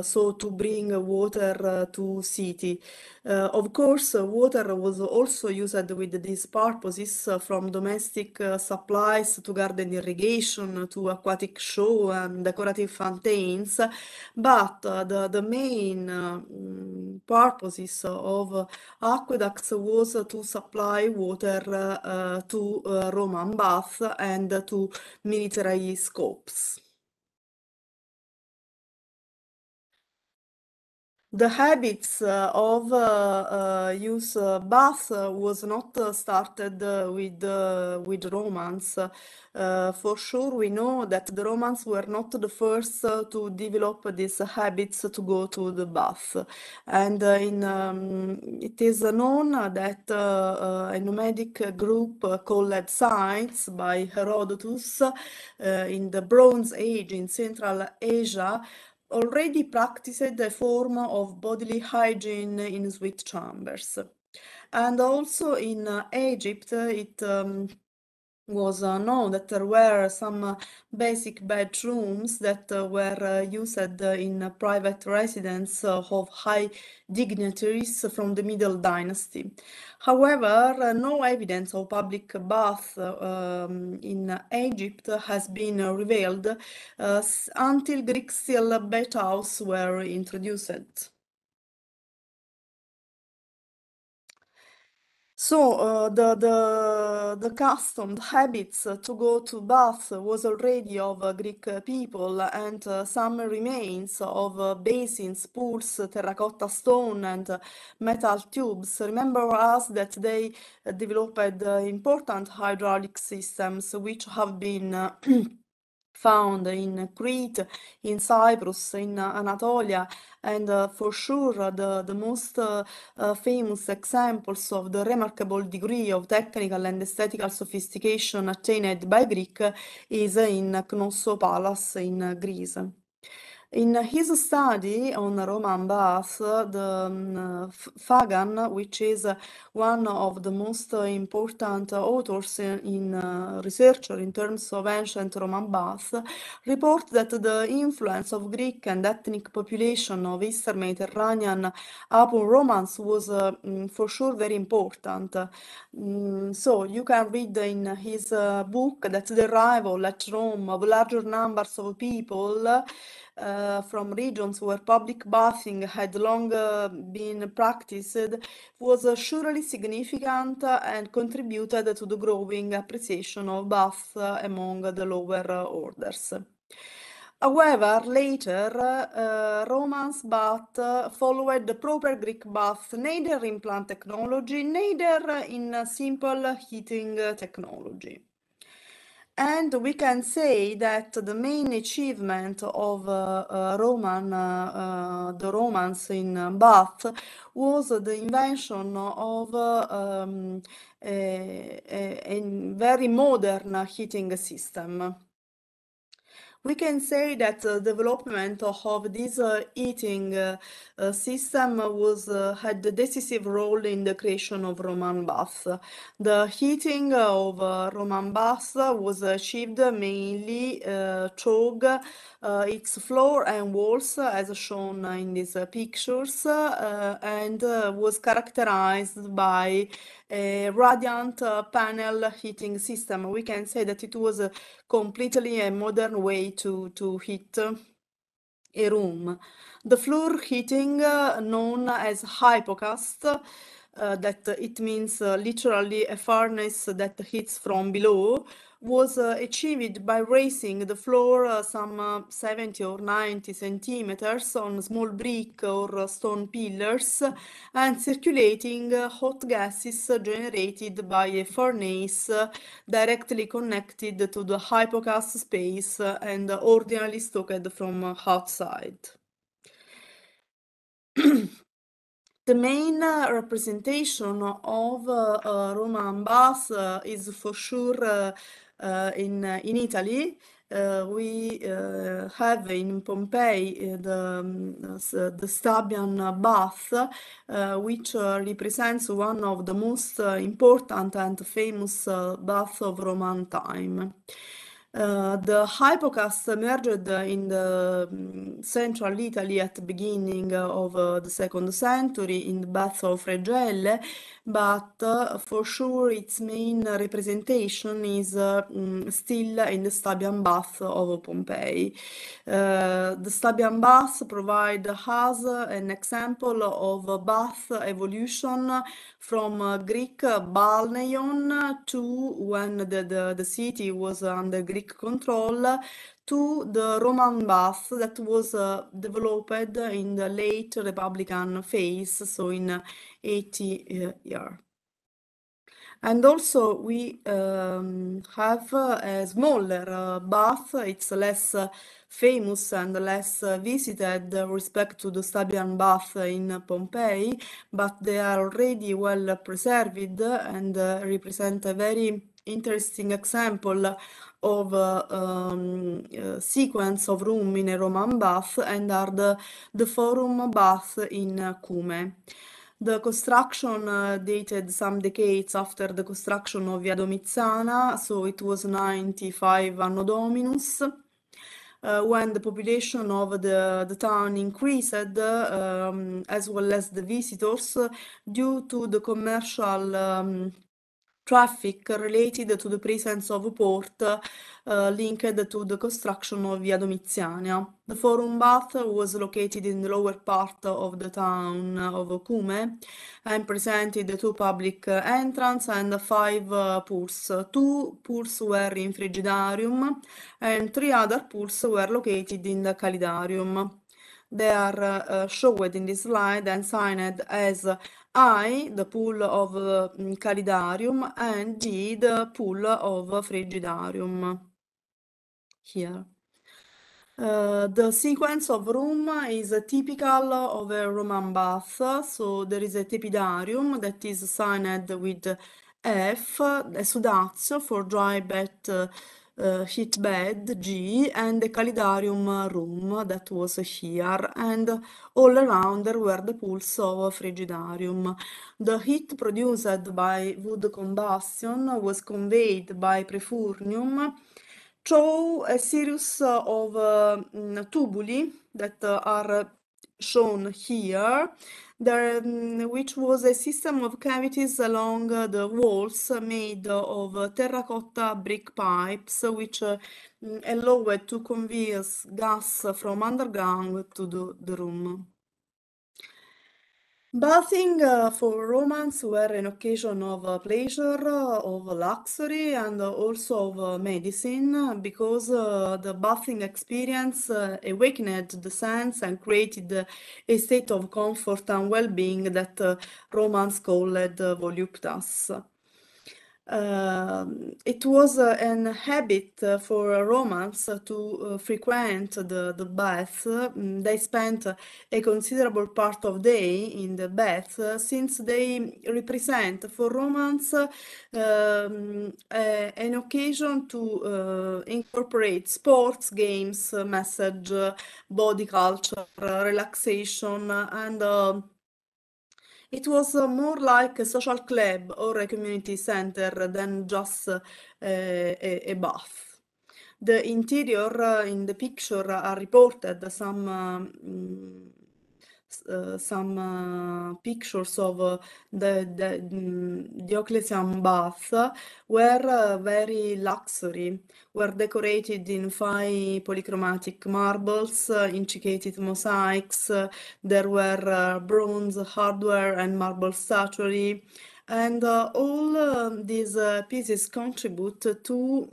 so to bring water to city. Of course, water was also used with these purposes, from domestic supplies to garden irrigation to aquatic show and decorative fountains, but the main purposes of aqueducts was to supply water to Roman baths and to military scopes. The habits of use bath was not started with Romans. For sure, we know that the Romans were not the first to develop these habits to go to the bath. And it is known that a nomadic group called Scythes by Herodotus in the Bronze Age in Central Asia already practiced a form of bodily hygiene in sweat chambers. And also in Egypt, it was known that there were some basic bedrooms that were used in private residence of high dignitaries from the Middle Dynasty. However, no evidence of public bath in Egypt has been revealed until Greek steel bathhouses were introduced. So the custom, the habits to go to bath was already of Greek people, and some remains of basins, pools, terracotta stone, and metal tubes remember us that they developed important hydraulic systems which have been found in Crete, in Cyprus, in Anatolia, and for sure the most famous examples of the remarkable degree of technical and aesthetical sophistication attained by Greek is in Cnosso Palace in Greece. In his study on Roman baths, Fagan, which is one of the most important authors researcher in terms of ancient Roman baths, reports that the influence of Greek and ethnic population of Eastern Mediterranean upon Romans was for sure very important. So you can read in his book that the arrival at Rome of larger numbers of people from regions where public bathing had long been practiced was surely significant and contributed to the growing appreciation of baths among the lower orders. However, later, Romans bath followed the proper Greek bath neither in plant technology, neither in simple heating technology. And we can say that the main achievement of the Romans in bath was the invention of a very modern heating system. We can say that the development of this heating system had a decisive role in the creation of Roman baths. The heating of Roman baths was achieved mainly through its floor and walls, as shown in these pictures, and was characterized by a radiant panel heating system. We can say that it was completely a modern way to heat a room. The floor heating, known as hypocast, that it means literally a furnace that heats from below, was achieved by raising the floor some 70 or 90 centimeters on small brick or stone pillars and circulating hot gases generated by a furnace directly connected to the hypocast space and ordinarily stoked from outside. The main representation of Roman baths is for sure in Italy. We have in Pompeii the Stabian bath, which represents one of the most important and famous baths of Roman time. The hypocast emerged in the central Italy at the beginning of the 2nd century in the bath of Fregelle, but for sure its main representation is still in the Stabian bath of Pompeii. The Stabian baths provide us an example of bath evolution from Greek balneion to when the city was under Greek control to the Roman bath that was developed in the late Republican phase, so in 80 years. And also we have a smaller bath. It's less famous and less visited with respect to the Stabian bath in Pompeii, but they are already well preserved and represent a very interesting example of sequence of room in a Roman bath and are the forum bath in Cume. The construction dated some decades after the construction of Via Domiziana, so it was 95 Anno Dominus, when the population of the town increased, as well as the visitors, due to the commercial traffic related to the presence of a port linked to the construction of Via Domiziana. The forum bath was located in the lower part of the town of Cume and presented 2 public entrances and 5 pools. 2 pools were in Frigidarium and 3 other pools were located in the Calidarium. They are showed in this slide and signed as I, the pool of Calidarium, and G, the pool of Frigidarium. Here. The sequence of room is typical of a Roman bath, so there is a tepidarium that is signed with F, a sudazio for dry bed, heat bed, G, and the calidarium room that was here, and all around there were the pools of frigidarium. The heat produced by wood combustion was conveyed by prefurnium through a series of tubuli that are shown here, which was a system of cavities along the walls made of terracotta brick pipes, which allowed to convey gas from underground to the room. Bathing for Romans were an occasion of pleasure, of luxury, and also of medicine, because the bathing experience awakened the sense and created a state of comfort and well-being that Romans called voluptas. It was an habit for Romans to frequent the bath. They spent a considerable part of day in the bath since they represent for Romans an occasion to incorporate sports, games, message, body culture, relaxation, and it was more like a social club or a community center than just a bath. The interior in the picture are reported some pictures of the Diocletian bath were very luxury, were decorated in 5 polychromatic marbles, intricated mosaics, there were bronze hardware and marble statuary, and all these pieces contribute to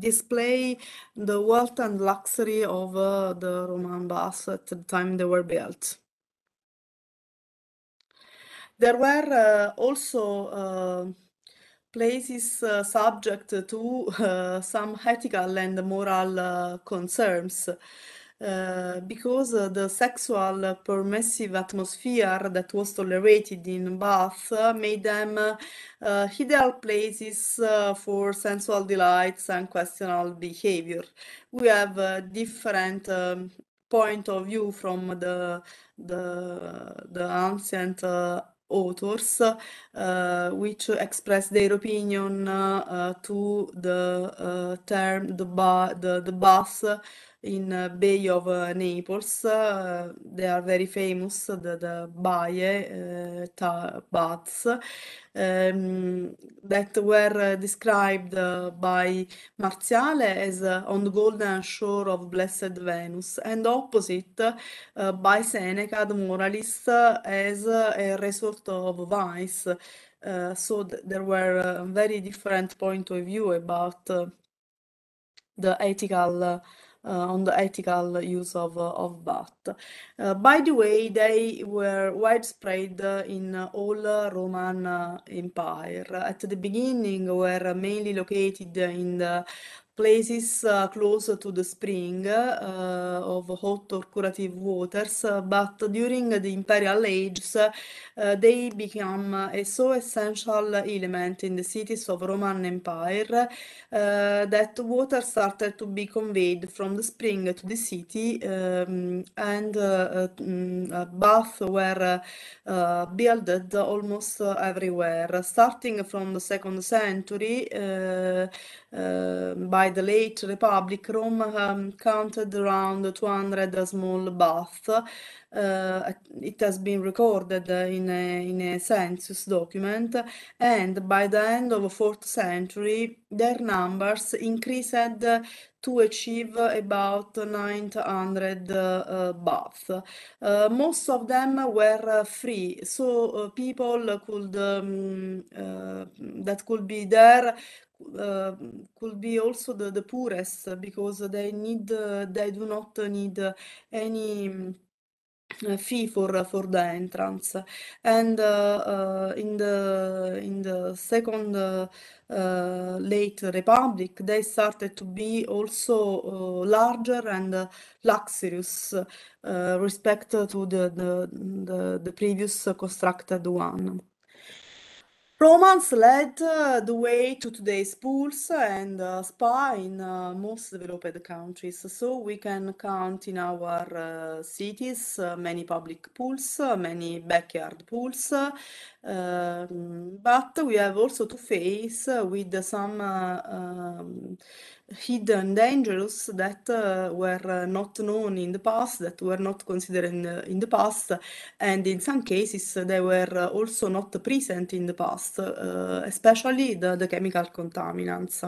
display the wealth and luxury of the Roman baths at the time they were built. There were also places subject to some ethical and moral concerns because the sexual permissive atmosphere that was tolerated in Bath made them ideal places for sensual delights and questionable behavior. We have a different point of view from the ancient authors which express their opinion to the term the baths in Bay of Naples. They are very famous, the baie baths that were described by Marziale as on the golden shore of blessed Venus, and opposite by Seneca, the moralist, as a resort of vice. So there were very different point of view about the ethical on the ethical use of bath. By the way, they were widespread in all Roman Empire. At the beginning, were mainly located in the places close to the spring of hot or curative waters, but during the imperial ages they become a so essential element in the cities of Roman Empire that water started to be conveyed from the spring to the city, and baths were built almost everywhere. Starting from the 2nd century, by the late Republic, Rome counted around 200 small baths. It has been recorded in a census document, and by the end of the 4th century, their numbers increased to achieve about 900 baths. Most of them were free, so people could that could be there could be also the poorest, because they do not need any fee for the entrance. And in the second late Republic, they started to be also larger and luxurious respect to the previous constructed one. Romans led the way to today's pools and spa in most developed countries. So we can count in our cities many public pools, many backyard pools, but we have also to face with some hidden dangers that were not known in the past, that were not considered in the past, and in some cases they were also not present in the past, especially the chemical contaminants.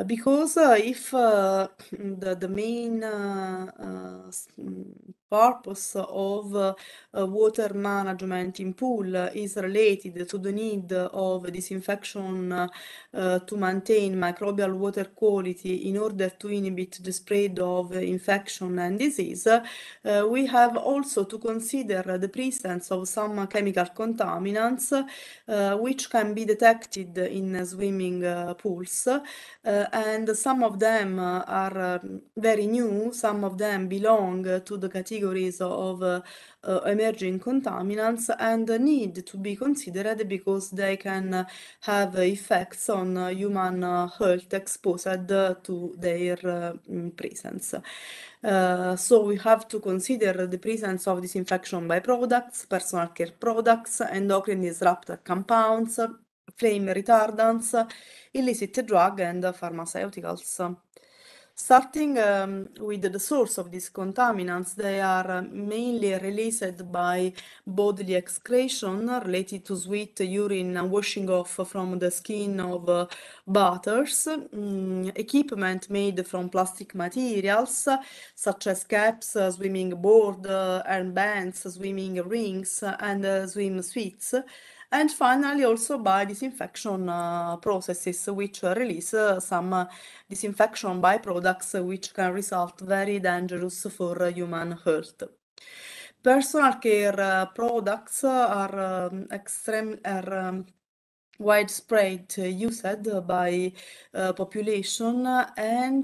Because if the main purpose of water management in pool is related to the need of disinfection to maintain microbial water quality in order to inhibit the spread of infection and disease, we have also to consider the presence of some chemical contaminants which can be detected in swimming pools, and some of them are very new, some of them belong to the categories of emerging contaminants and need to be considered because they can have effects on human health exposed to their presence. So we have to consider the presence of disinfection by products, personal care products, endocrine disruptor compounds, flame retardants, illicit drug and pharmaceuticals. Starting with the source of these contaminants, they are mainly released by bodily excretion related to sweat, urine, and washing off from the skin of bathers, equipment made from plastic materials such as caps, swimming board, armbands, swimming rings, and swimsuits. And finally, also by disinfection processes, which release some disinfection byproducts, which can result very dangerous for human health. Personal care products are widespread used by population, and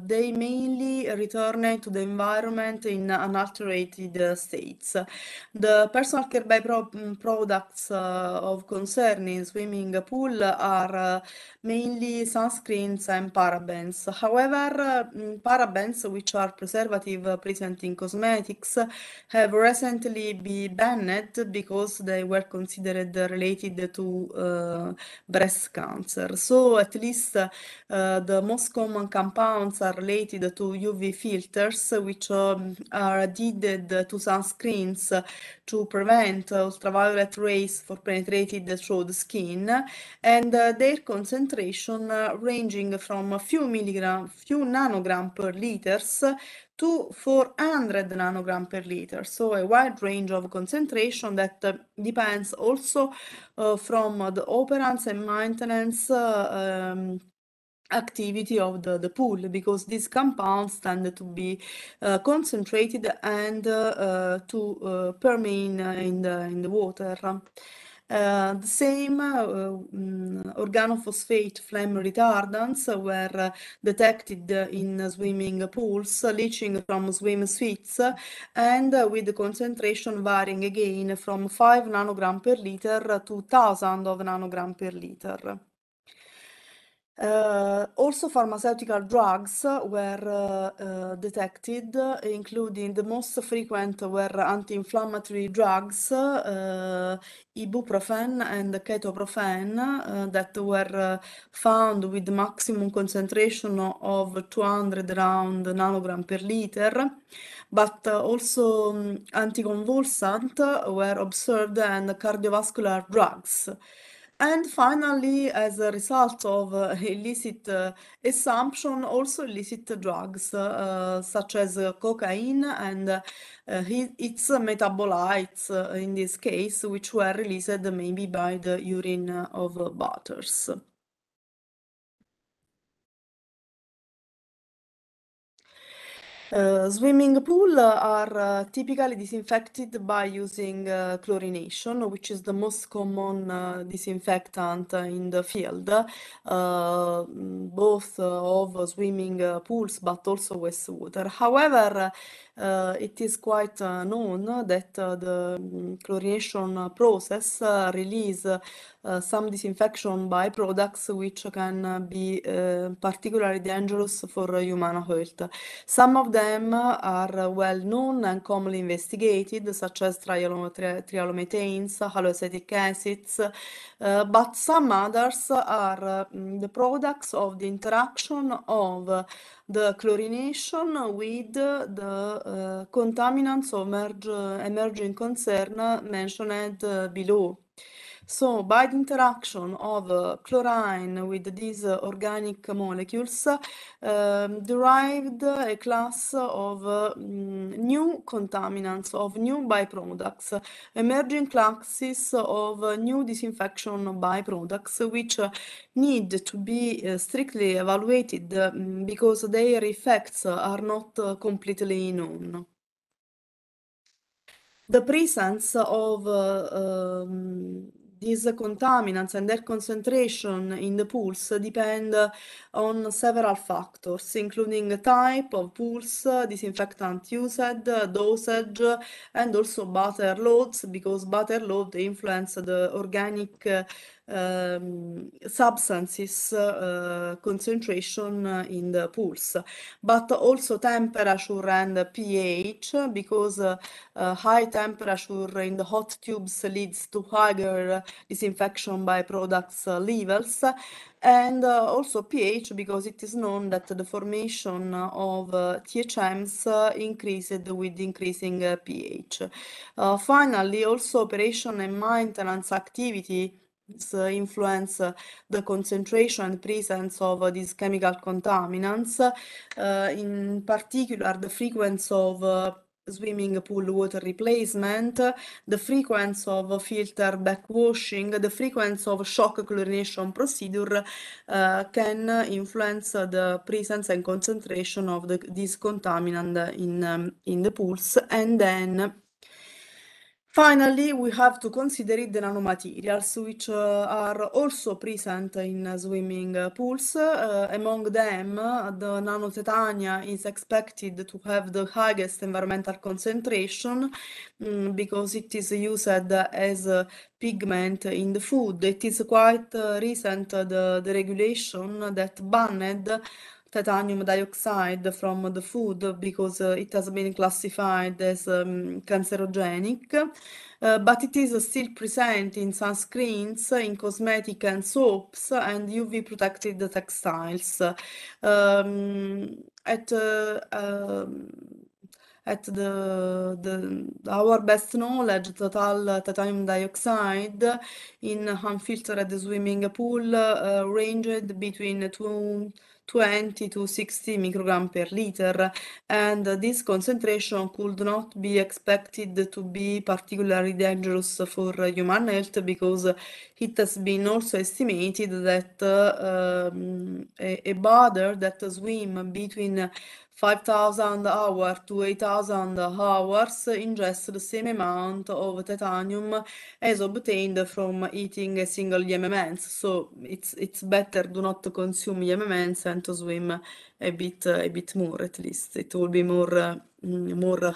they mainly return to the environment in unalterated states. The personal care products of concern in swimming pool are mainly sunscreens and parabens. However, parabens, which are preservative present in cosmetics, have recently been banned because they were considered related to breast cancer. So at least the most common compounds are related to UV filters, which are added to sunscreens to prevent ultraviolet rays for penetrating through the skin, and their concentration ranging from a few nanogram per liters to 400 nanogram per liter. So a wide range of concentration that depends also from the operance and maintenance activity of the pool, because these compounds tend to be concentrated and to permeate in the water. The same organophosphate flame retardants were detected in swimming pools leaching from swimsuits, and with the concentration varying again from 5 nanogram per liter to 1000 of nanogram per liter. Also pharmaceutical drugs were detected, including the most frequent were anti-inflammatory drugs, ibuprofen and ketoprofen, that were found with maximum concentration of 200 around nanogram per liter, but also anticonvulsant were observed and cardiovascular drugs. And finally, as a result of illicit assumption, also illicit drugs such as cocaine and its metabolites in this case, which were released maybe by the urine of bathers. Swimming pools are typically disinfected by using chlorination, which is the most common disinfectant in the field, both of swimming pools but also wastewater. However, it is quite known that the chlorination process release some disinfection byproducts which can be particularly dangerous for human health. Some of them are well known and commonly investigated, such as trialometanes, haloacetic acids, but some others are the products of the interaction of the chlorination with the contaminants of emerging concern mentioned below. So by the interaction of chlorine with these organic molecules, derived a class of new contaminants, of new byproducts, emerging classes of new disinfection byproducts, which need to be strictly evaluated because their effects are not completely known. The presence of these contaminants and their concentration in the pools depend on several factors, including type of pools, disinfectant used, dosage, and also batter loads, because batter load influence the organic substances concentration in the pools, but also temperature and pH, because high temperature in the hot tubes leads to higher disinfection byproducts levels, and also pH, because it is known that the formation of THMs increased with increasing pH. Finally, also operation and maintenance activity influence the concentration and presence of these chemical contaminants, in particular the frequency of swimming pool water replacement, the frequency of filter backwashing, the frequency of shock chlorination procedure can influence the presence and concentration of this contaminant in the pools. And then finally, we have to consider the nanomaterials, which are also present in swimming pools. Among them, the nanotitania is expected to have the highest environmental concentration because it is used as a pigment in the food. It is quite recent, the regulation that banned titanium dioxide from the food because it has been classified as cancerogenic, but it is still present in sunscreens, in cosmetic and soaps, and UV protected textiles. At our best knowledge, total titanium dioxide in unfiltered swimming pool ranged between 20 to 60 microgram per liter, and this concentration could not be expected to be particularly dangerous for human health, because it has been also estimated that a bather that swim between 5,000 hours to 8,000 hours ingests the same amount of titanium as obtained from eating a single yememens. So it's better do not consume yememens and to swim a bit more, at least. It will be more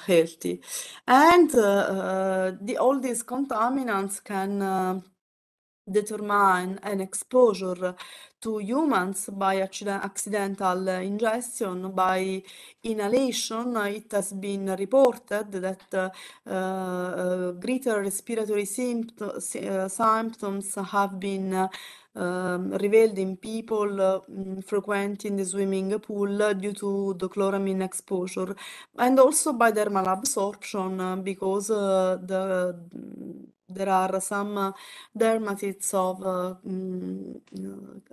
healthy. And all these contaminants can determine an exposure to humans by accidental ingestion, by inhalation. It has been reported that greater respiratory symptoms have been revealed in people frequenting the swimming pool due to the chloramine exposure, and also by dermal absorption, because there are some dermatitis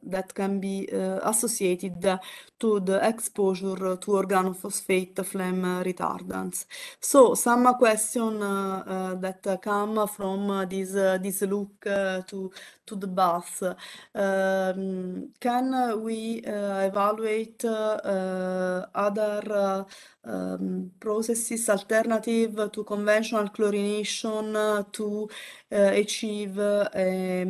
that can be associated to the exposure to organophosphate flame retardants. So some question that come from this look to the bath. Can we evaluate other processes alternative to conventional chlorination to achieve a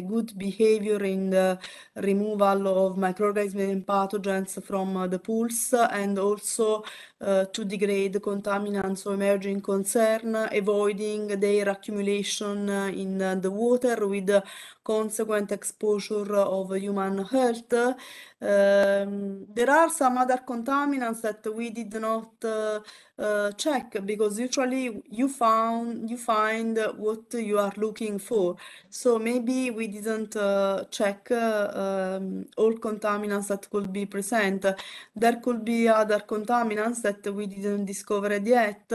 good behavior in the removal of microorganisms and pathogens from the pools, and also to degrade contaminants or emerging concern, avoiding their accumulation in the water with consequent exposure of human health? There are some other contaminants that we did not check, because usually you find what you are looking for. So maybe we didn't check all contaminants that could be present. There could be other contaminants that we didn't discover yet.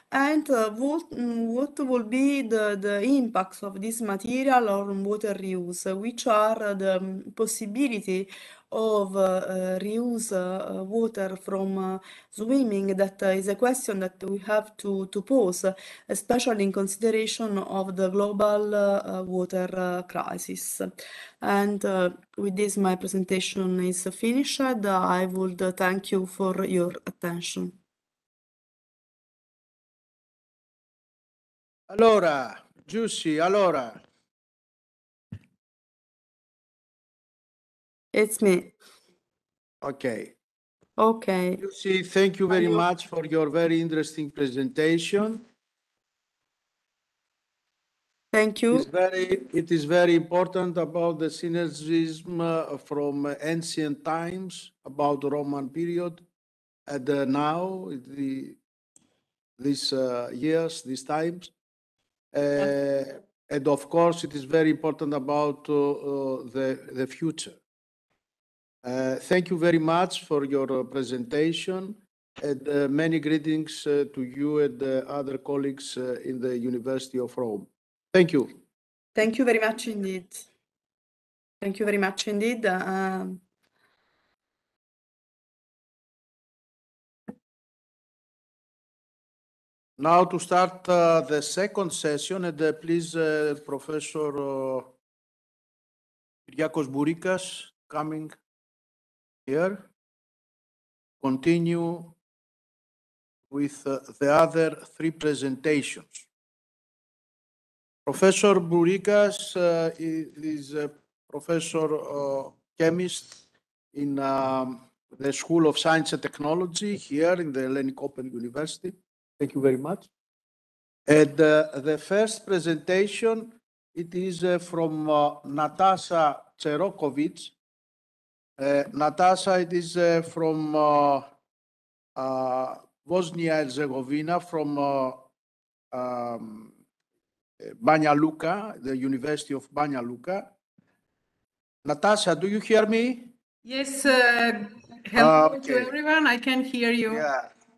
And what will be the impacts of this material on water reuse, which are the possibility of reuse water from swimming? That is a question that we have to pose, especially in consideration of the global water crisis. And with this, my presentation is finished. I would thank you for your attention. Allora, Giussi, allora. It's me. Okay. Okay. Giussi, thank you very much for your very interesting presentation. Thank you. It is very important about the synergism from ancient times, about the Roman period, and now, these years, these times. And of course, it is very important about the future. Thank you very much for your presentation, and many greetings to you and the other colleagues in the University of Rome. Thank you. Thank you very much indeed. Thank you very much indeed. Now to start the second session, and please, Professor Kyriakos Bourikas coming here. Continue with the other three presentations. Professor Bourikas is a professor chemist in the School of Science and Technology here in the Hellenic Open University. Thank you very much. And the first presentation, it is from Natasha Tserokovic. Natasha, it is from Bosnia-Herzegovina, from Banja Luka, the University of Banja Luka. Natasha, do you hear me? Yes, hello to Okay. everyone. I can hear you.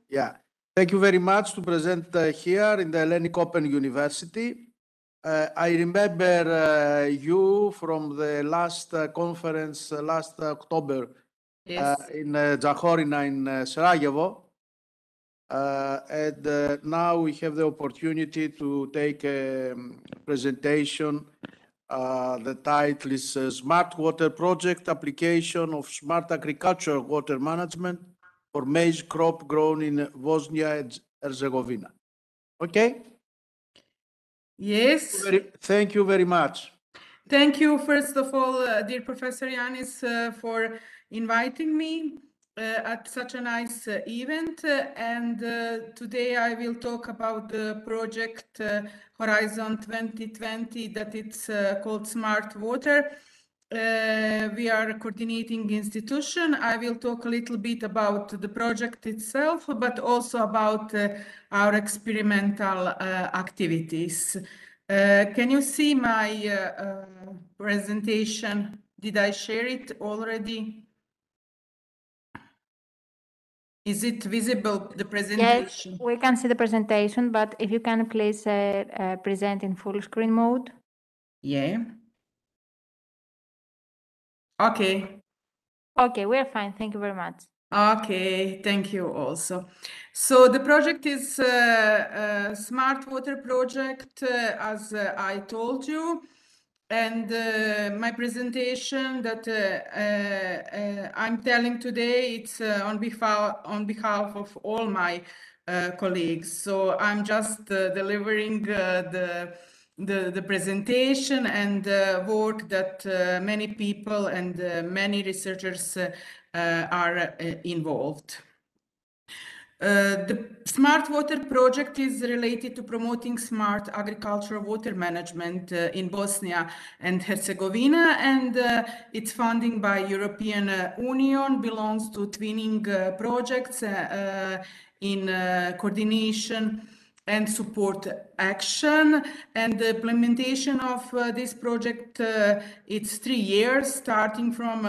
Yeah. Thank you very much to present here in the Hellenic Open University. I remember you from the last conference last October in Zahorina in Sarajevo. And now we have the opportunity to take a presentation. The title is Smart Water Project Application of Smart Agricultural Water Management for Maize Crop Grown in Bosnia and Herzegovina. Okay? Yes. Thank you very much. Thank you, first of all, dear Professor Yanis, for inviting me at such a nice event. And today I will talk about the project Horizon 2020 that it's called Smart Water. We are a coordinating institution. I will talk a little bit about the project itself, but also about our experimental activities. Can you see my presentation? Did I share it already? Is it visible, the presentation? Yes, we can see the presentation, but if you can please present in full screen mode. Yeah. Okay. Okay, we're fine. Thank you very much. Okay, thank you also. So the project is a Smart Water project, as I told you. And my presentation that I'm telling today, it's on behalf of all my colleagues. So I'm just delivering the presentation and work that many people and many researchers are involved. The Smart Water project is related to promoting smart agricultural water management in Bosnia and Herzegovina, and its funding by European Union belongs to twinning projects in coordination and support action. And the implementation of this project, it's 3 years, starting from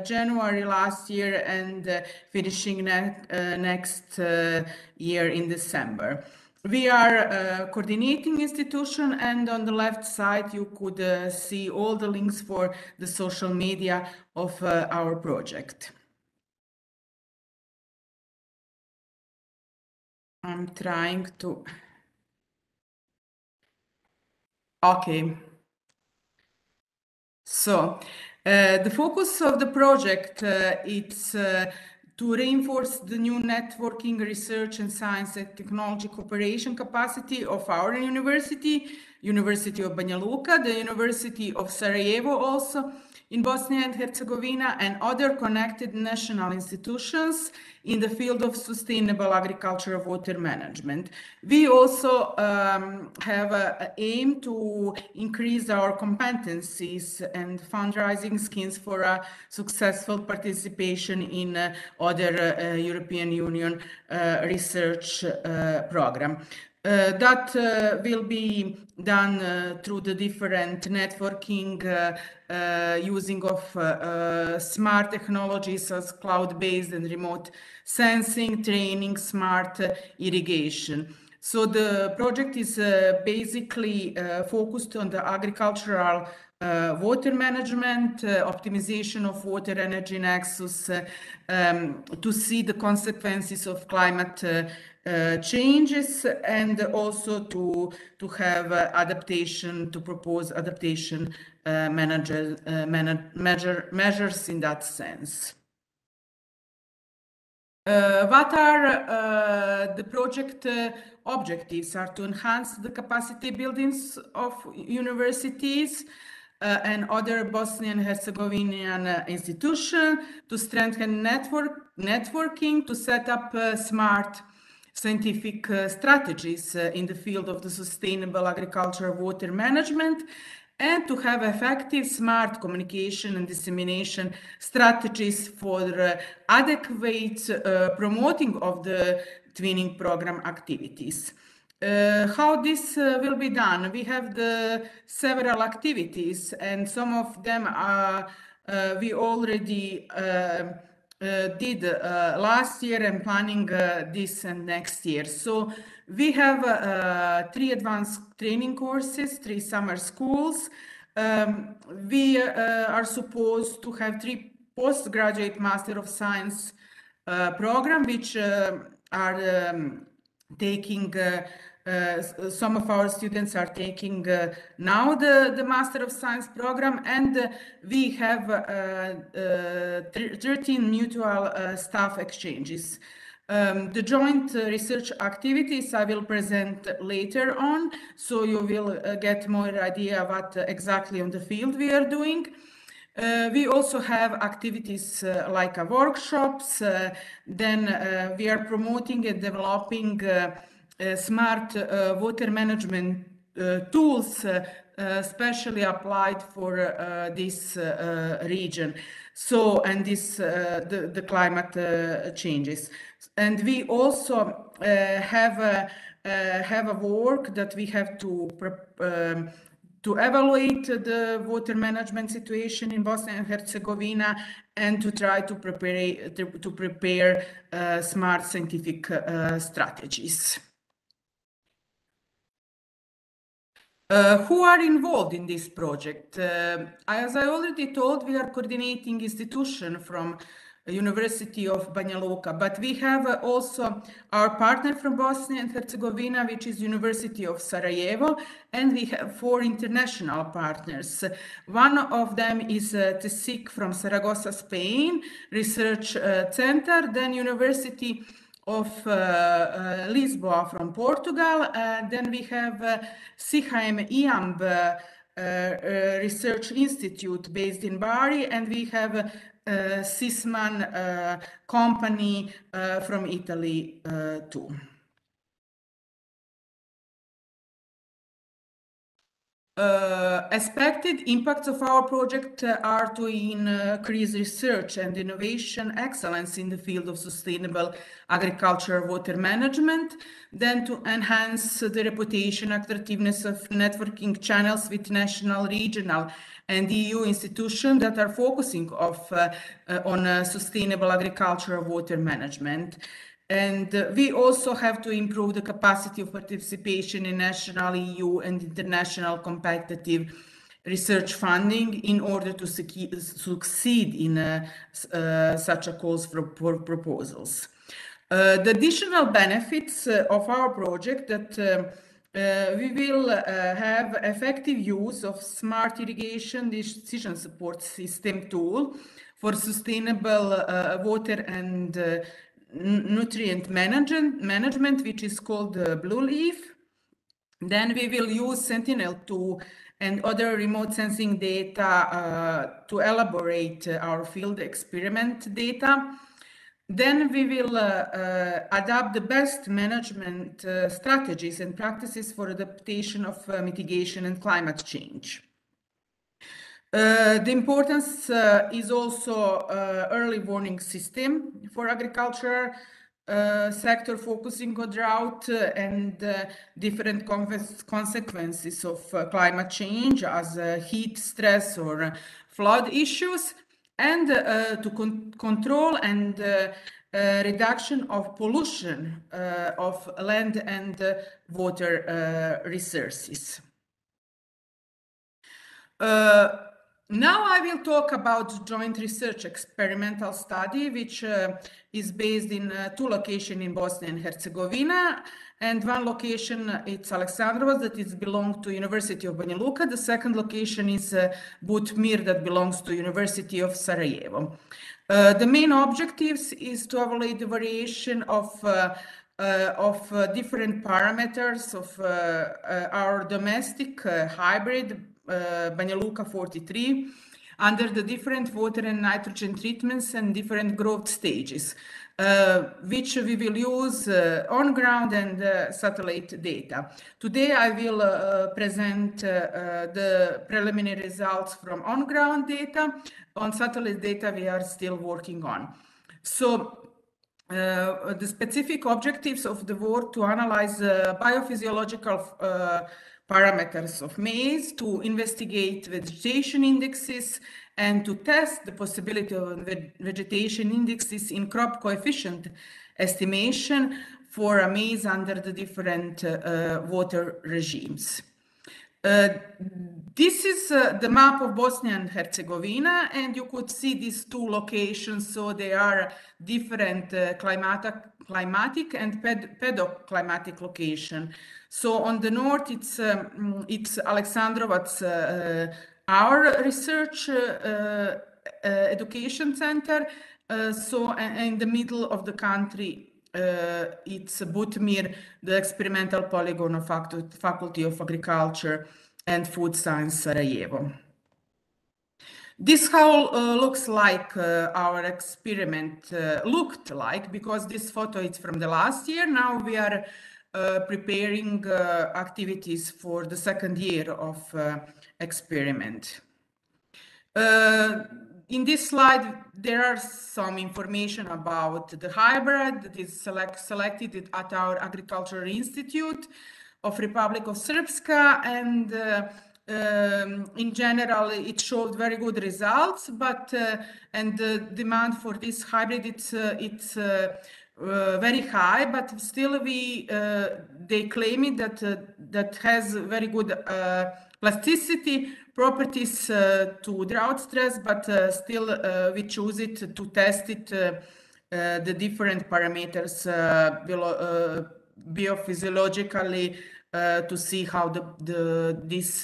January last year and finishing next year in December. We are a coordinating institution, and on the left side you could see all the links for the social media of our project. I'm trying to... Okay. So, the focus of the project, it's to reinforce the new networking, research and science and technology cooperation capacity of our university, University of Banja Luka, the University of Sarajevo also in Bosnia and Herzegovina, and other connected national institutions in the field of sustainable agriculture of water management. We also have an aim to increase our competencies and fundraising schemes for a successful participation in other European Union research program. That will be done through the different networking using of smart technologies as cloud-based and remote sensing, training, smart irrigation. So the project is basically focused on the agricultural water management, optimization of water energy nexus, to see the consequences of climate changes, and also to have adaptation, to propose adaptation measures in that sense. What are the project objectives? Are to enhance the capacity buildings of universities and other Bosnian and Herzegovinian institutions, to strengthen networking, to set up smart scientific strategies in the field of the sustainable agriculture water management, and to have effective smart communication and dissemination strategies for adequate promoting of the twinning program activities. How this will be done? We have the several activities, and some of them are we already did last year and planning this and next year. So we have 3 advanced training courses, 3 summer schools. We are supposed to have 3 postgraduate Master of Science program, which are taking some of our students are taking now the Master of Science program, and we have 13 mutual staff exchanges. The joint research activities I will present later on, so you will get more idea what exactly on the field we are doing. We also have activities like workshops. Then we are promoting and developing smart water management tools, especially applied for this region. So, and this the climate changes. And we also have a work that we have to evaluate the water management situation in Bosnia and Herzegovina, and to try to prepare smart scientific strategies. Who are involved in this project? As I already told, we are coordinating institution from University of Banja Luka, but we have also our partner from Bosnia and Herzegovina, which is University of Sarajevo, and we have 4 international partners. One of them is TESIC from Zaragoza, Spain, Research Center, then University of Lisboa from Portugal, then we have CHM IAMB Research Institute based in Bari, and we have Sisman company from Italy too. Expected impacts of our project are to increase research and innovation excellence in the field of sustainable agriculture water management, then to enhance the reputation attractiveness of networking channels with national, regional and EU institutions that are focusing on sustainable agriculture water management. And we also have to improve the capacity of participation in national, EU, and international competitive research funding in order to succeed in such a calls for proposals. The additional benefits of our project that we will have effective use of smart irrigation decision support system tool for sustainable water and nutrient management, which is called Blue Leaf. Then we will use Sentinel-2 and other remote sensing data to elaborate our field experiment data. Then we will adapt the best management strategies and practices for adaptation of mitigation and climate change. The importance is also early warning system for agriculture sector, focusing on drought and different consequences of climate change as heat stress or flood issues, and to control and reduction of pollution of land and water resources. Now I will talk about joint research experimental study, which is based in 2 locations in Bosnia and Herzegovina, and 1 location it's Aleksandrovac that is belongs to University of Banja Luka. The second location is Butmir that belongs to University of Sarajevo. The main objectives is to evaluate the variation of different parameters of our domestic hybrid Banja Luka 43 under the different water and nitrogen treatments and different growth stages, which we will use on ground and satellite data. Today I will present the preliminary results from on ground data. On satellite data we are still working on. So the specific objectives of the work to analyze biophysiological parameters of maize, to investigate vegetation indexes, and to test the possibility of vegetation indexes in crop coefficient estimation for a maize under the different water regimes. This is the map of Bosnia and Herzegovina, and you could see these 2 locations, so they are different climatic and pedoclimatic location. So on the north, it's Aleksandrovac, our research education center. So in the middle of the country, it's Butmir, the experimental polygon of Faculty of Agriculture and Food Science, Sarajevo. This how looks like our experiment looked like, because this photo is from the last year. Now we are preparing activities for the 2nd year of experiment. In this slide, there are some information about the hybrid that is selected at our Agricultural Institute of Republic of Srpska, and in general, it showed very good results, but and the demand for this hybrid, it's very high, but still they claim it that has very good plasticity properties to drought stress, but still we choose it to test it the different parameters biophysiologically to see how this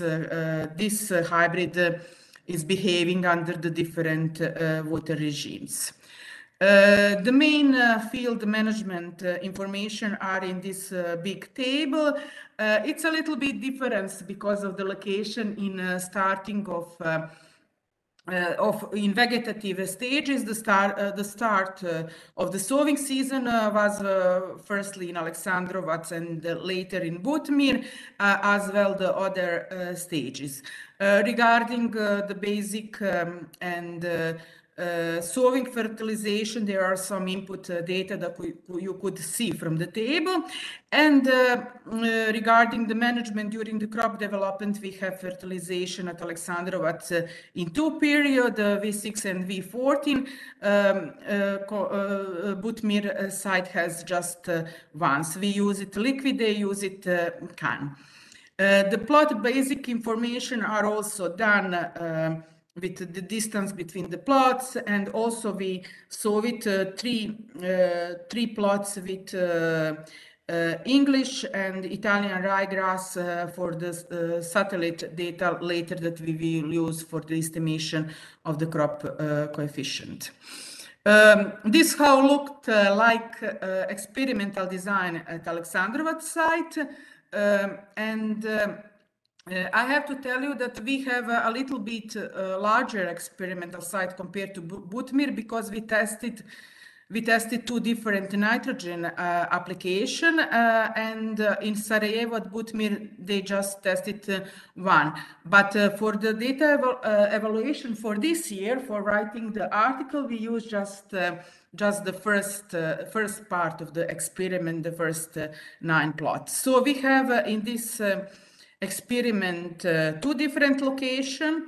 hybrid is behaving under the different water regimes. The main field management information are in this big table. It's a little bit different because of the location in starting in vegetative stages. The start of the sowing season was firstly in Aleksandrovac and later in Butmir, as well the other stages. Regarding the basic and sowing fertilization, there are some input data that you could see from the table. And regarding the management during the crop development, we have fertilization at Alexandrovat in two periods, V6 and V14. Butmir site has just once. We use it liquid, they use it can. The plot basic information are also done with the distance between the plots, and also we saw it three plots with English and Italian ryegrass for the satellite data later that we will use for the estimation of the crop coefficient. This how looked like experimental design at Alexandrovat site, I have to tell you that we have a little bit larger experimental site compared to Butmir, because we tested two different nitrogen application, and in Sarajevo at Butmir they just tested one. But for the data evaluation for this year, for writing the article, we use just the first part of the experiment, the first 9 plots. So we have in this experiment 2 different locations,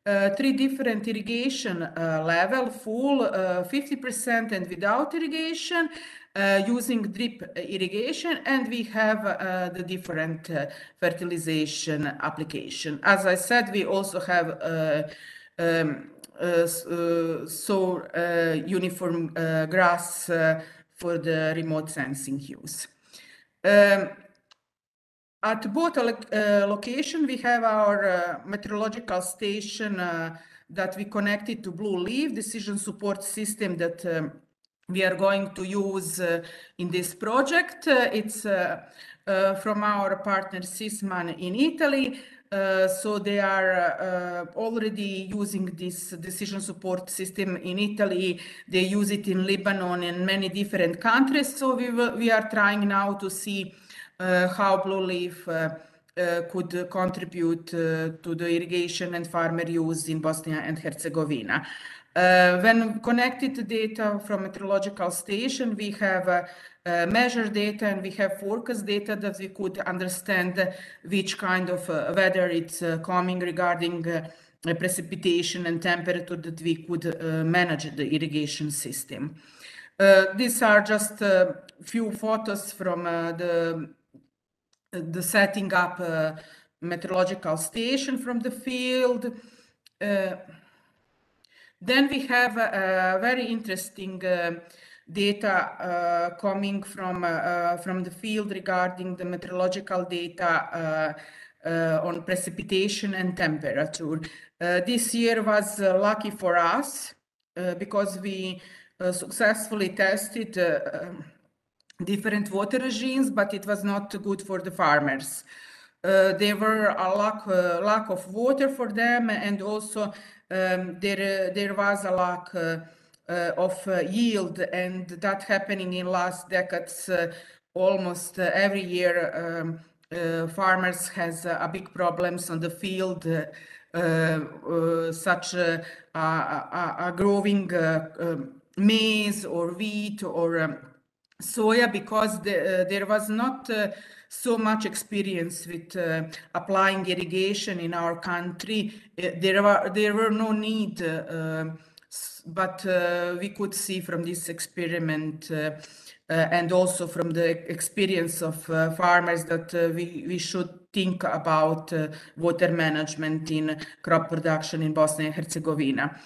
3 different irrigation level, full 50% and without irrigation, using drip irrigation, and we have the different fertilization application. As I said, we also have uniform grass for the remote sensing use. At both locations, we have our meteorological station that we connected to Blue Leaf decision support system that we are going to use in this project. It's from our partner Sysman in Italy. So they are already using this decision support system in Italy. They use it in Lebanon and many different countries. So we are trying now to see how Blue Leaf could contribute to the irrigation and farmer use in Bosnia and Herzegovina. When connected to data from meteorological station, we have measured data and we have forecast data that we could understand which kind of weather it's coming regarding precipitation and temperature, that we could manage the irrigation system. These are just a few photos from the setting up meteorological station from the field. Then we have very interesting data coming from the field regarding the meteorological data on precipitation and temperature. This year was lucky for us because we successfully tested different water regimes, but it was not good for the farmers. There were a lack of water for them, and also there was a lack of yield, and that happening in last decades. Almost every year farmers has a big problems on the field, such a growing maize or wheat or soya, because there was not so much experience with applying irrigation in our country. There were no need, but we could see from this experiment and also from the experience of farmers that we should think about water management in crop production in Bosnia and Herzegovina.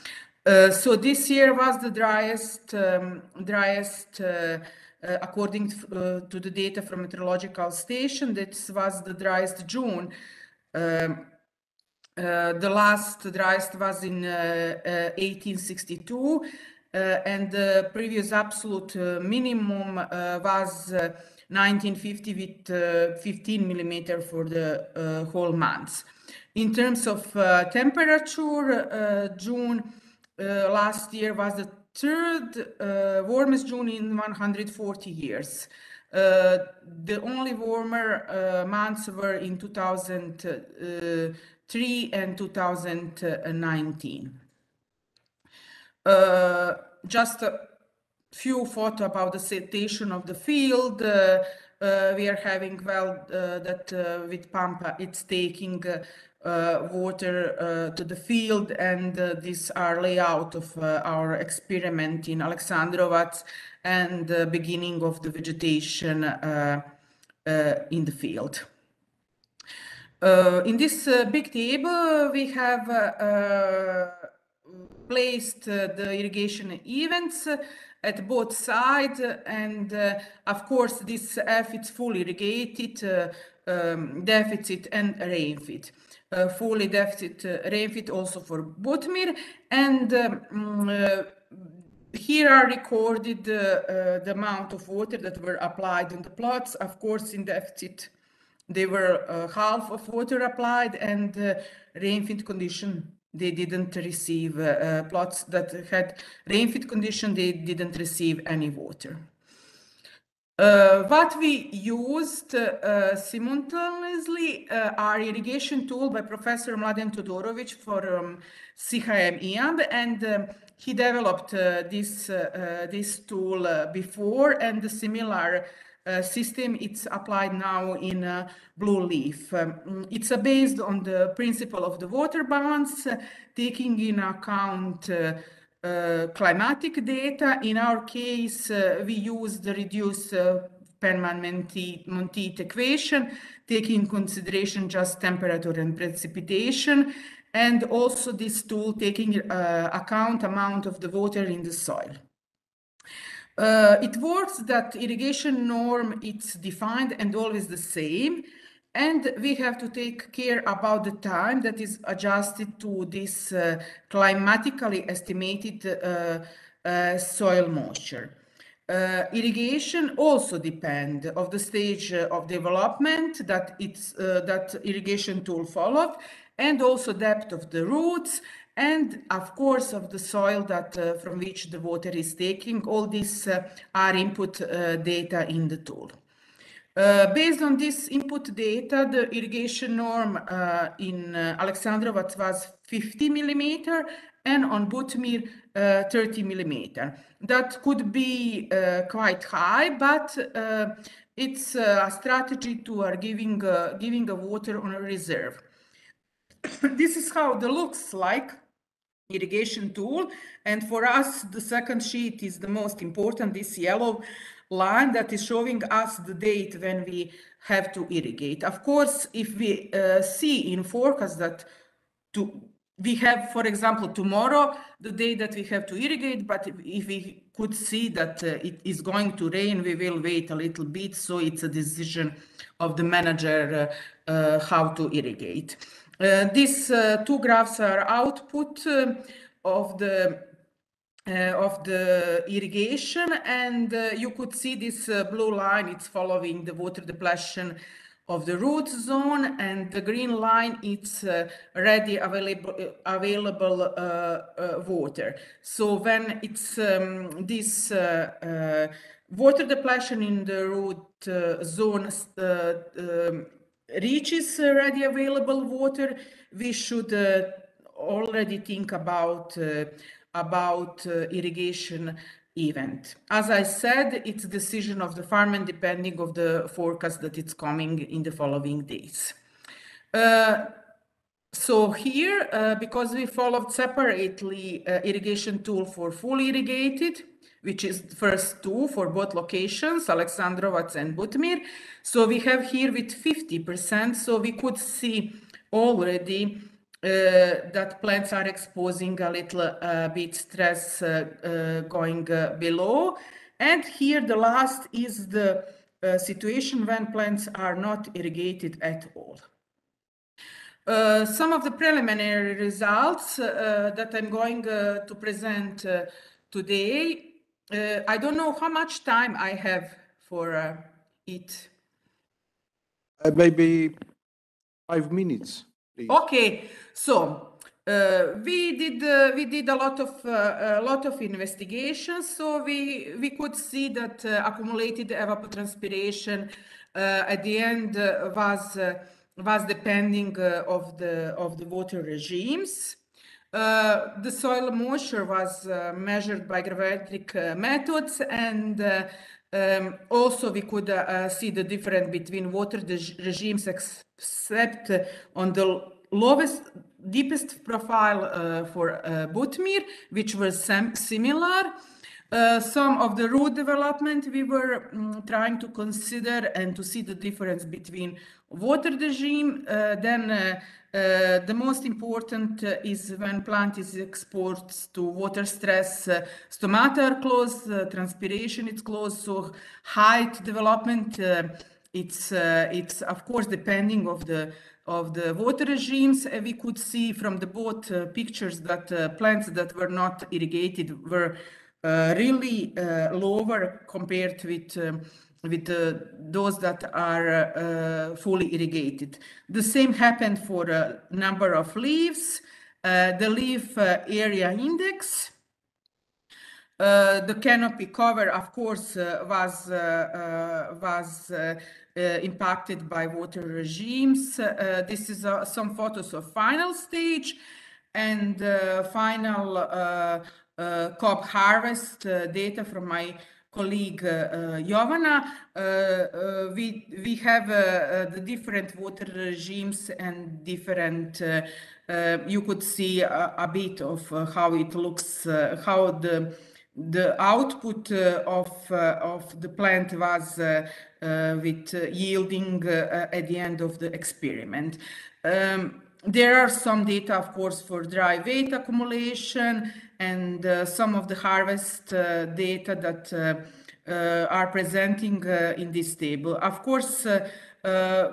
So this year was the driest according to the data from meteorological station. This was the driest June. The last driest was in 1862, and the previous absolute minimum was 1950 with 15 millimeter for the whole month. In terms of temperature, June last year was the 3rd warmest June in 140 years. The only warmer months were in 2003 2003 and 2019. Just a few thoughts about the situation of the field. We are having, with Pampa, it's taking water to the field, and these are layout of our experiment in Alexandrovac and the beginning of the vegetation in the field. In this big table, we have placed the irrigation events at both sides, and of course this F is fully irrigated, deficit and rainfed. Fully deficit rainfed also for Butmir, and here are recorded the amount of water that were applied in the plots. Of course, in deficit they were half of water applied, and rainfed condition they didn't receive. Plots that had rainfed condition, they didn't receive any water. What we used simultaneously are irrigation tool by Professor Mladen Todorovic for CHM IAB, and he developed this tool before, and the similar system it's applied now in Blue Leaf. It's based on the principle of the water balance, taking in account climatic data. In our case, we use the reduced Penman-Monteith equation, taking in consideration just temperature and precipitation, and also this tool taking account amount of the water in the soil. It works that irrigation norm, it's defined and always the same, and we have to take care about the time that is adjusted to this climatically estimated soil moisture. Irrigation also depends of the stage of development that that irrigation tool followed, and also depth of the roots, and of course of the soil that from which the water is taking. All these are input data in the tool. Based on this input data, the irrigation norm in Alexandrovac was 50 millimeter, and on Butmir 30 millimeter. That could be quite high, but it's a strategy to giving the water on a reserve. This is how it looks like irrigation tool, and for us the second sheet is the most important, this yellow line that is showing us the date when we have to irrigate. Of course, if we see in forecast that we have, for example, tomorrow the day that we have to irrigate, but if we could see that it is going to rain, we will wait a little bit. So it's a decision of the manager how to irrigate. These two graphs are output of the irrigation, and you could see this blue line, it's following the water depletion of the root zone, and the green line, it's ready available water. So when it's this water depletion in the root zone reaches ready available water, we should already think about irrigation event. As I said, it's decision of the farmer depending of the forecast that it's coming in the following days. So here, because we followed separately irrigation tool for fully irrigated, which is the first two for both locations, Alexandrovac and Butmir. So we have here with 50%, so we could see already that plants are exposing a little bit stress going below. And here the last is the situation when plants are not irrigated at all. Some of the preliminary results that I'm going to present today. I don't know how much time I have for it. Maybe 5 minutes. Please. Okay, so we did a lot of investigations. So we could see that accumulated evapotranspiration at the end was was depending of the water regimes. The soil moisture was measured by gravimetric methods, and also we could see the difference between water regimes except on the deepest profile for Butmir, which was similar. Some of the root development we were trying to consider and to see the difference between water regime. Then the most important is when plant is exposed to water stress, stomata are close, transpiration is close, so height development, it's of course depending of the water regimes. We could see from the both pictures that plants that were not irrigated were really lower compared with those that are fully irrigated. The same happened for a number of leaves. The leaf area index. The canopy cover, of course, was impacted by water regimes. This is some photos of final stage and final crop harvest data from my colleague Jovana. We have the different water regimes and different, you could see a bit of how it looks, how the output of the plant was with yielding at the end of the experiment. There are some data, of course, for dry weight accumulation and some of the harvest data that are presenting in this table. Of course,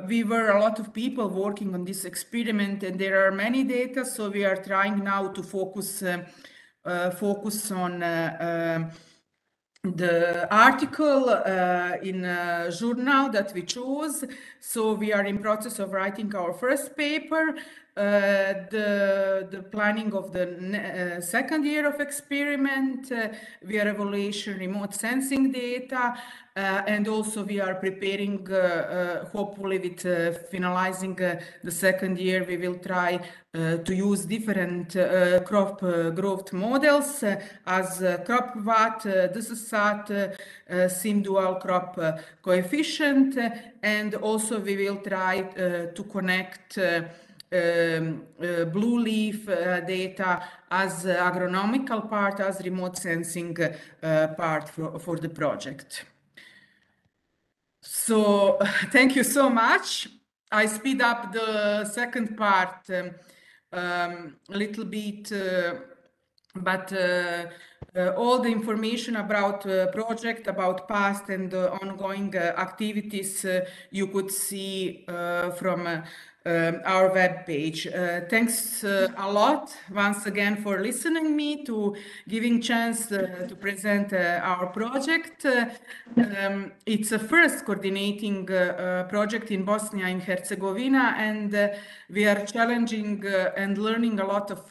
we were a lot of people working on this experiment, and there are many data, so we are trying now to focus on the article in a journal that we chose. So we are in process of writing our first paper. The planning of the second year of experiment, we are evaluating remote sensing data, and also we are preparing, hopefully with finalizing the second year, we will try to use different crop growth models as crop watt, dissociat, sim dual crop coefficient, and also we will try to connect blue leaf data as agronomical part, as remote sensing part for the project. So thank you so much. I speed up the second part a little bit, but all the information about project, about past and ongoing activities you could see from our web page. Thanks a lot once again for listening me to giving chance to present our project. It's a first coordinating project in Bosnia and Herzegovina, and we are challenging and learning a lot of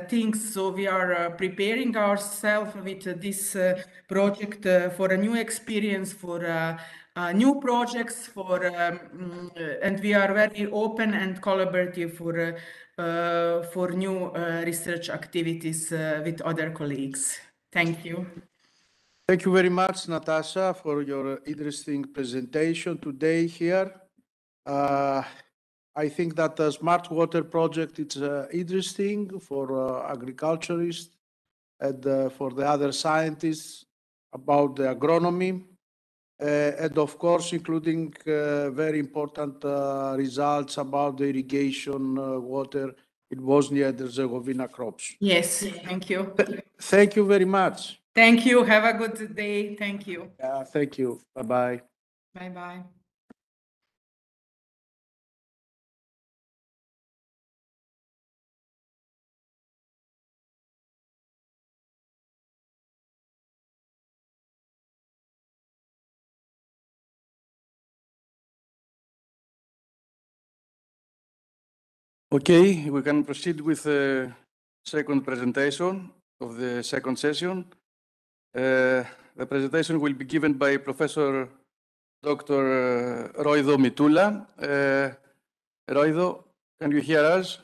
things. So we are preparing ourselves with this project for a new experience, for new projects, and we are very open and collaborative for new research activities with other colleagues. Thank you. Thank you very much, Natasha, for your interesting presentation today here. I think that the Smart Water project is interesting for agriculturists and for the other scientists about the agronomy, and of course, including very important results about the irrigation water in Bosnia and Herzegovina crops. Yes, thank you. Thank you very much. Thank you. Have a good day. Thank you. Thank you. Bye-bye. Bye-bye. Okay, we can proceed with the second presentation of the second session. The presentation will be given by Professor Dr. Roido Mitula. Roido, can you hear us?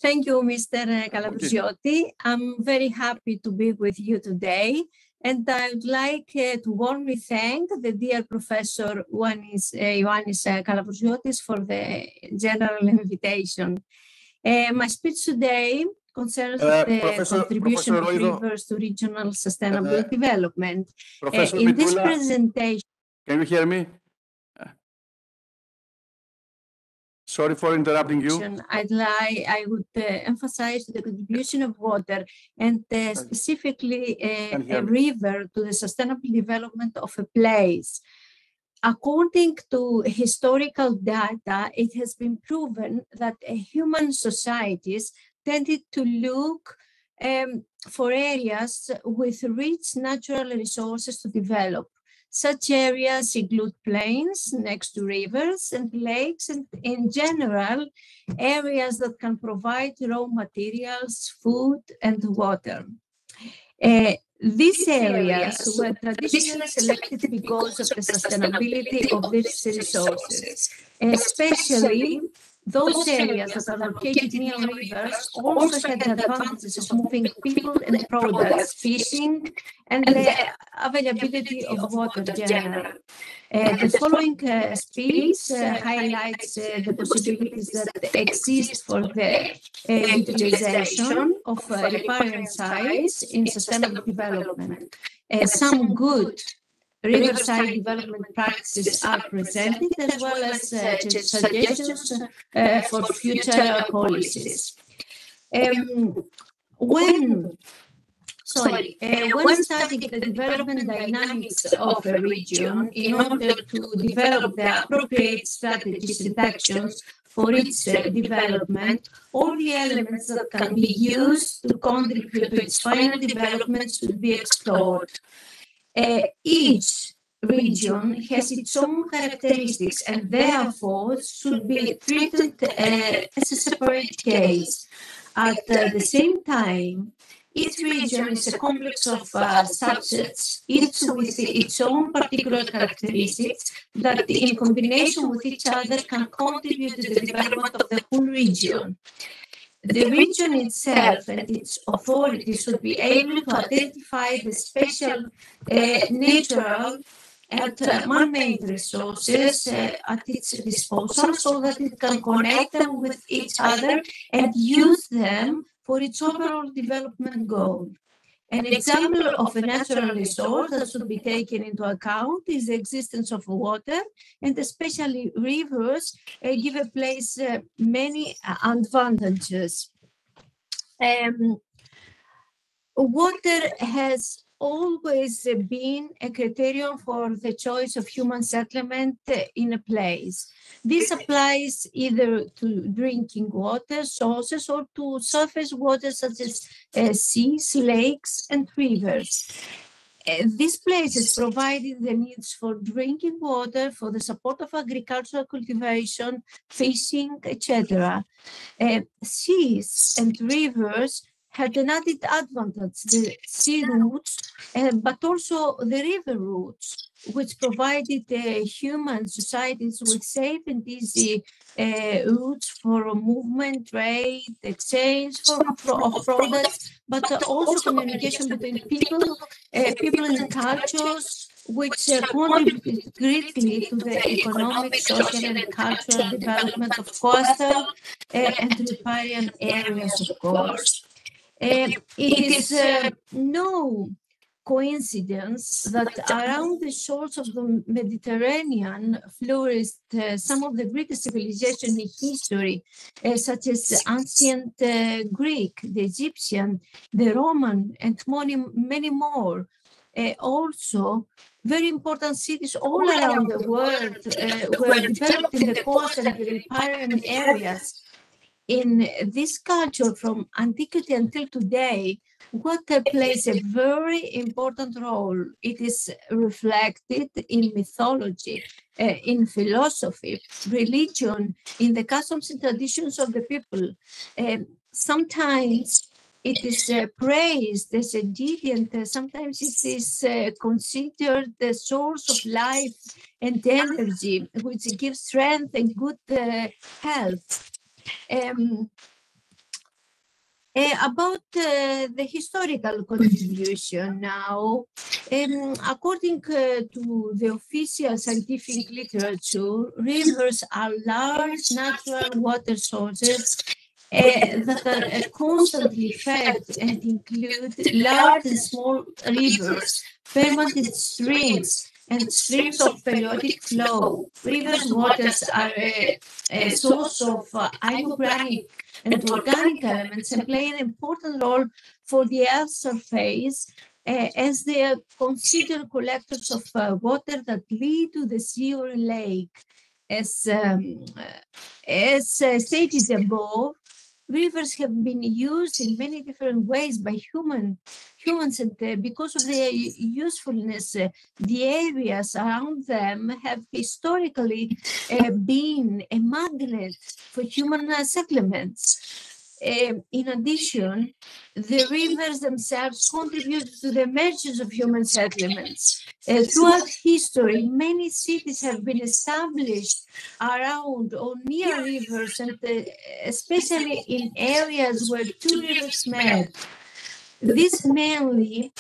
Thank you, Mr. Calabriotti. I'm very happy to be with you today, and I would like to warmly thank the dear Professor Ioannis Calabriotis for the general invitation. My speech today concerns the contribution of rivers to regional sustainable development. In this presentation, can you hear me? Sorry for interrupting you. I would emphasize the contribution of water and specifically a river to the sustainable development of a place. According to historical data, it has been proven that human societies tended to look for areas with rich natural resources to develop. Such areas include plains next to rivers and lakes, and in general, areas that can provide raw materials, food, and water. These areas were traditionally selected because of the sustainability of these resources, especially those areas that are located near rivers also had the advantages of moving people and products, fishing, and the availability of water in general. The following speech highlights the possibilities that exist for the utilization of riparian sites in sustainable development. Some good riverside development practices are presented, as well as suggestions for future policies. When studying the development dynamics of a region in order to develop the appropriate strategies and actions for its development, all the elements that can be used to contribute to its final development should be explored. Each region has its own characteristics and therefore should be treated as a separate case. At the same time, each region is a complex of subsets, each with its own particular characteristics that in combination with each other can contribute to the development of the whole region. The region itself and its authorities should be able to identify the special natural and man-made resources at its disposal so that it can connect them with each other and use them for its overall development goal. An example of a natural resource that should be taken into account is the existence of water, and especially rivers give a place many advantages. Water has always been a criterion for the choice of human settlement in a place. This applies either to drinking water sources or to surface water such as seas, lakes, and rivers. These places provided the needs for drinking water, for the support of agricultural cultivation, fishing, etc. Seas and rivers had an added advantage, the sea routes, but also the river routes, which provided human societies with safe and easy routes for movement, trade, exchange of products, but also communication between people and cultures, which contributed greatly to the economic, social, and cultural development of coastal and riparian areas, of course. It is no coincidence that around the shores of the Mediterranean flourished some of the greatest civilizations in history, such as the ancient Greek, the Egyptian, the Roman, and many more. Also, very important cities all around the world were developed in the coastal and riparian areas. In this culture, from antiquity until today, water plays a very important role. It is reflected in mythology, in philosophy, religion, in the customs and traditions of the people. Sometimes it is praised as a deity, and sometimes it is considered the source of life and energy, which gives strength and good health. About the historical contribution now, according to the official scientific literature, rivers are large natural water sources that are constantly fed and include large and small rivers, permanent streams, and streams of periodic flow. Rivers' waters are a source of inorganic and organic elements and play an important role for the Earth's surface as they are considered collectors of water that lead to the sea or lake. As stated above, rivers have been used in many different ways by humans, and because of their usefulness, the areas around them have historically been a magnet for human settlements. In addition, the rivers themselves contribute to the emergence of human settlements. Throughout history, many cities have been established around or near rivers, and especially in areas where two rivers met. This mainly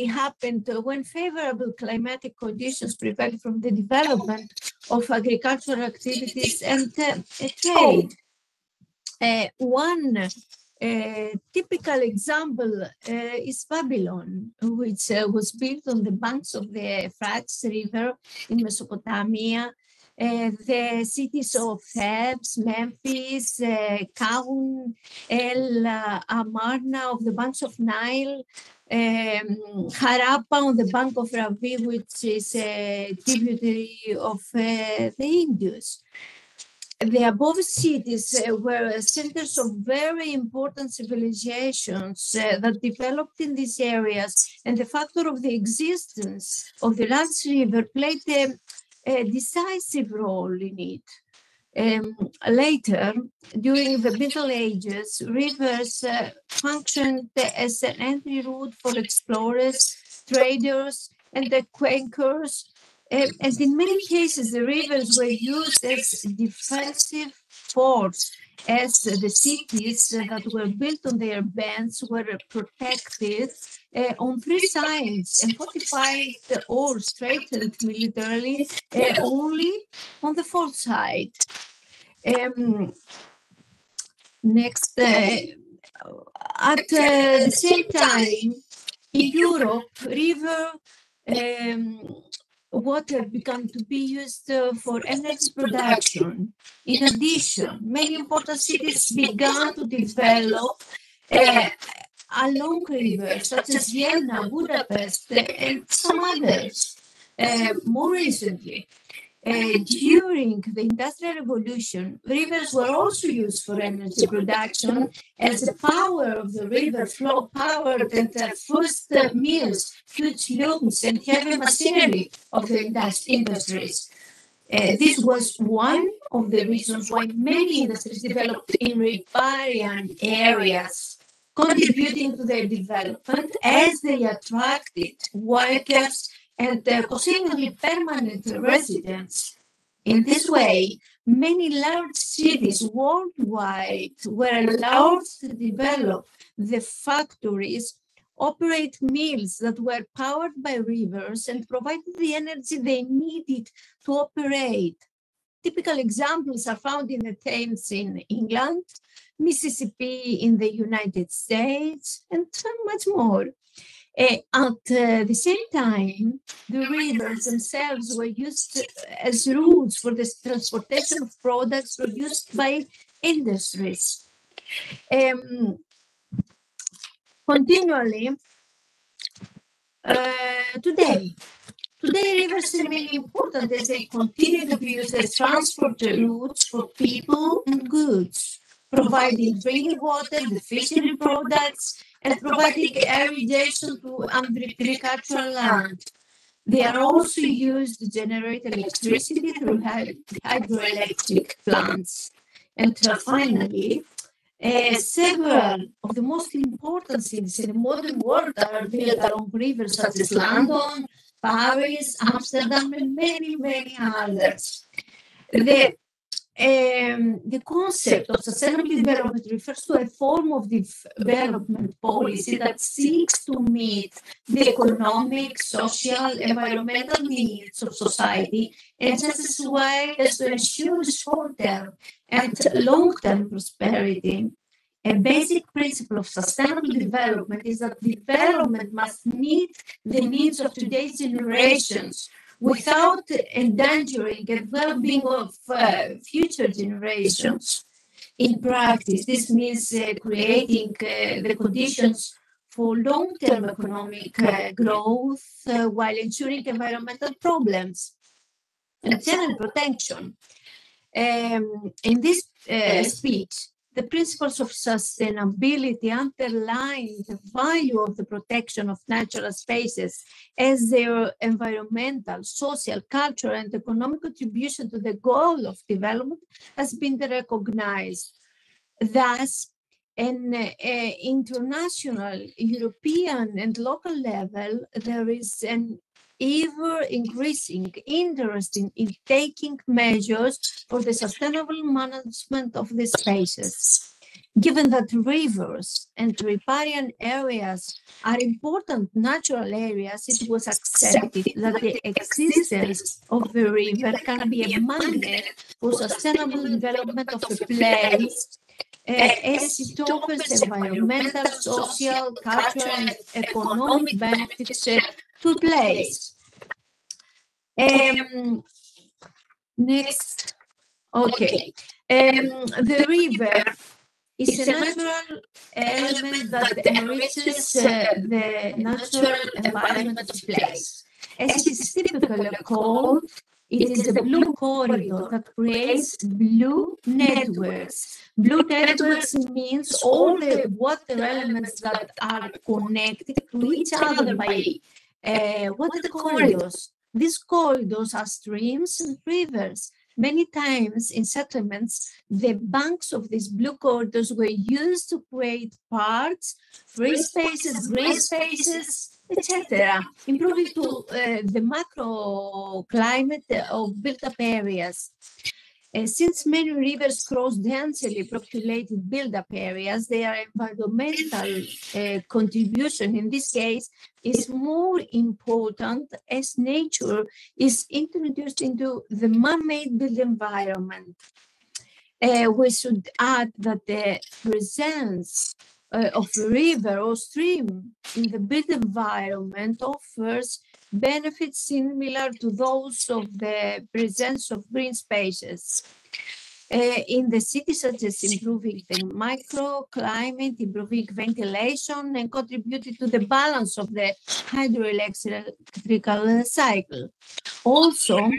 happened when favorable climatic conditions prevented from the development of agricultural activities and trade. One typical example is Babylon, which was built on the banks of the Euphrates River in Mesopotamia. The cities of Thebes, Memphis, Kaun, El Amarna of the banks of Nile, Harappa on the bank of Ravi, which is a tributary of the Indus. The above cities were centers of very important civilizations that developed in these areas, and the factor of the existence of the large river played a decisive role in it. Later, during the Middle Ages, rivers functioned as an entry route for explorers, traders, and acquainters. And in many cases, the rivers were used as defensive forts, as the cities that were built on their banks were protected on three sides and fortified or strengthened militarily only on the fourth side. Next, at the same time, in Europe, river water began to be used for energy production. In addition, many important cities began to develop along rivers, such as Vienna, Budapest, and some others more recently. During the Industrial Revolution, rivers were also used for energy production, as the power of the river flow powered the first mills, huge looms, and heavy machinery of the industries. This was one of the reasons why many industries developed in riparian areas, contributing to their development as they attracted workers and consequently permanent residents. In this way, many large cities worldwide were allowed to develop the factories, operate mills that were powered by rivers, and provided the energy they needed to operate. Typical examples are found in the Thames in England, Mississippi in the United States, and much more. At the same time, the rivers themselves were used as routes for the transportation of products produced by industries. Continually, today, rivers remain important as they continue to be used as transport routes for people and goods, providing drinking water, the fishery products, and providing irrigation to agricultural land. They are also used to generate electricity through hydroelectric plants. And finally, several of the most important cities in the modern world are built along rivers such as London, Paris, Amsterdam, and many, many others. The concept of sustainable development refers to a form of development policy that seeks to meet the economic, social, environmental needs of society, and just as well as to ensure short-term and long-term prosperity. A basic principle of sustainable development is that development must meet the needs of today's generations without endangering the well-being of future generations. In practice, this means creating the conditions for long-term economic growth while ensuring environmental problems and general protection. In this speech, the principles of sustainability underline the value of the protection of natural spaces as their environmental, social, cultural, and economic contribution to the goal of development has been recognized. Thus, an international, European, and local level, there is an ever-increasing interest in taking measures for the sustainable management of the spaces. Given that rivers and riparian areas are important natural areas, it was accepted that the existence of the river can be a magnet for sustainable development of a place, as it offers environmental, social, cultural, and economic benefits to place. Next, okay. The river is a natural element that enriches the natural environment of the place. As it is typically called, it is a blue corridor that creates blue networks. Blue networks means all the water elements that are connected to each other by water corridors. These corridors are streams and rivers. Many times in settlements, the banks of these blue corridors were used to create parks, free spaces, green spaces, etc., improving to the microclimate of built-up areas. Since many rivers cross densely populated build-up areas, their environmental contribution in this case is more important as nature is introduced into the man-made built environment. We should add that the presence of a river or stream in the built environment offers benefits similar to those of the presence of green spaces. In the city, such as improving the microclimate, improving ventilation, and contributing to the balance of the hydroelectrical cycle. Also,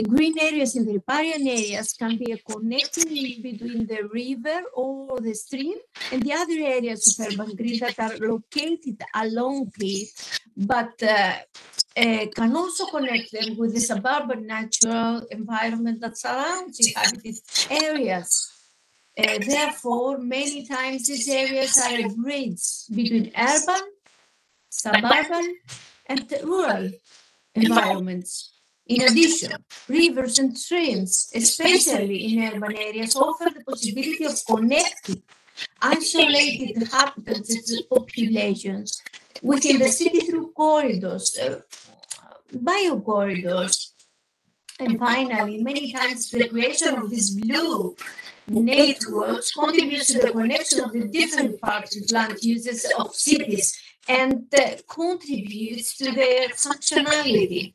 green areas in the riparian areas can be a connecting link between the river or the stream and the other areas of urban green that are located along it, but can also connect them with the suburban natural environment that surrounds inhabited areas. Therefore, many times these areas are a bridge between urban, suburban, and rural environments. In addition, rivers and streams, especially in urban areas, offer the possibility of connecting isolated inhabitants and populations within the city through corridors, bio-corridors. And finally, many times the creation of these blue networks contributes to the connection of the different parts of land uses of cities and contributes to their functionality.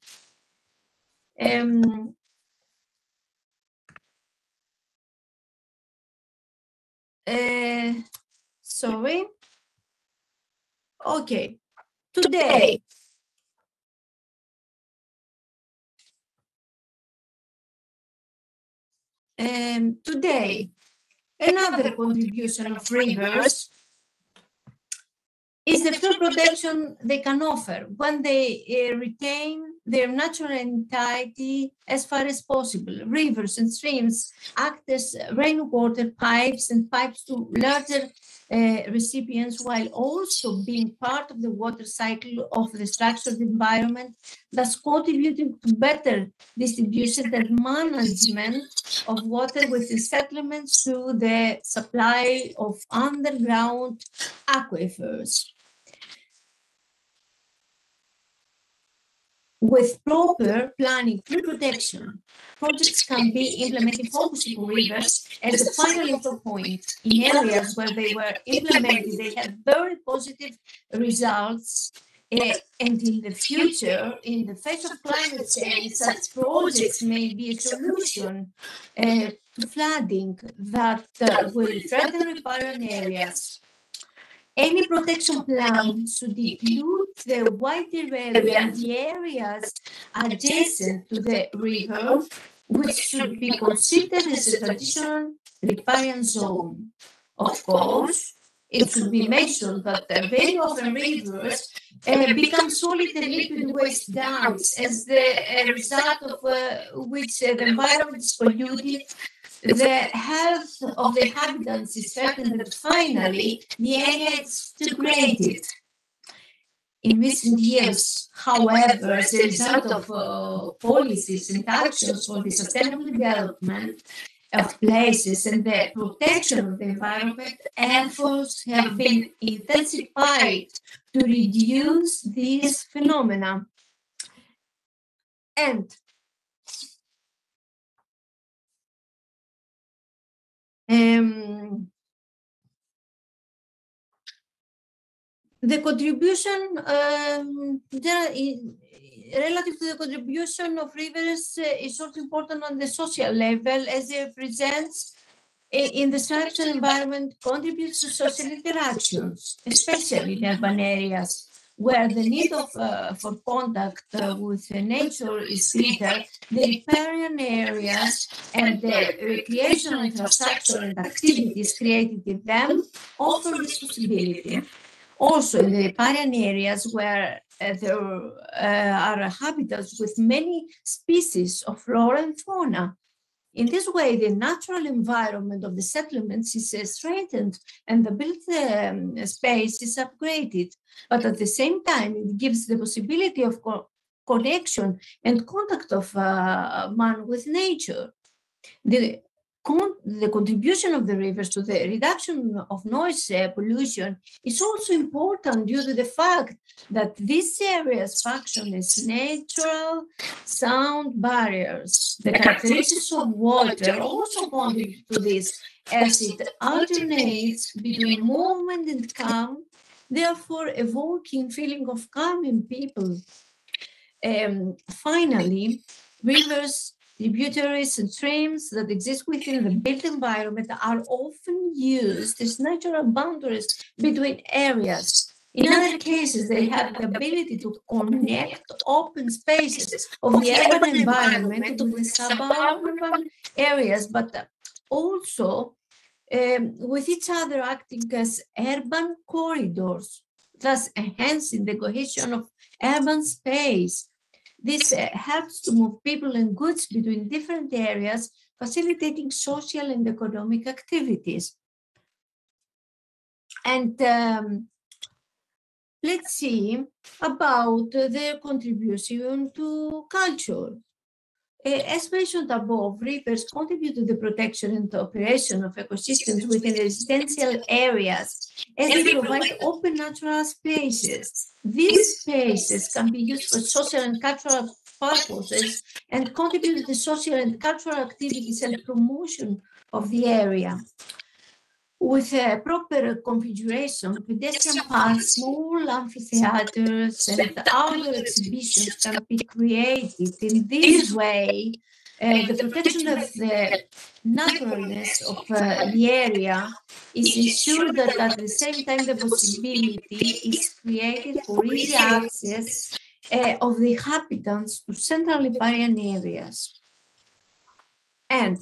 Sorry. Okay. Today, another contribution of rivers is the full protection they can offer when they retain their natural entirety as far as possible. Rivers and streams act as rainwater pipes and pipes to larger recipients, while also being part of the water cycle of the structured environment, thus contributing to better distribution and management of water within settlements through the supply of underground aquifers. With proper planning pre-protection, projects can be implemented focusing on rivers as the final entry point. In areas where they were implemented, they had very positive results. And in the future, in the face of climate change, such projects may be a solution to flooding that will threaten riparian areas. Any protection plan should include the wider area and the areas adjacent to the river, which should be considered as a traditional riparian zone. Of course, it should be mentioned that very often rivers become solid and liquid waste dumps, as the result of which the environment is polluted, the health of the inhabitants is threatened, and finally, the area is degraded. In recent years, however, as a result of policies and actions for the sustainable development of places and the protection of the environment, efforts have been intensified to reduce these phenomena. And the contribution, relative to the contribution of rivers is also important on the social level, as it represents in the structural environment, contributes to social interactions, especially in urban areas, where the need for contact with nature is greater. The riparian areas and the recreational infrastructure and activities created in them offer this possibility. Also, in the riparian areas where there are habitats with many species of flora and fauna. In this way, the natural environment of the settlements is strengthened and the built space is upgraded. But at the same time, it gives the possibility of connection and contact of man with nature. The contribution of the rivers to the reduction of noise pollution is also important due to the fact that these areas function as natural sound barriers. The characteristics of water also contribute to this, as it alternates between movement and calm, therefore evoking feeling of calm in people. Finally, rivers, tributaries and streams that exist within the built environment are often used as natural boundaries between areas. In other cases, they have the ability to connect open spaces of the urban environment with the suburban areas, but also with each other acting as urban corridors, thus enhancing the cohesion of urban space. This helps to move people and goods between different areas, facilitating social and economic activities. And let's see about their contribution to culture. As mentioned above, rivers contribute to the protection and operation of ecosystems within residential areas, as they provide open natural spaces. These spaces can be used for social and cultural purposes and contribute to the social and cultural activities and promotion of the area. With a proper configuration, pedestrian paths, small amphitheaters, and outdoor exhibitions can be created. In this way, the protection of the naturalness of the area is ensured that at the same time the possibility is created for easy access of the inhabitants to central riparian areas. And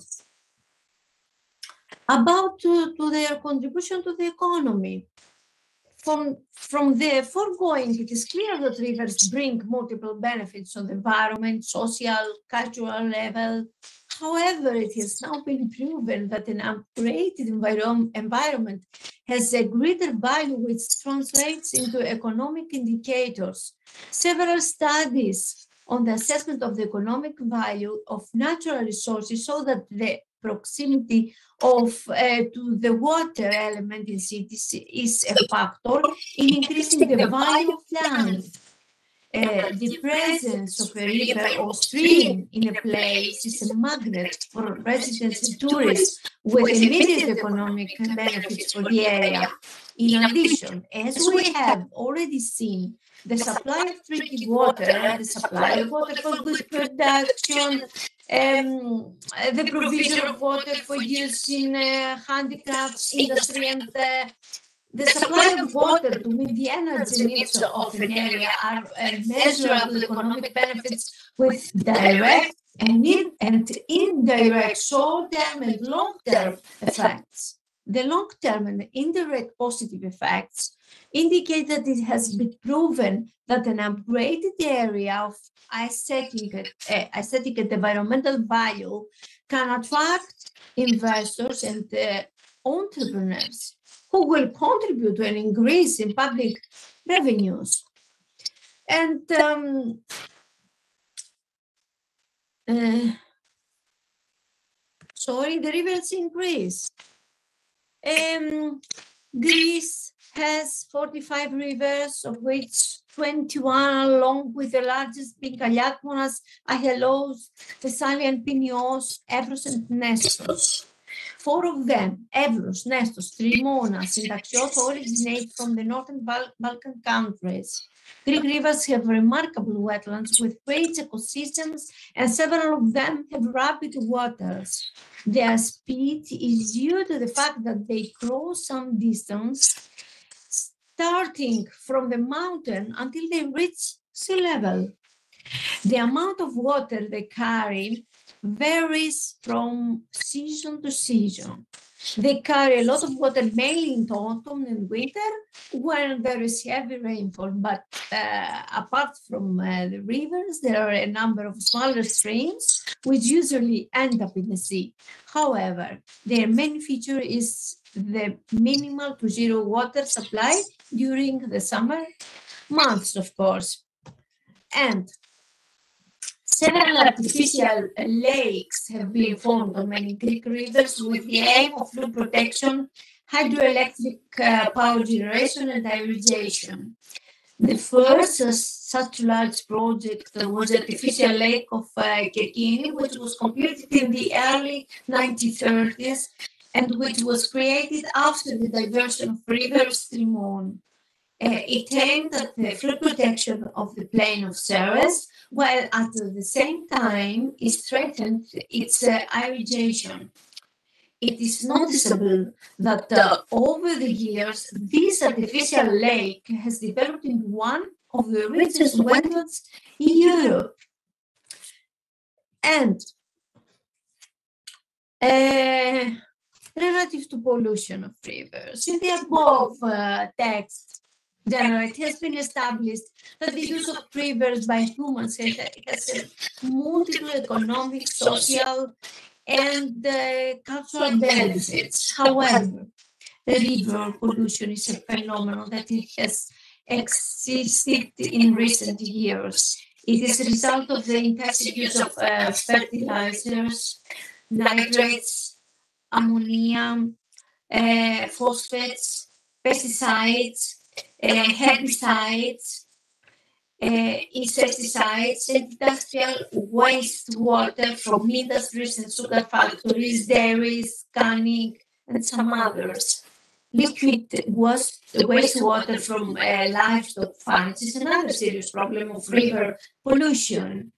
about to their contribution to the economy. From the foregoing, it is clear that rivers bring multiple benefits on the environment, social, cultural level. However, it has now been proven that an upgraded environment has a greater value, which translates into economic indicators. Several studies on the assessment of the economic value of natural resources show that the proximity to the water element in cities is a factor in increasing the value of land. The presence of a river or stream in a place is a magnet for residents and tourists with immediate economic benefits for the area. In addition, as we have already seen, the supply of drinking water and the supply of water for good production, the provision of water for use in handicrafts industry, and the supply of water to meet the energy needs of an area are measurable economic benefits with direct and indirect short-term and long-term effects. The long-term and indirect positive effects indicate that it has been proven that an upgraded area of aesthetic and environmental value can attract investors and entrepreneurs who will contribute to an increase in public revenues. And the rivers in Greece. Greece has 45 rivers, of which 21, along with the largest being Kaliakmonas, Achelos, Thessalian, Pinios, Evros, and Nestos. 4 of them, Evros, Nestos, Trimonas, and Axios, originate from the northern Balkan countries. Greek rivers have remarkable wetlands with rich ecosystems, and several of them have rapid waters. Their speed is due to the fact that they cross some distance, starting from the mountain until they reach sea level. The amount of water they carry varies from season to season. They carry a lot of water mainly in autumn and winter when there is heavy rainfall, but apart from the rivers, there are a number of smaller streams which usually end up in the sea. However, their main feature is the minimal to zero water supply during the summer months, of course. And several artificial lakes have been formed on many Greek rivers with the aim of flood protection, hydroelectric power generation, and irrigation. The first such large project was the artificial lake of Kekini, which was completed in the early 1930s and which was created after the diversion of River Strimon. It aimed at the flood protection of the plain of Ceres, while at the same time it strengthened its irrigation. It is noticeable that over the years, this artificial lake has developed into one of the richest wetlands in Europe. And relative to pollution of rivers, in the above text, it has been established that the use of rivers by humans has multiple economic, social, and cultural benefits. However, river pollution is a phenomenon that it has existed in recent years. It is a result of the intensive use of fertilizers, nitrates, ammonia, phosphates, pesticides, herbicides, insecticides, and industrial wastewater from industries and sugar factories, dairies, canning, and some others. Liquid wastewater from livestock farms is another serious problem of river pollution.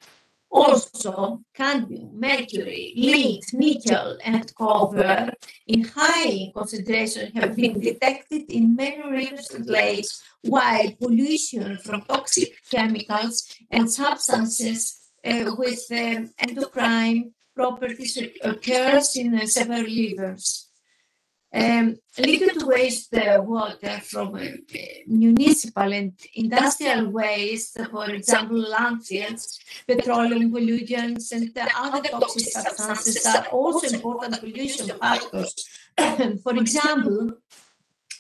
Also, cadmium, mercury, lead, nickel, and copper in high concentration have been detected in many rivers and lakes, while pollution from toxic chemicals and substances with endocrine properties occurs in several rivers. Liquid waste water from municipal and industrial waste, for example, landfills, petroleum pollutants, and other toxic substances are also important pollution factors. For example,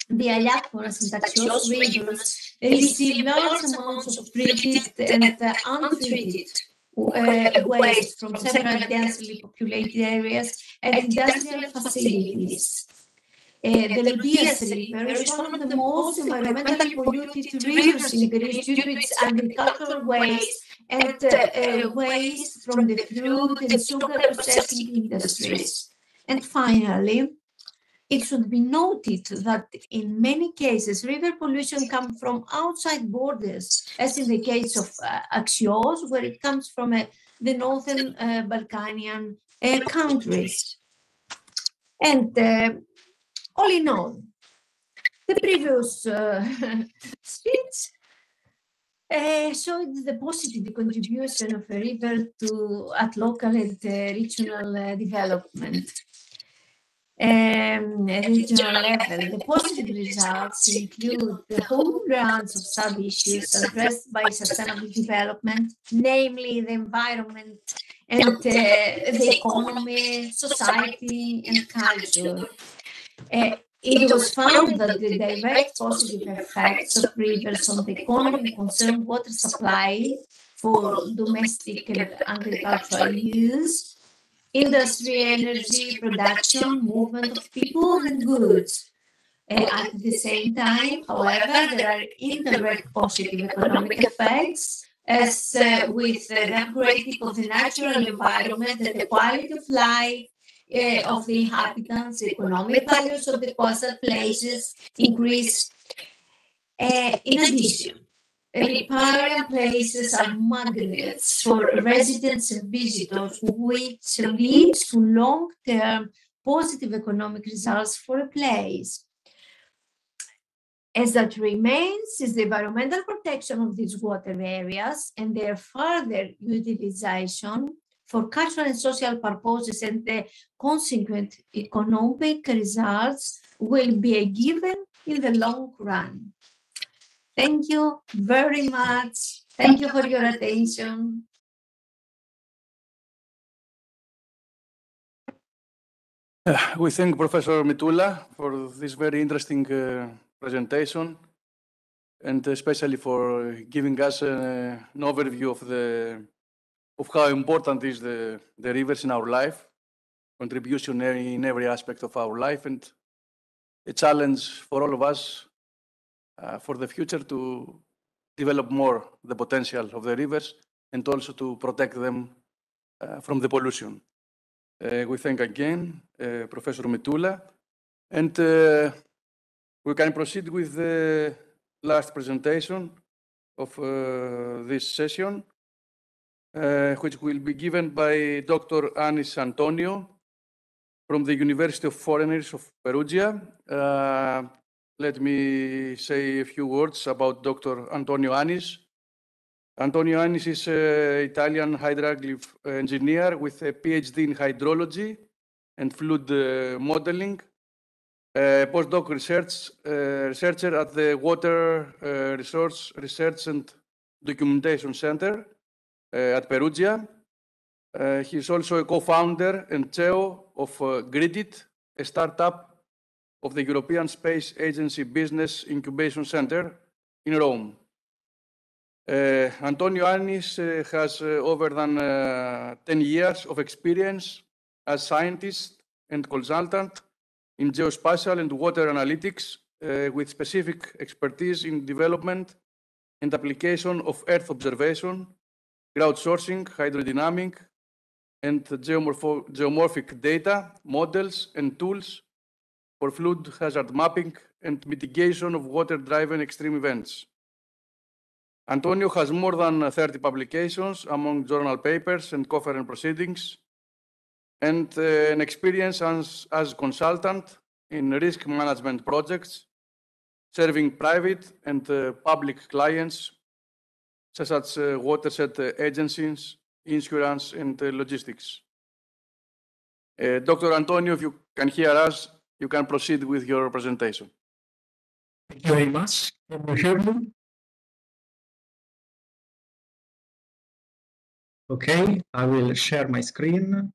the Aliakoras and Taxios rivers receive large amounts of treated and untreated waste from several densely populated areas and industrial facilities. The Lodias River is one of the most environmentally polluted rivers in Greece due to its agricultural waste and waste from the fruit and sugar processing industries. And finally, it should be noted that in many cases, river pollution comes from outside borders, as in the case of Axios, where it comes from the northern Balkanian countries. And all in all, the previous speech showed the positive contribution of a river at local and regional development. Regional level, the positive results include the home grounds of sub-issues addressed by sustainable development, namely the environment and the economy, society, and culture. It was found that the direct positive effects of rivers on the economy concern water supply for domestic and agricultural use, industry, energy, production, movement of people and goods. At the same time, however, there are indirect positive economic effects, as with the upgrading of the natural environment and the quality of life of the inhabitants, the economic values of the coastal places increase. In addition, riparian places are magnets for residents and visitors, which leads to long-term positive economic results for a place. As that remains is the environmental protection of these water areas and their further utilization for cultural and social purposes, and the consequent economic results will be a given in the long run. Thank you very much. Thank you for your attention. We thank Professor Mitula for this very interesting presentation, and especially for giving us an overview of how important is the rivers in our life, contribution in every aspect of our life, and a challenge for all of us for the future to develop more the potential of the rivers and also to protect them from the pollution. We thank again Professor Mitula, and we can proceed with the last presentation of this session, which will be given by Dr. Anis Antonio from the University of Foreigners of Perugia. Let me say a few words about Dr. Antonio Anis. Antonio Anis is an Italian hydraulic engineer with a PhD in hydrology and fluid modeling, postdoc researcher at the Water Resource Research and Documentation Center at Perugia. He is also a co-founder and CEO of Gridit, a startup of the European Space Agency Business Incubation Center in Rome. Antonio Anis has over than 10 years of experience as scientist and consultant in geospatial and water analytics, with specific expertise in development and application of Earth observation, crowdsourcing, hydrodynamic, and geomorphic data, models, and tools for flood hazard mapping and mitigation of water-driven extreme events. Antonio has more than 30 publications among journal papers and conference proceedings, and an experience as consultant in risk management projects, serving private and public clients, such as watershed agencies, insurance, and logistics. Dr. Antonio, if you can hear us, you can proceed with your presentation. Thank you very much. Can you hear me? Okay, I will share my screen.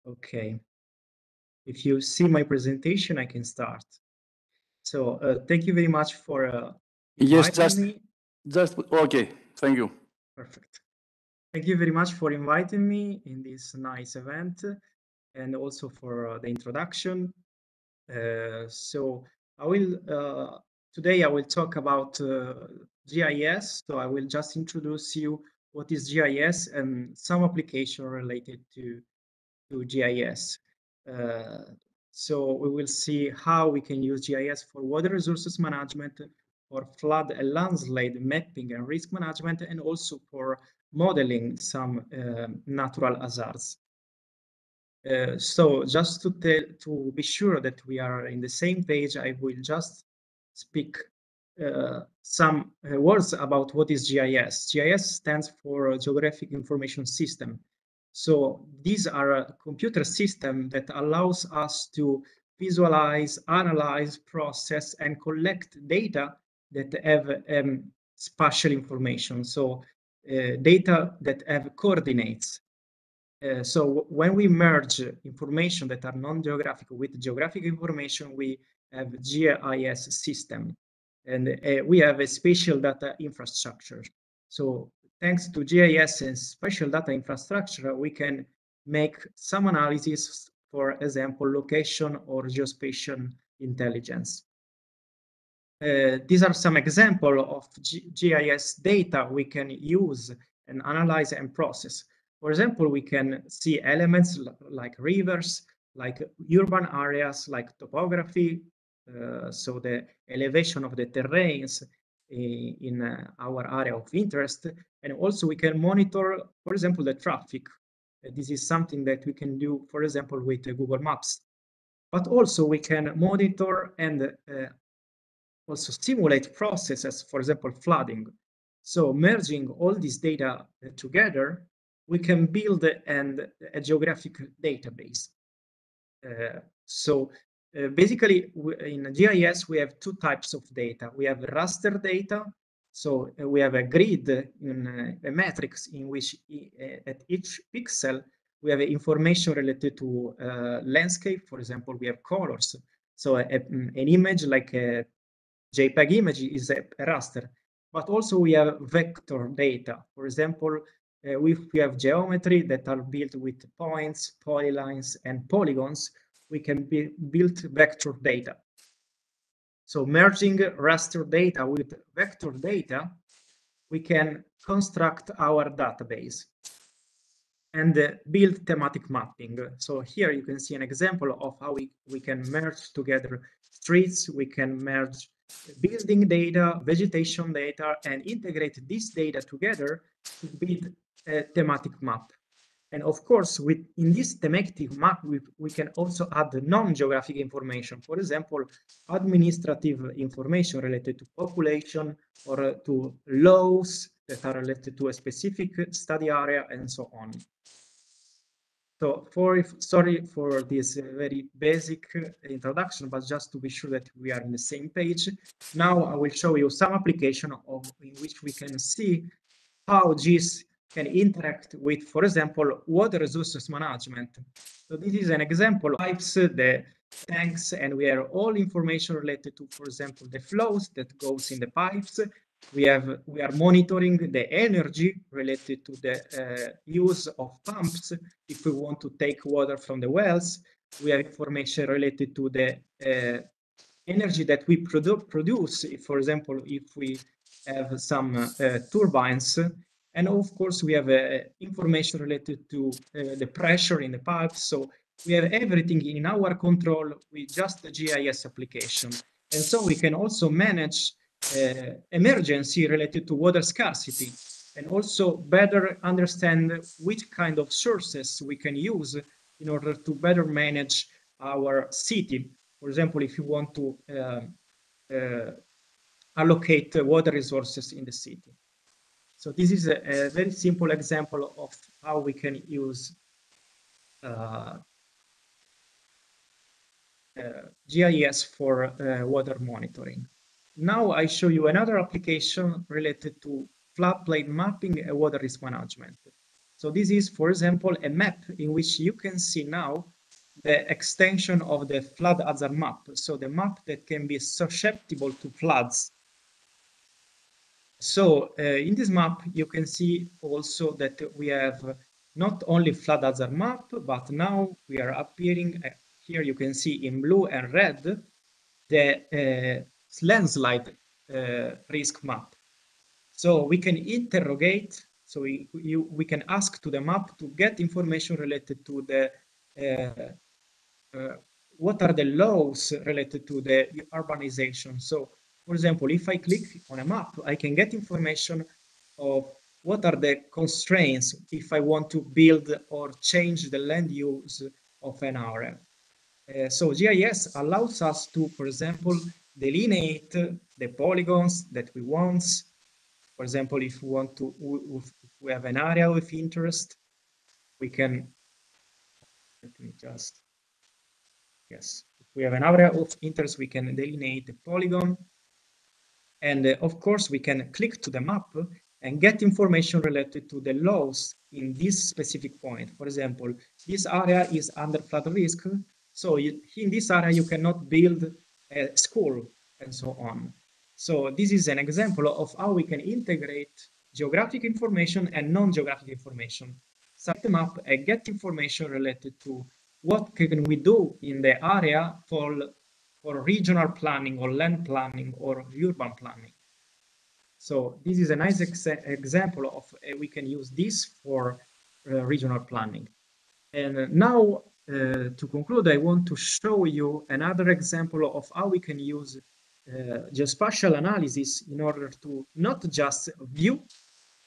Okay. If you see my presentation, I can start. So thank you very much for Yes, inviting me. just okay. Thank you. Perfect. Thank you very much for inviting me in this nice event and also for the introduction. So I will today I will talk about GIS. So I will just introduce you what is GIS and some application related to GIS. So we will see how we can use GIS for water resources management, for flood and landslide mapping and risk management, and also for modeling some natural hazards. So just to be sure that we are in the same page, I will just speak some words about what is GIS. GIS stands for Geographic Information System. So these are a computer system that allows us to visualize, analyze, process, and collect data that have spatial information. So data that have coordinates. So when we merge information that are non-geographic with geographic information, we have GIS system, and we have a spatial data infrastructure. So thanks to GIS and spatial data infrastructure, we can make some analysis, for example, location or geospatial intelligence. These are some examples of GIS data we can use and analyze and process. For example, we can see elements like rivers, like urban areas, like topography, so the elevation of the terrains in our area of interest. And also we can monitor, for example, the traffic. This is something that we can do, for example, with Google Maps. But also we can monitor and also simulate processes, for example, flooding. So merging all this data together, we can build a geographic database. Basically, in GIS, we have two types of data. We have raster data. So we have a grid, in a matrix in which at each pixel, we have information related to landscape. For example, we have colors. So an image like a JPEG image is a raster, but also we have vector data. For example, if we have geometry that are built with points, polylines, and polygons, we can build vector data. So merging raster data with vector data, we can construct our database and build thematic mapping. So here you can see an example of how we can merge together streets, we can merge building data, vegetation data, and integrate this data together to build a thematic map. And of course, in this thematic map, we can also add non-geographic information. For example, administrative information related to population or to laws that are related to a specific study area and so on. So sorry for this very basic introduction, but just to be sure that we are on the same page. Now I will show you some application in which we can see how GIS can interact with, for example, water resources management. So this is an example of pipes, the tanks, and we have all information related to, for example, the flows that goes in the pipes. We are monitoring the energy related to the use of pumps. If we want to take water from the wells, we have information related to the energy that we produce. If, for example, if we have some turbines, and of course we have information related to the pressure in the pipes. So we have everything in our control with just the GIS application, and so we can also manage emergency related to water scarcity, and also better understand which kind of sources we can use in order to better manage our city. For example, if you want to allocate water resources in the city. So this is a very simple example of how we can use GIS for water monitoring. Now I show you another application related to floodplain mapping and water risk management. So this is, for example, a map in which you can see now the extension of the flood hazard map. So the map that can be susceptible to floods. So in this map, you can see also that we have not only flood hazard map, but now we are appearing here. You can see in blue and red the landslide risk map. So we can interrogate. So we can ask to the map to get information related to the what are the laws related to the urbanization. So, for example, if I click on a map, I can get information of what are the constraints if I want to build or change the land use of an area. So GIS allows us to, for example, delineate the polygons that we want. For example, if we want to, if we have an area of interest, we can, let me just, yes, if we have an area of interest, we can delineate the polygon. And of course, we can click to the map and get information related to the laws in this specific point. For example, this area is under flood risk. So in this area, you cannot build a school and so on. So this is an example of how we can integrate geographic information and non-geographic information. Set the map and get information related to what can we do in the area for regional planning or land planning or urban planning. So this is a nice example of we can use this for regional planning. And now to conclude, I want to show you another example of how we can use geospatial analysis in order to not just view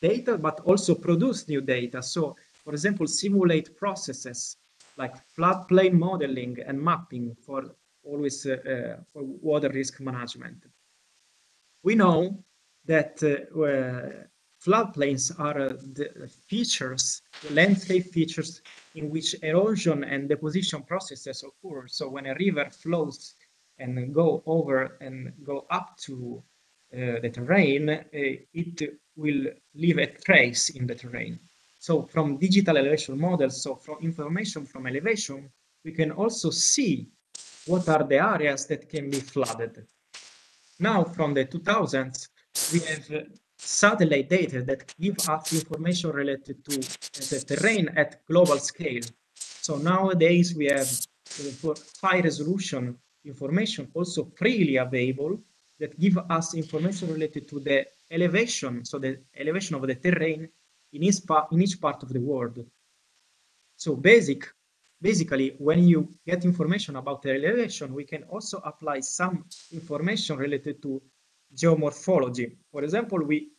data, but also produce new data. So, for example, simulate processes like floodplain modeling and mapping for always for water risk management. We know that floodplains are the features, the landscape features in which erosion and deposition processes occur. So when a river flows and go over and go up to the terrain, it will leave a trace in the terrain. So from digital elevation models, so from information from elevation, we can also see what are the areas that can be flooded. Now, from the 2000s, we have satellite data that give us information related to the terrain at global scale. So nowadays we have high resolution information also freely available that give us information related to the elevation, so the elevation of the terrain in each part of the world. So basically, when you get information about the elevation, we can also apply some information related to geomorphology. For example, we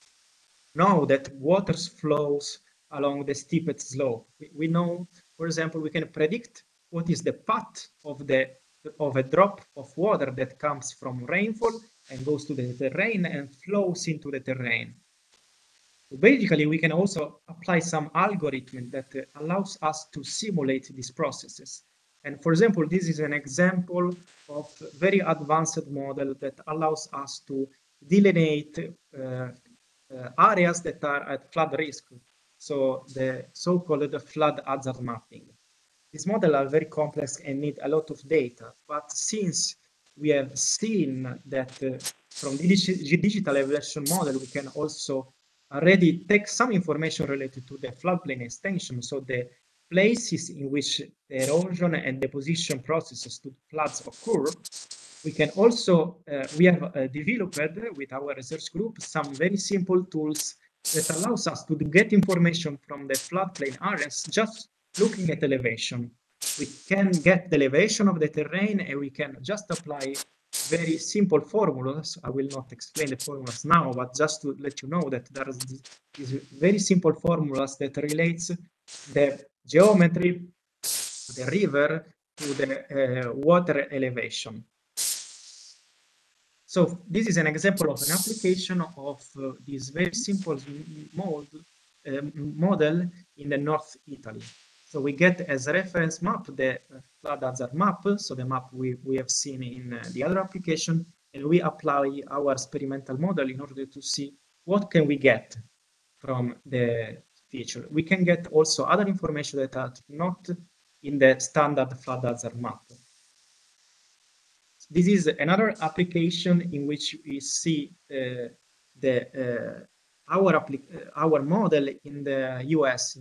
know that water flows along the steepest slope. We know, for example, we can predict what is the path of a drop of water that comes from rainfall and goes to the terrain and flows into the terrain. So basically, we can also apply some algorithm that allows us to simulate these processes. And for example, this is an example of very advanced model that allows us to delineate areas that are at flood risk. So the so-called flood hazard mapping. These models are very complex and need a lot of data. But since we have seen that from the digital elevation model, we can also already take some information related to the floodplain extension. So the places in which the erosion and deposition processes to floods occur. We can also, we have developed with our research group some very simple tools that allows us to get information from the floodplain areas just looking at elevation. We can get the elevation of the terrain and we can just apply very simple formulas. I will not explain the formulas now, but just to let you know that there is these very simple formulas that relates the geometry of the river to the water elevation. So this is an example of an application of this very simple model in the North Italy. So we get as a reference map the flood hazard map, so the map we have seen in the other application, and we apply our experimental model in order to see what can we get from the feature. We can get also other information that are not in the standard flood hazard map. This is another application in which we see our model in the US.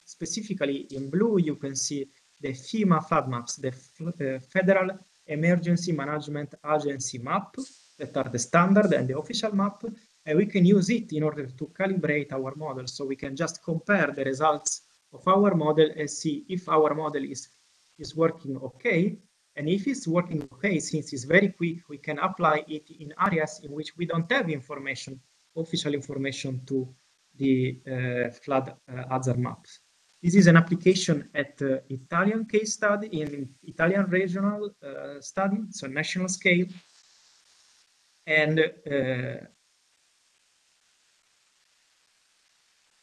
Specifically in blue, you can see the FEMA flood maps, the Federal Emergency Management Agency map, that are the standard and the official map, and we can use it in order to calibrate our model. So we can just compare the results of our model and see if our model is working okay. And if it's working okay, since it's very quick, we can apply it in areas in which we don't have information, official information to the flood hazard maps. This is an application at Italian case study, in Italian regional study, so national scale. And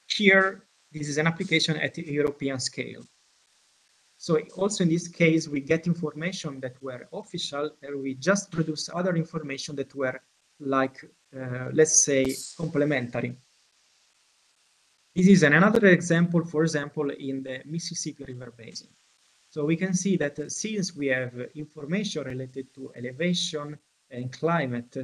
here, this is an application at the European scale. So also in this case, we get information that were official, and we just produce other information that were like, let's say, complementary. This is another example, for example, in the Mississippi River Basin. So we can see that since we have information related to elevation and climate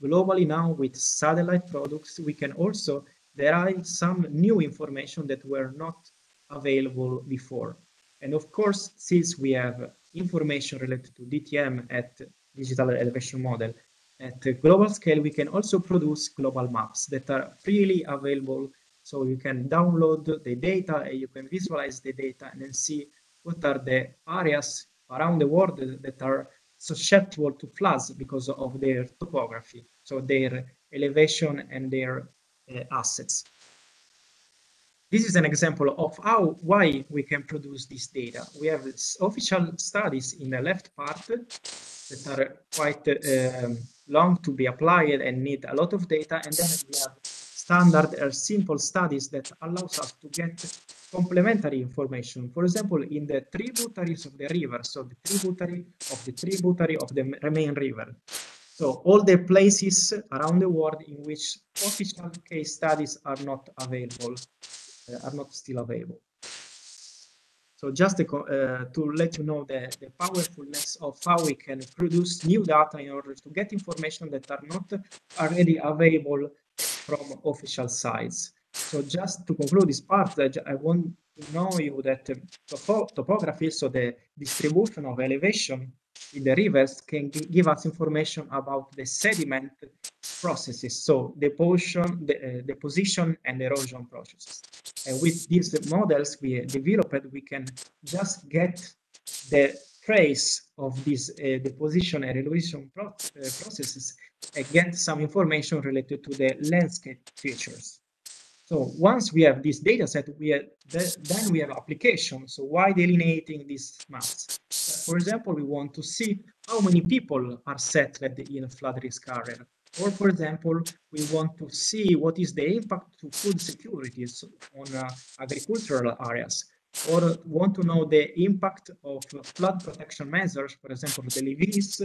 globally now with satellite products, we can also derive some new information that were not available before. And of course, since we have information related to DTM at digital elevation model at the global scale, we can also produce global maps that are freely available. So you can download the data and you can visualize the data and then see what are the areas around the world that are susceptible to floods because of their topography, so their elevation and their assets. This is an example of why we can produce this data. We have official studies in the left part that are quite long to be applied and need a lot of data, and then we have standard or simple studies that allows us to get complementary information. For example, in the tributaries of the river, so the tributary of the main river. So all the places around the world in which official case studies are not available, are not still available. So just to let you know the powerfulness of how we can produce new data in order to get information that are not already available from official sites. So just to conclude this part, I want to know you that topography, so the distribution of elevation in the rivers, can give us information about the sediment processes, so deposition and erosion processes. And with these models we developed, we can just get the trace of these deposition and erosion processes and get some information related to the landscape features. So once we have this data set, then we have applications. So why delineating these maps? For example, we want to see how many people are settled in a flood risk area. Or, for example, we want to see what is the impact to food security on agricultural areas. Or want to know the impact of flood protection measures, for example, the levees,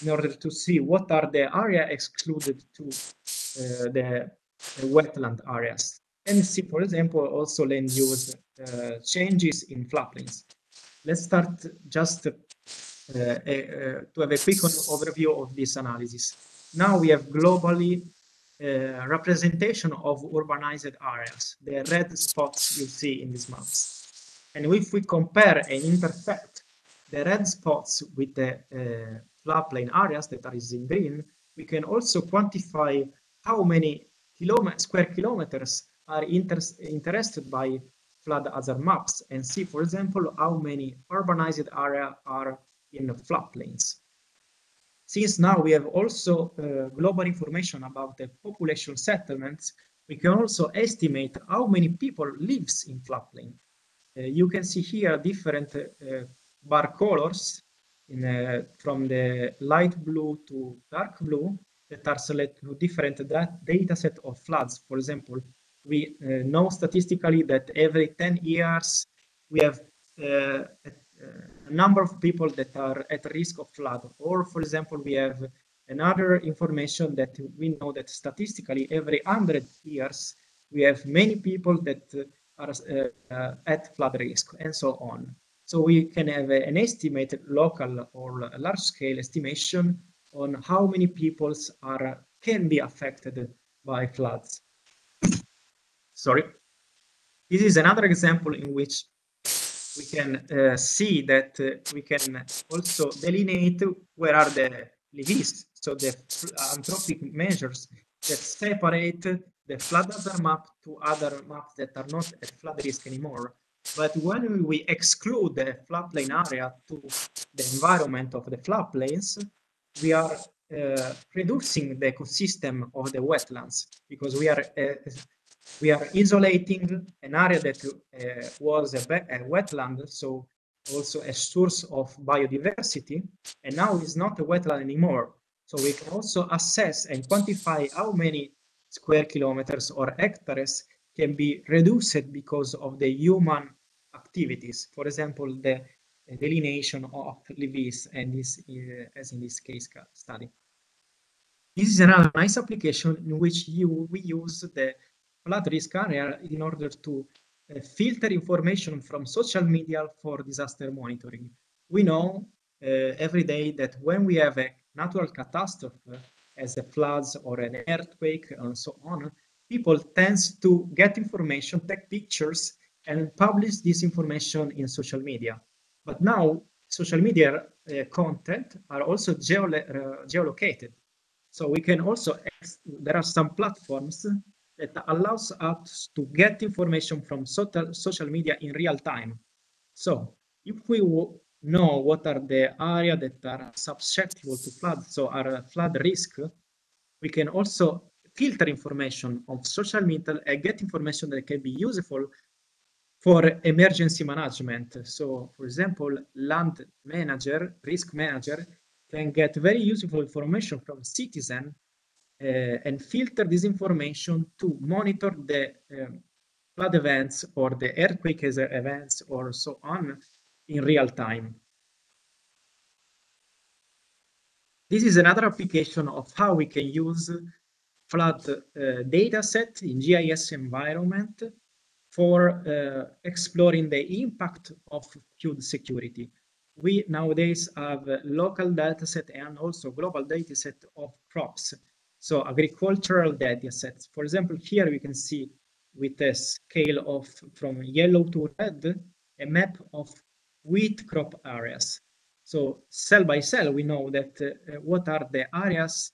in order to see what are the areas excluded to the wetland areas. And see, for example, also land use changes in floodplains. Let's start just to have a quick overview of this analysis. Now we have globally representation of urbanized areas, the red spots you see in these maps. And if we compare and intersect the red spots with the floodplain areas that are in green, we can also quantify how many square kilometers are interested by flood hazard maps and see, for example, how many urbanized areas are in floodplains. Since now we have also global information about the population settlements, we can also estimate how many people lives in floodplain. You can see here different bar colors from the light blue to dark blue that are selected to different data set of floods. For example, we know statistically that every 10 years we have a number of people that are at risk of flood. Or, for example, we have another information that we know that statistically every 100 years we have many people that are at flood risk, and so on. So we can have an estimated local or large-scale estimation on how many people can be affected by floods. Sorry. This is another example in which we can see that we can also delineate where are the levees, so the anthropic measures that separate the flood hazard map to other maps that are not at flood risk anymore. But when we exclude the floodplain area to the environment of the floodplains, we are reducing the ecosystem of the wetlands, because we are isolating an area that was a wetland, so also a source of biodiversity, and now is not a wetland anymore. So we can also assess and quantify how many square kilometers or hectares can be reduced because of the human activities. For example, the delineation of levees, and this, as in this case study. This is another nice application in which we use the flood risk area in order to filter information from social media for disaster monitoring. We know every day that when we have a natural catastrophe, as a floods or an earthquake and so on, people tend to get information, take pictures, and publish this information in social media. But now social media content are also geolocated. So we can also, there are some platforms that allows us to get information from social media in real time. So if we know what are the areas that are susceptible to flood, so are flood risk, we can also filter information of social media and get information that can be useful for emergency management. So, for example, land manager, risk manager, can get very useful information from citizen and filter this information to monitor the flood events or the earthquake events or so on in real time. This is another application of how we can use flood data set in GIS environment for exploring the impact of food security. We nowadays have a local data set and also global data set of crops. So agricultural data sets. For example, here we can see with a scale of from yellow to red, a map of wheat crop areas. So cell by cell, we know that what are the areas,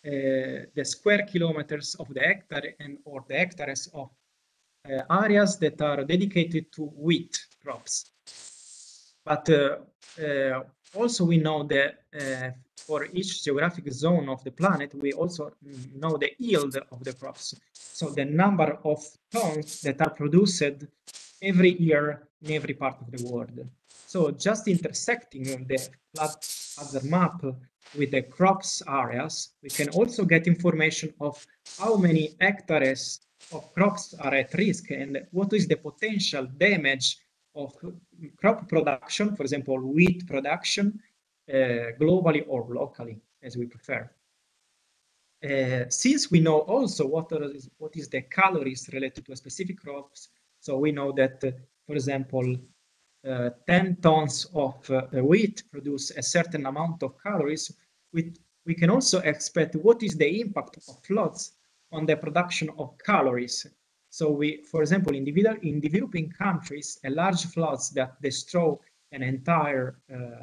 the square kilometers of the hectare and or the hectares of areas that are dedicated to wheat crops. But also we know that for each geographic zone of the planet, we also know the yield of the crops. So the number of tons that are produced every year in every part of the world. So just intersecting the flood hazard map with the crops areas, we can also get information of how many hectares of crops are at risk and what is the potential damage of crop production, for example, wheat production, globally or locally, as we prefer. Since we know also what is the calories related to a specific crops, so we know that, for example, 10 tons of wheat produce a certain amount of calories. We can also expect what is the impact of floods on the production of calories. So we, for example, in developing countries, a large floods that destroy an entire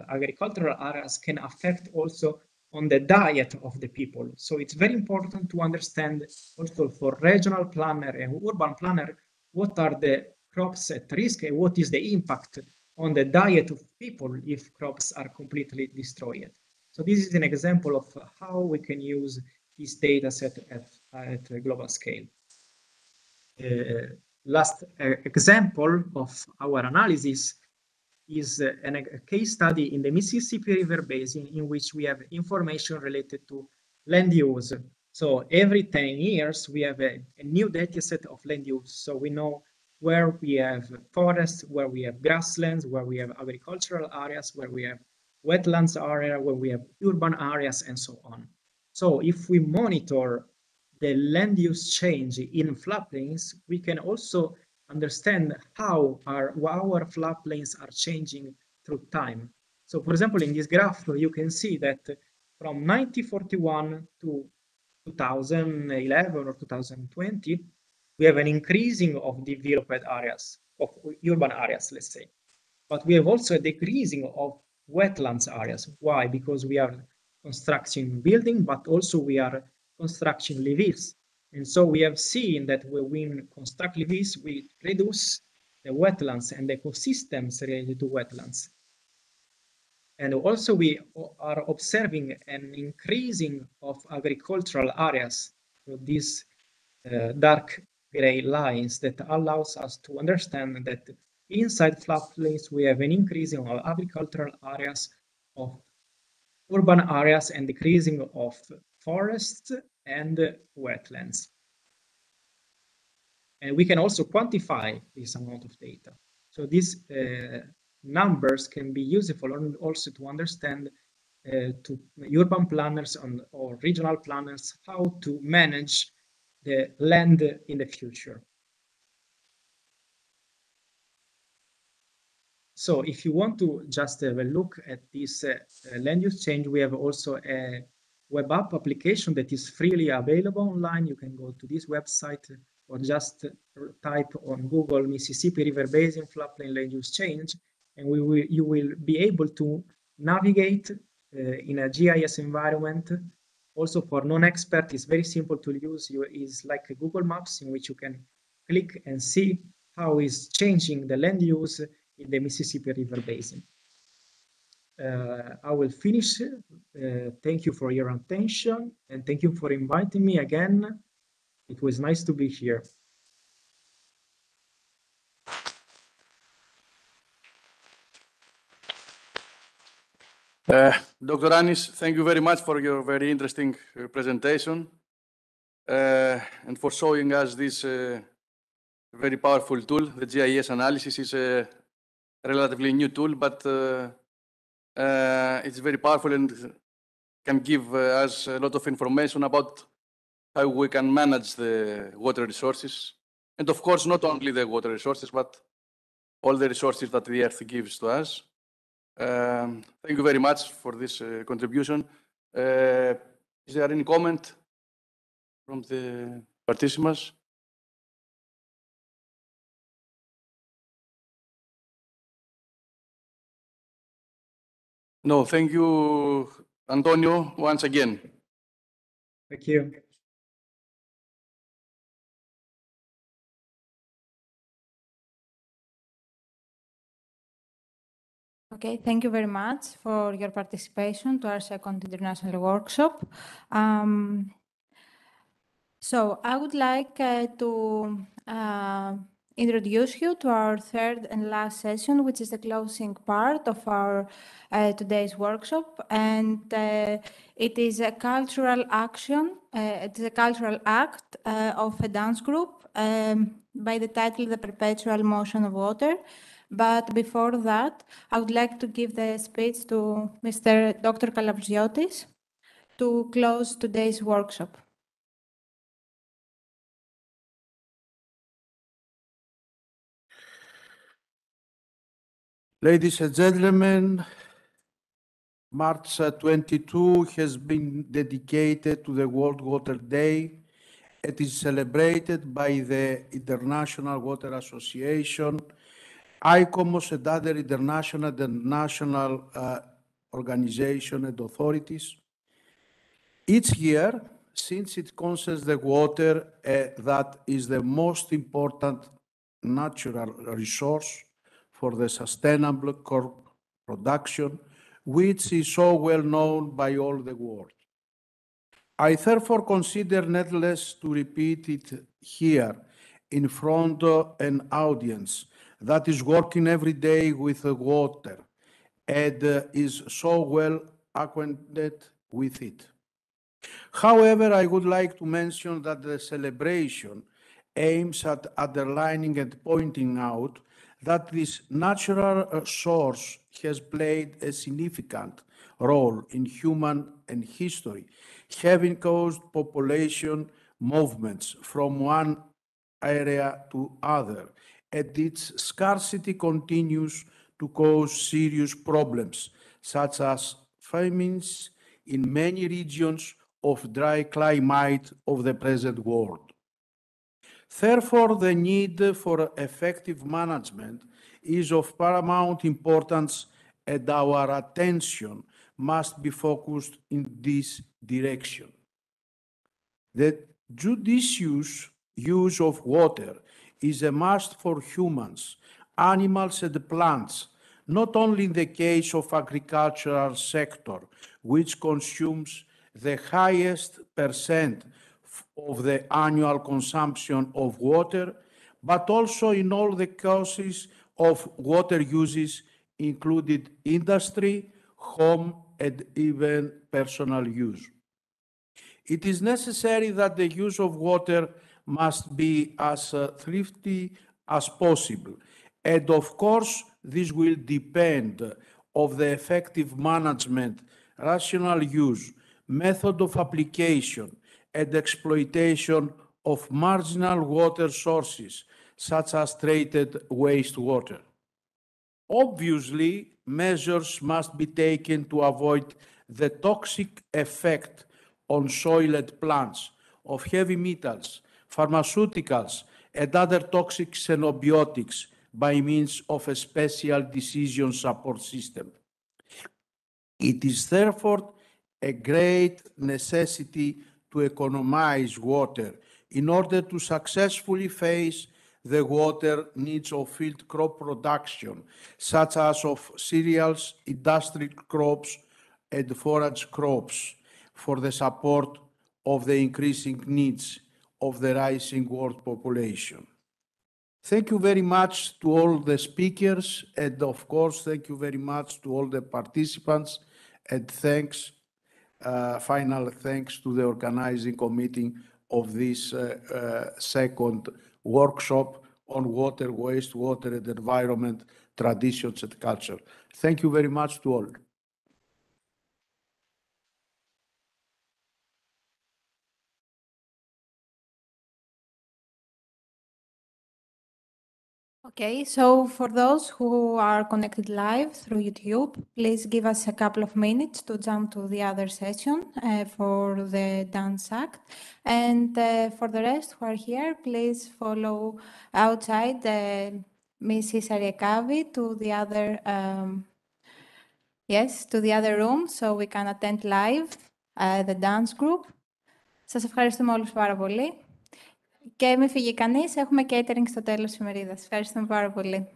agricultural areas can affect also on the diet of the people. So it's very important to understand also for regional planner and urban planner, what are the crops at risk and what is the impact on the diet of people if crops are completely destroyed. So this is an example of how we can use this data set at a global scale. Last example of our analysis is a case study in the Mississippi River Basin in which we have information related to land use. So every 10 years, we have a new data set of land use. So we know where we have forests, where we have grasslands, where we have agricultural areas, where we have wetlands area, where we have urban areas, and so on. So if we monitor the land use change in floodplains, we can also understand how our floodplains are changing through time. So for example, in this graph, you can see that from 1941 to 2011 or 2020, we have an increasing of developed areas, of urban areas, let's say. But we have also a decreasing of wetlands areas. Why? Because we are constructing building, but also we are constructing levees. And so we have seen that when we construct levees, we reduce the wetlands and the ecosystems related to wetlands. And also we are observing an increasing of agricultural areas. So these dark gray lines that allows us to understand that inside floodplains, we have an increasing of agricultural areas, of urban areas, and decreasing of forests and wetlands. And we can also quantify this amount of data. So these numbers can be useful also to understand to urban planners or regional planners how to manage the land in the future. So if you want to just have a look at this land use change, we have also a web app application that is freely available online. You can go to this website or just type on Google Mississippi River Basin floodplain land use change, and you will be able to navigate in a GIS environment. Also for non-expert, it's very simple to use. It's like a Google Maps in which you can click and see how is changing the land use in the Mississippi River Basin. I will finish. Thank you for your attention, and thank you for inviting me again. It was nice to be here. Dr. Anis, thank you very much for your very interesting presentation and for showing us this very powerful tool. The GIS analysis is a relatively new tool, but it's very powerful and can give us a lot of information about how we can manage the water resources. And of course, not only the water resources, but all the resources that the earth gives to us. Thank you very much for this contribution. Is there any comment from the participants? No, thank you, Antonio, once again. Thank you. Okay, thank you very much for your participation to our second international workshop. So I would like to introduce you to our third and last session, which is the closing part of our today's workshop. And it is a cultural action. It is a cultural act of a dance group by the title The Perpetual Motion of Water. But before that, I would like to give the speech to Mr. Dr. Kalabrziotis to close today's workshop. Ladies and gentlemen, March 22 has been dedicated to the World Water Day. It is celebrated by the International Water Association, ICOMOS, and other international and national organizations and authorities. Each year, since it concerns the water that is the most important natural resource for the sustainable crop production, which is so well known by all the world. I therefore consider needless to repeat it here in front of an audience that is working every day with water and is so well acquainted with it. However, I would like to mention that the celebration aims at underlining and pointing out that this natural source has played a significant role in human and history, having caused population movements from one area to other, and its scarcity continues to cause serious problems, such as famines in many regions of dry climate of the present world. Therefore, the need for effective management is of paramount importance, and our attention must be focused in this direction. The judicious use of water is a must for humans, animals, and plants, not only in the case of agricultural sector, which consumes the highest percent of the annual consumption of water, but also in all the causes of water uses, including industry, home, and even personal use. It is necessary that the use of water must be as thrifty as possible. And of course, this will depend on the effective management, rational use, method of application, and exploitation of marginal water sources, such as treated wastewater. Obviously, measures must be taken to avoid the toxic effect on soil and plants of heavy metals, pharmaceuticals, and other toxic xenobiotics by means of a special decision support system. It is therefore a great necessity to economize water in order to successfully face the water needs of field crop production, such as of cereals, industrial crops, and forage crops, for the support of the increasing needs of the rising world population. Thank you very much to all the speakers, and of course, thank you very much to all the participants, and thanks, final thanks to the organizing committee of this second workshop on water, wastewater, and environment, traditions and culture. Thank you very much to all. Okay, so for those who are connected live through YouTube, please give us a couple of minutes to jump to the other session for the dance act. And for the rest who are here, please follow outside Mrs. Ariakavi to the other, to the other room, so we can attend live the dance group. Σας ευχαριστούμε όλους πάρα πολύ. Και μη φύγει κανείς, έχουμε catering στο τέλος της ημερίδας. Ευχαριστούμε πάρα πολύ.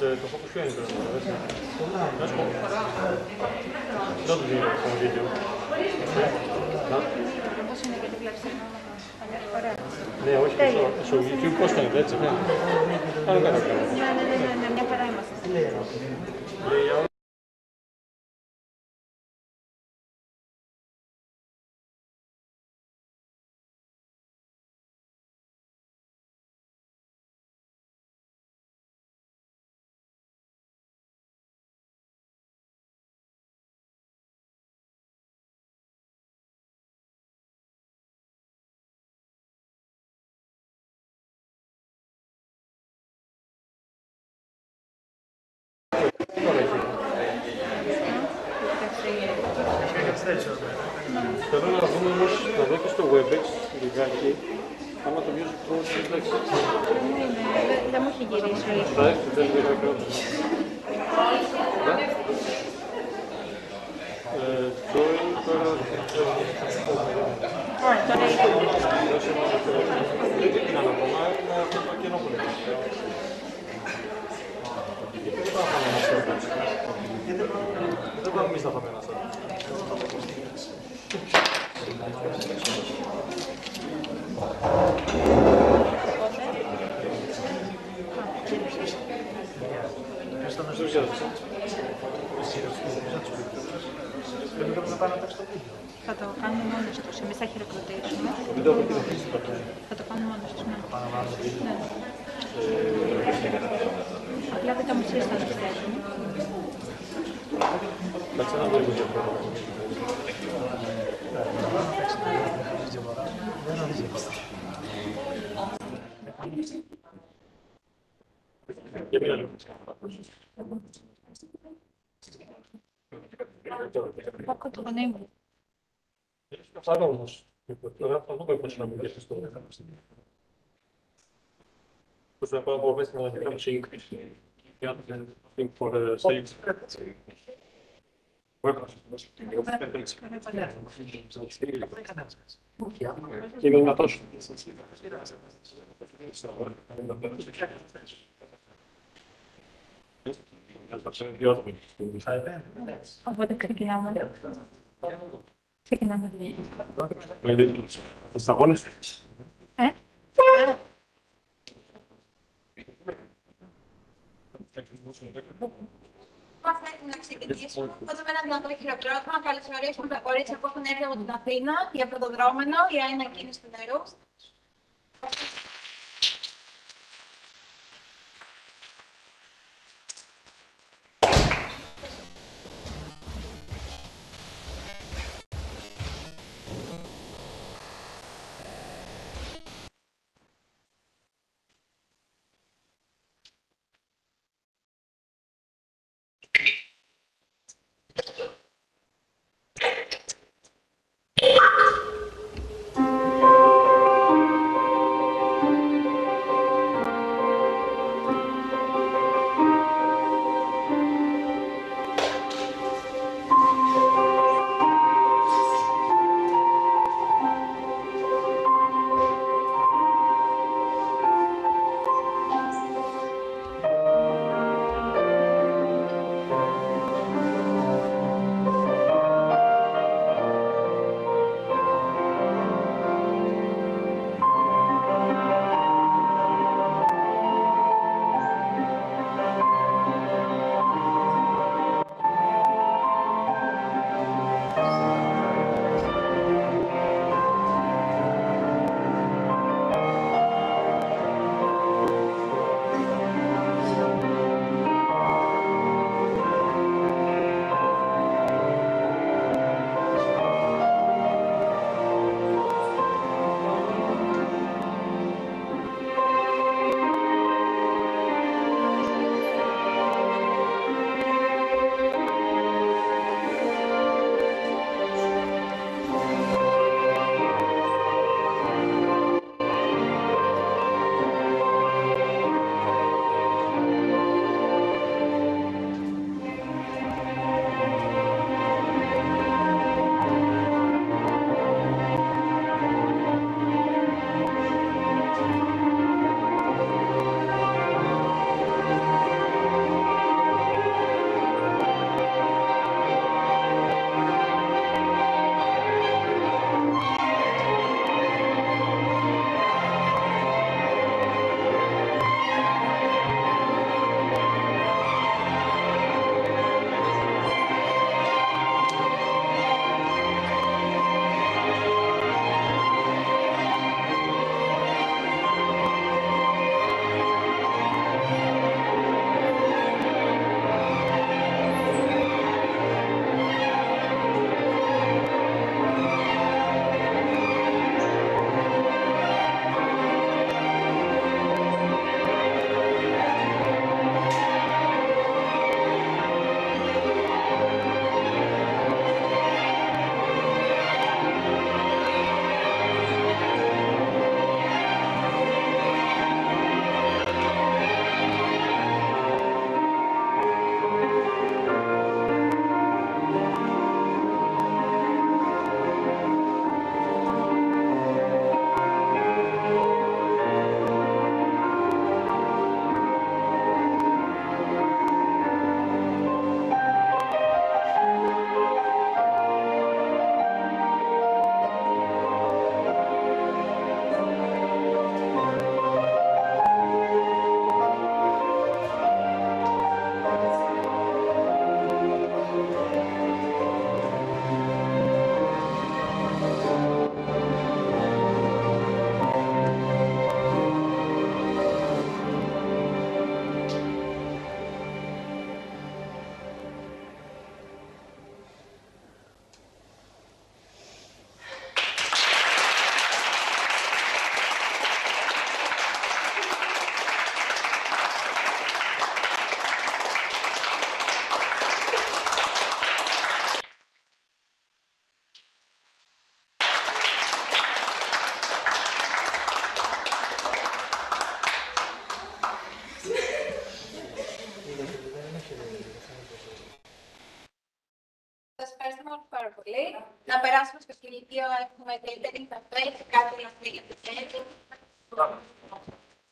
Το focus ποιο είναι τώρα, να σου πω. Δεν το δίνω το βίντεο. Πώς είναι, γιατί βλέπεις την ωραία. Ναι, όχι, στο YouTube πώς φαίνεται, έτσι, ναι. Κάνω κάτι. Ναι, μια χαρά είμαστε. Θέλω να δούμε όμως, να δω και στο WebEx, λιγάκι, άμα το music pro εντάξει. Δεν μου έχει γυρίσει. Θα έρθει, δεν είναι λιγάκι. Τώρα... Ωραία, τώρα δεν τι να πω, να αυτό το κενό που είναι. Γιατί δεν πάμε να σας δεν πάμε εμείς να πάμε να σας. Θα το κάνουμε μόνος τους, εμείς θα χειροκροτήσουμε. Θα το κάνουμε μόνος τους, ναι. Απλά δεν τα μουσίες θα τους θέσουμε. Κάτσε να βρούμε και αυτό. Πάκω το φωνή μου. Αυτά όμως. Τώρα θα δούμε πώς να μην γεύσεις το. Πώς να πάω από μέσα να κάνω σύγκριση. Yeah, I think for the sales. Είναι δυνατός. Οπότε ξεκινάμε. Ξεκινάμε. Στους αγώνες. Να ξεκινήσουμε. Πρώτα με ένα δυνατό χειροκρότημα. Να καλωσορίσουμε τα κορίτσια που έχουν έρθει από την Αθήνα για πρωτοδρόμενο για ένα κίνηση του νερού. πάρα πολύ. Να περάσουμε στο κηλικείο, έχουμε catering, καφέ, κάτι να πει για το catering.